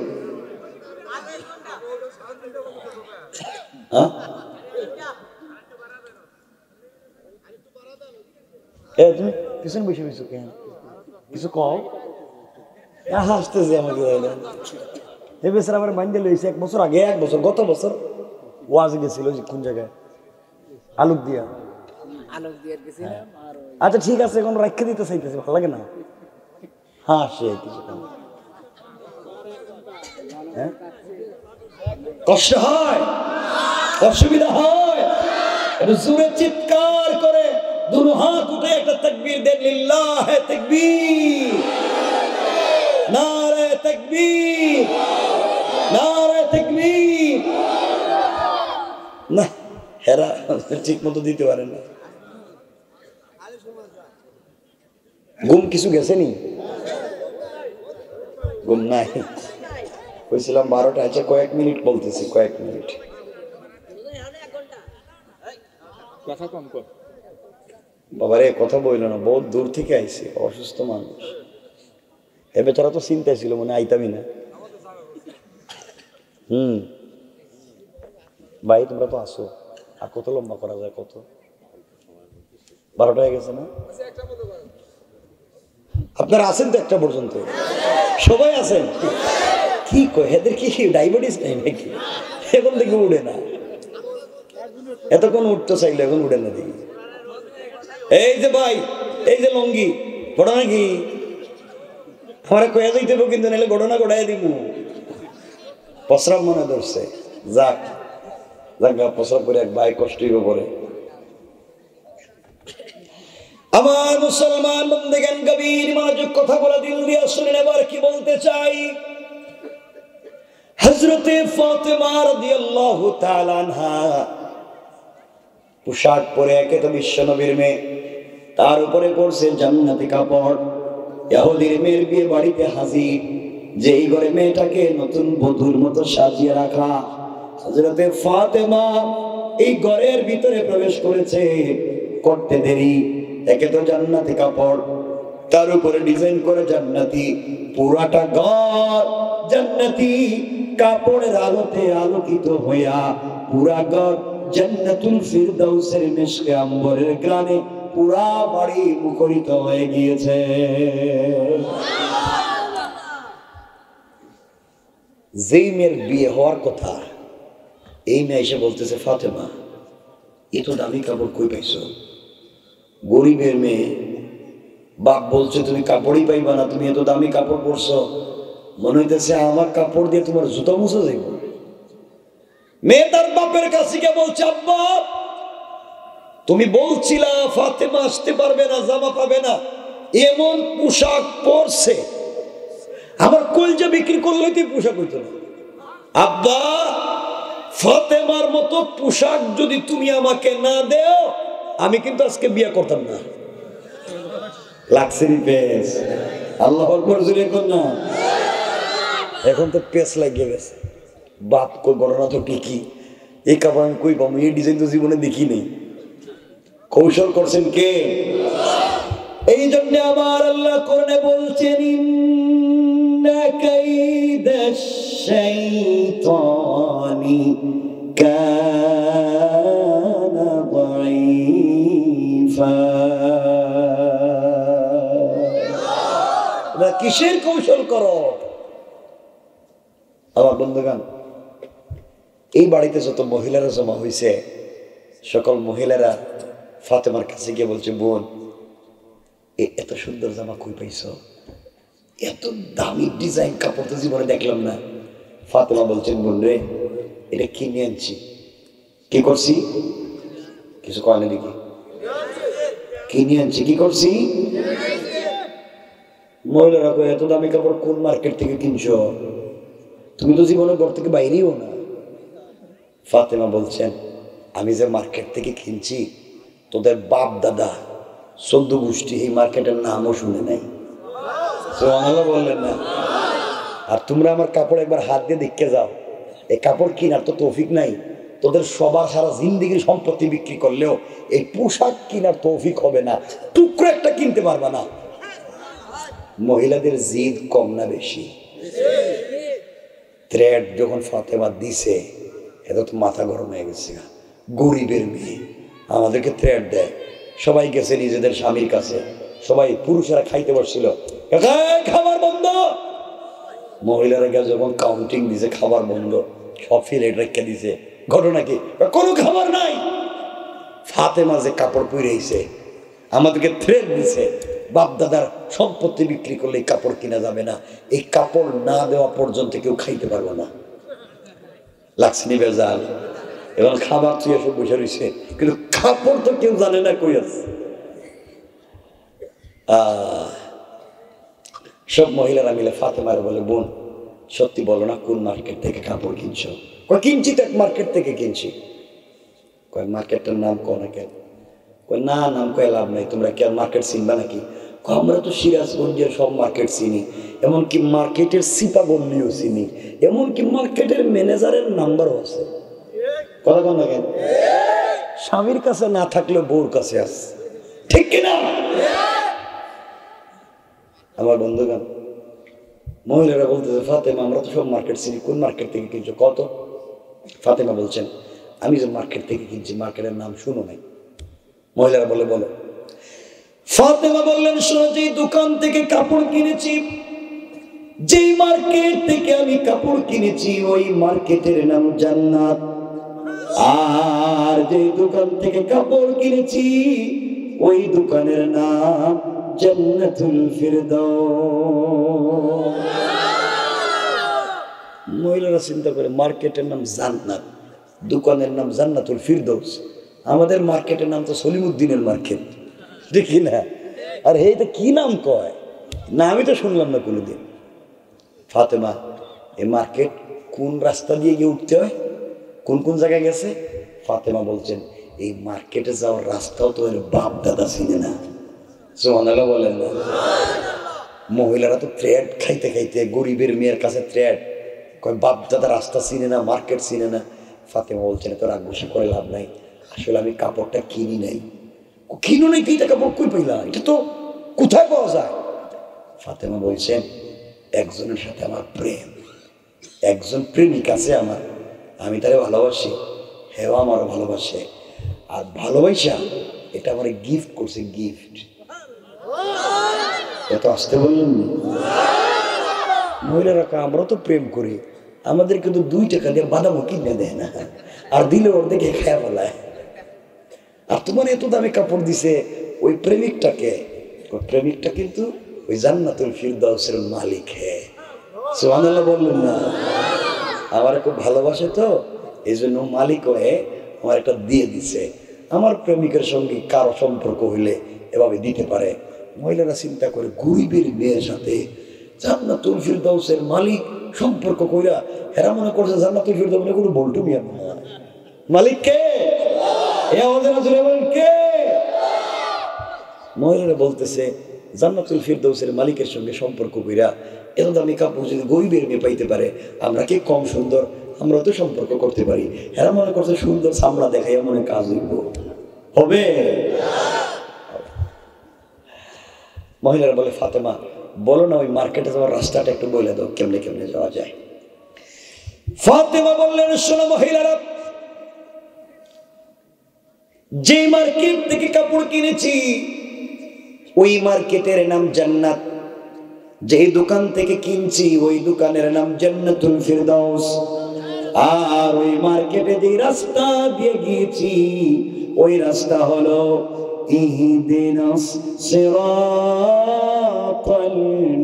হ্যাঁ তুমি পিছনে বসে বসে কেন কিছু কও? হাসতেছে আমাকে। এই বেচারা আমার বান্ধে লইছে 1 বছর আগে, 1 বছর গত বছর ওয়াজ গেছিল কোন জায়গায় আলোক দিয়া গেছিলাম। আচ্ছা ঠিক আছে, এখন রাখতে দিতে চাইতেছে, ভালো লাগে না? হ্যাঁ সে কিছু কষ্ট হয়, অসুবিধা হয়, জোরে চিৎকার করে দুনো হাত উঠে একটা তাকবীর দেন, লিল্লাহে তাকবীর, নারে তাকবীর, নারে তাকবীর। না হেরা ঠিক মতো দিতে পারে না। ঘুম কিছু গেছে নি? ঘুম নাই? কইছিলাম 12টা, আচ্ছা কয়েক মিনিট বলতেছি, কয়েক মিনিট। বাবারে কথা বইল না, বহুত দূর থেকে আইছে, অসুস্থ মানুষ। এ বেচারা তো চিন্তায় ছিল, মনে আইতামই না। ভাই তোমরা তো আসো, আর কত লম্বা করা যায়? কত 12টা হয়ে গেছে না? আপনারা আছেন তো 1টা পর্যন্ত? সবাই আছেন? কি কয় এদের কি ডায়াবেটিস নাই নাকি? এখন দেখি উঠে না, এতক্ষণ উঠতে চাইলে এখন উঠে না দেখি। এই যে ভাই, এই যে লঙ্গি ঘটনা কি আমার কয়ে যাইতে হবে কিন্তু, নাহলে ঘটনা ঘটাই দিব। প্রস্রাব মনে ধরছে, যাক জায়গা প্রস্রাব করে এক ভাই কষ্টই করে। আমার মুসলমান বন্দেগান গভীর মনোযোগ কথাগুলো দিল দিয়ে শুনেন। এবার কি বলতে চাই, হযরতে ফাতেমা রাদিয়াল্লাহু তাআলা আনহা পোশাক পরে, একে তো বিশ্ব নবীর মেয়ে, তার উপরে পড়ছে জান্নাতি কাপড়। ইহুদির মেয়ের বিয়ে বাড়িতে হাজির, যেই ঘরে মেয়েটাকে নতুন বধূর মতো সাজিয়ে রাখা, হযরতে ফাতেমা এই ঘরের ভিতরে প্রবেশ করেছে। করতে দেরি, একে তো জান্নাতি কাপড়, তার উপরে ডিজাইন করে জান্নাতি, পুরাটা ঘর জান্নাতি কাপড়ের আলোতে আলোকিত হইয়া পুরা ঘর জান্নাতুল ফিরদাউসের মিশকে আম্বরের গ্রানে পুরা বাড়ি মুখরিত হয়ে গিয়েছে। যেই মেয়ের বিয়ে হওয়ার কথা, এই মেয়ে এসে বলতেছে ফাতেমা এত দামি কাপড় কই পাইছো? গরিবের মেয়ে, বাপ বলছে তুমি কাপড়ই পাইবা না, তুমি এত দামি কাপড় পরছো, মনে হইতেছে আমার কাপড় দিয়ে তোমার জুতা মুছে যাইব। মেয়ে তার বাপের কাছে গিয়ে বলছে আব্বা তুমি বলছিলা ফাতেমা আসতে পারবে না, জামা পাবে না, এমন পোশাক পরছে, আমার কলজা বিক্রি করলে তুই পোশাক হইতো না। আব্বা ফাতেমার মতো পোশাক যদি তুমি আমাকে না দেও, আমি কিন্তু আজকে বিয়ে করতাম না। লাক্সারি পেস, আল্লাহ আকবার জোরে কোন না। এখন তো পেস লাগিয়ে গেছে। বাপ কই ঘটনা তো ঠিকই, এই কাপড় আমি কই পাবো? এই ডিজাইন তো জীবনে দেখি নেই। কৌশল করছেন কে? এই জন্য আমার আল্লাহ কোরআনে বলছেন ইন্না কাইদাশ শাইতানি কানা দাঈফা। না কিসের কৌশল করো? আমার বন্ধুগণ, এই বাড়িতে যত মহিলারা জমা হয়েছে, সকল মহিলারা ফাতেমার কাছে গিয়ে বলছে বোন এত সুন্দর জামা কই পাইছো? এত দামি ডিজাইন কাপড় তো জীবনে দেখলাম না। ফাতেমা বলছেন বোন রে এটা কিনে আনছি। কি করছি? কিছু কয় না দেখি। কিনে আনছি। কি করছি? মহিলারা কয় এত দামি কাপড় কোন মার্কেট থেকে কিনছো? তুমি তো জীবনে ঘর থেকে বাইরেও না। ফাতেমা বলছেন আমি যে মার্কেট থেকে কিনছি তোদের বাপ দাদা 14 গোষ্ঠী এই মার্কেটের নামও শুনে নাই। সুবহানাল্লাহ বললেন না? আর তোমরা আমার কাপড় একবার হাত দিয়ে দেখে যাও, এই কাপড় কেনার তো তৌফিক নাই। তোদের সবার সারা জিন্দেগির সম্পত্তি বিক্রি করলেও এই পোশাক কেনার তৌফিক হবে না, টুকরো একটা কিনতে পারবা না। মহিলাদের জিদ কম না বেশি? থ্রেড যখন ফাতেমা দিছে এটা তো মাথা গরম হয়ে গেছে। গরিবের মেয়ে আমাদেরকে থ্রেড দেয়। সবাই গেছে নিজেদের স্বামীর কাছে, সবাই পুরুষেরা খাইতে বসছিল, খাবার বন্ধ। মহিলারা গেছে যখন কাউন্টিং দিছে খাবার বন্ধ, সব ফিলেট রেখে দিছে। ঘটনা কি? কোনো খাবার নাই। ফাতেমা যে কাপড় পরেছে আমাদেরকে থ্রেড দিছে, বাপ দাদার সম্পত্তি বিক্রি করলে এই কাপড় কিনা যাবে না, এই কাপড় না দেওয়া পর্যন্ত কেউ খাইতে পারবো না। লাগছে নি বেজাল? এবং খাবার তুই এসব বসে রয়েছে, কিন্তু কাপড় তো কেউ জানে না কই আছে। সব মহিলারা মিলে ফাতেমার বলে, বোন সত্যি বলো না কোন মার্কেট থেকে কাপড় কিনছো? কয় কিনছি তো এক মার্কেট থেকে কিনছি। কয় মার্কেটটার নাম কো না কেন? কয় না, নাম কয়ে লাভ নাই, তোমরা কি আর মার্কেট চিনবা নাকি? আমরা তো সিরাজগঞ্জের সব মার্কেট চিনি, এমনকি মার্কেটের সিপা গল্লিও চিনি, এমনকি মার্কেটের ম্যানেজারের নাম্বারও আছে। কথা কন না কেন? স্বামীর কাছে না থাকলে বউর কাছে আছে, ঠিক কিনা? আমার বন্ধুগণ, মহিলারা বলতেছে, ফাতেমা আমরা তো সব মার্কেট চিনি, কোন মার্কেট থেকে কিনছো কত? ফাতেমা বলছেন, আমি যে মার্কেট থেকে কিনছি মার্কেটের নাম শুনো নাই। মহিলারা বলে, বলো। ফাতেমা বললেন, শোনো, যে দোকান থেকে কাপড় কিনেছি, যেই মার্কেট থেকে আমি কাপড় কিনেছি ওই মার্কেটের নাম জান্নাত, আর যে দোকান থেকে কাপড় কিনেছি ওই দোকানের নাম জান্নাতুল ফিরদাউস। মহিলারা চিন্তা করে, মার্কেটের নাম জান্নাত, দোকানের নাম জান্নাতুল ফিরদাউস, আমাদের মার্কেটের নাম তো সলিমুদ্দিনের মার্কেট, দেখি না? আর এইটা কি নাম কয় না, আমি তো শুনলাম না কোনোদিন। ফাতেমা, এই মার্কেট কোন রাস্তা দিয়ে গিয়ে উঠতে হয়, কোন কোন জায়গায় গেছে? ফাতেমা বলছেন, এই মার্কেটে যাওয়ার রাস্তাও তো এর বাপ দাদা চিনে না। সুবহানাল্লাহ বলেন না? মহিলারা তো থ্রেড খাইতে খাইতে, গরিবের মেয়ের কাছে থ্রেড, কয় বাপ দাদা রাস্তা চিনে না, মার্কেট চিনে না। ফাতেমা বলছেন, তো রাগ গুসা করে লাভ নাই, আসলে আমি কাপড়টা কিনি নাই। কিনো নাই? এটা কাপড় কই পাইলা? এটা তো কোথায় পাওয়া যায়? ফাতেমা বলছেন, একজনের সাথে আমার প্রেম, একজন প্রেমিক আছে আমার, আমি তারে ভালোবাসি, হেও আমারও ভালোবাসে, আর ভালোবাসা এটা আমার গিফট করছে, গিফট। এত আসতে বললেন না? মহিলারা আমরা তো প্রেম করি, আমাদের কিন্তু 2 টাকা দিয়ে বাদামও কিনে দেয় না, আর দিলে ওর দেখে খেয়া ফেলায়। আর তোমার এত দামে কাপড় দিছে ওই প্রেমিকটাকে, ওই প্রেমিকটা কিন্তু ওই জান্নাতুল ফিরদাউসের মালিক। হ্যাঁ, সুবহানাল্লাহ বললেন না? আমার খুব ভালোবাসে তো এই জন্য মালিক হয়ে আমার একটা দিয়ে দিছে। আমার প্রেমিকের সঙ্গে কারো সম্পর্ক হইলে এভাবে দিতে পারে। মহিলারা চিন্তা করে, গরিবের মেয়ের সাথে জান্নাতুল ফিরদাউসের মালিক সম্পর্ক কইরা এরা মনে করছে জান্নাতুল ফিরদাউসের কোনো বল্টু মিয়া না, মালিক কে? মহিলারা বলতেছে, জান্নাতুল ফিরদাউসের মালিকের সঙ্গে সম্পর্ক কইরা এত দামি কাপড় যদি গরিবের মেয়ে পাইতে পারে, আমরা কি কম সুন্দর? আমরা তো সম্পর্ক করতে পারি। এরা মনে করছে সুন্দর চামড়া দেখাই মনে কাজ হইব, হবে? মহিলারা বলে, ফাতেমা বলো না ওই মার্কেটে যাওয়ার রাস্তাটা একটু বলে দাও, কেমনে কেমনে যাওয়া যায়। ফাতেমা বললেন, শোনো মহিলারা, যে মার্কেট থেকে কাপড় কিনেছি ওই মার্কেটের নাম জান্নাত, যেই দোকান থেকে কিনছি ওই দোকানের নাম জান্নাতুল ফিরদাউস, আর ওই মার্কেটে যে রাস্তা দিয়ে গিয়েছি ওই রাস্তা হলো ইহদিনাস সিরাতাল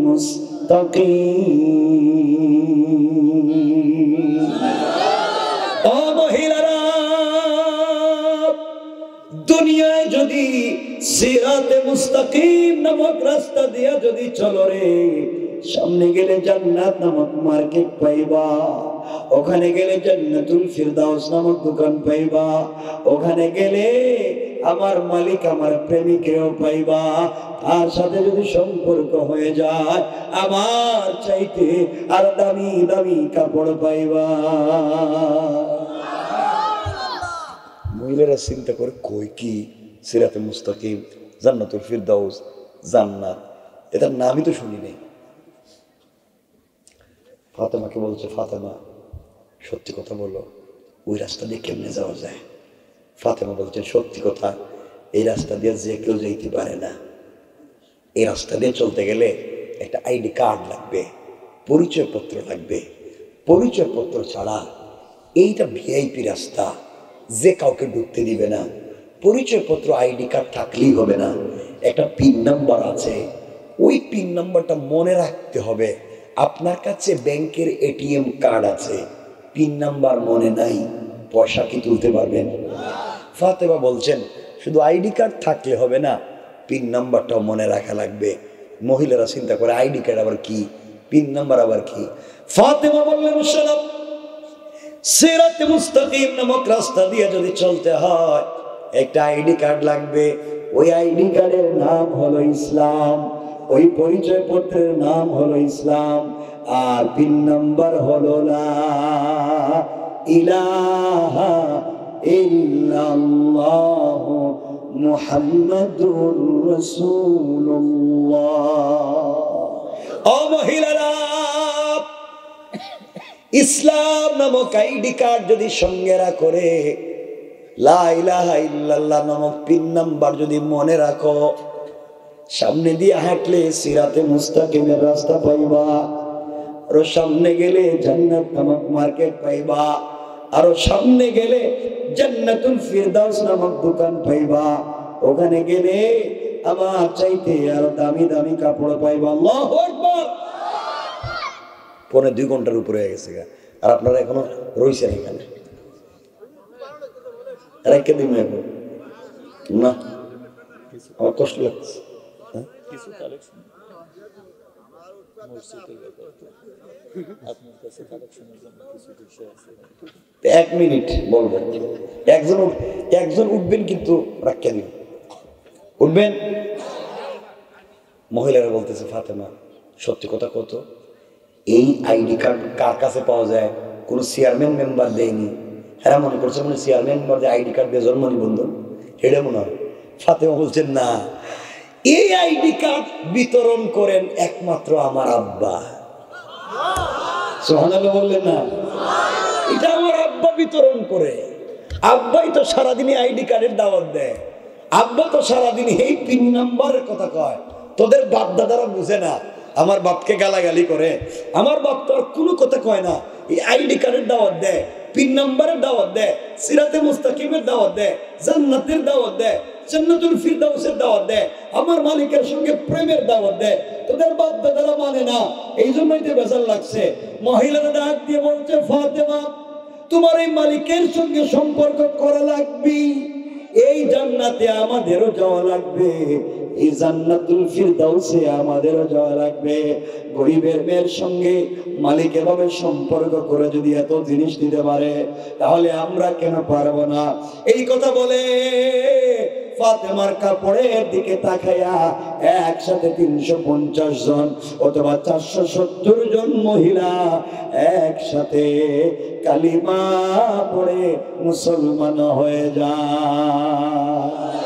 মুস্তাকিম। ও মহিলারা, দুনিয়ায় যদি সিরাতে মুস্তাকিম নামক রাস্তা দিয়া যদি চলো রে, সামনে গেলে জান্নাত নামক মার্কেট পাইবা, ওখানে গেলে জান্নাতুল ফিরদাউস নামক দোকান পাইবা, ওখানে গেলে আমার মালিক আমার প্রেমিকেও পাইবা, তার সাথে যদি সম্পর্ক হয়ে যায় আমার চাইতে আর দামি দামি কাপড় পাইবা। মহিলারা চিন্তা করে কই কি সিরাতে মুস্তাকিম, জান্নাতুল ফিরদাউস, জান্নাত, এটার নামই তো শুনি নেই। ফাতেমাকে বলছে, ফাতেমা সত্যি কথা বলো, ওই রাস্তা দিয়ে কেমনে যাওয়া যায়? ফাতেমা বলছেন, সত্যি কথা, এই রাস্তা দিয়ে যে কেউ যেতে পারে না। এই রাস্তা দিয়ে চলতে গেলে একটা আইডি কার্ড লাগবে, পরিচয়পত্র লাগবে। পরিচয়পত্র ছাড়া এইটা ভিআইপি রাস্তা, যে কাউকে ঢুকতে দিবে না। পরিচয়পত্র আইডি কার্ড থাকলেই হবে না, একটা পিন নাম্বার আছে, ওই পিন নাম্বারটা মনে রাখতে হবে। আপনার কাছে ব্যাংকের এটিএম কার্ড আছে, পিন নাম্বার মনে নাই, পয়সা কি তুলতে পারবেন? ফাতেমা বলছেন শুধু আইডি কার্ড থাকলে হবে না, পিন নাম্বারটাও মনে রাখা লাগবে। মহিলারা চিন্তা করে আইডি কার্ড আবার কি, পিন নাম্বার আবার কি? ফাতেমা বললেন, শোনো, সিরাতে মুস্তাকিম নামক রাস্তা দিয়ে যদি চলতে হয় একটা আইডি কার্ড লাগবে। ওই আইডি কার্ডের নাম হলো ইসলাম, ওই পরিচয় পত্রের নাম হলো ইসলাম, আর পিন নাম্বার হলো লা ইলাহা ইল্লাল্লাহু মুহাম্মাদুর রাসূলুল্লাহ। ও মহিলারা, ইসলাম নামক আইডি কার্ড যদি সঙ্গে রাখে, লা ইলাহা ইল্লাল্লাহ নামক পিন নাম্বার যদি মনে রাখো, সামনে দিয়ে হাঁটলে সিরাতে মুস্তাকিমের রাস্তা পাইবা, আরো সামনে গেলে জান্নাত নামক মার্কেট পাইবা, আরো সামনে গেলে জান্নাতুল ফিরদাউস নামক দোকান পাইবা, ওখানে গেলে আমার চাইতে আরো দামি দামি কাপড় পাইবা। আল্লাহু আকবার। 2.25 ঘন্টার উপরে হয়ে গেছে, আর আপনারা এখনো রয়েছেন এখানে। রেখে দিন এখন না, আমার কষ্ট লাগছে। কিছু কালেকশন মসজিদের ব্যাপার, আপনার কাছে কালেকশনের জন্য কিছু বিষয় আছে। 1 মিনিট বলবেন, একজন উঠবেন, কিন্তু রাখিয়ে দিন, উঠবেন। মহিলারা বলতেছে, ফাতেমা সত্যি কথা কত, এই আইডি কার্ড কার কাছে পাওয়া যায়? কোনো চেয়ারম্যান মেম্বার দেয়নি। হ্যাঁ, মনে করছে মনে চেয়ারম্যান মেম্বার যে আইডি কার্ড দিয়ে জন্ম নিবন্ধন, এটা মনে হয়। ফাতেমা বলছেন, না, এই আইডি কার্ড বিতরণ করেন একমাত্র আমার আব্বা। সুবহানাল্লাহ বললেন না? এটা আমার আব্বা বিতরণ করে। আব্বাই তো সারাদিনই আইডি কার্ডের দাওয়াত দেয়, আব্বা তো সারাদিন এই পিন নাম্বারের কথা কয়। তোদের বাপ দাদারা বুঝে না, আমার বাপকে গালাগালি করে, আমার বাপ তো আর কোনো কথা কয় না, এই আইডি কার্ডের দাওয়াত দেয়, পিন নাম্বারের দাওয়াত দেয়, সিরাতে মুস্তাকিমের দাওয়াত দেয়, জান্নাতের দাওয়াত দেয়, জান্নাতুল ফিরদাউসের দাওয়াত দেয়, আমার মালিকের সঙ্গে প্রেমের দাওয়াত দেয়। তোদের বাপ দাদারা মানে না, এই জন্যই তো বেজার লাগছে। মহিলারা ডাক দিয়ে বলছে, ফাতেমা তোমার এই মালিকের সঙ্গে সম্পর্ক করা লাগবে, এই জান্নাতে আমাদেরও যাওয়া লাগবে, এই জান্নাতুল ফিরদাউসে আমাদেরও যাওয়া লাগবে। গরিবের মেয়ের সঙ্গে মালিক এভাবে সম্পর্ক করে যদি এত জিনিস দিতে পারে, তাহলে আমরা কেন পারবো না? এই কথা বলে ফাতেমার কাপড়ের দিকে তাকাইয়া একসাথে 350 জন অথবা 470 জন মহিলা একসাথে কালিমা পড়ে মুসলমান হয়ে যায়।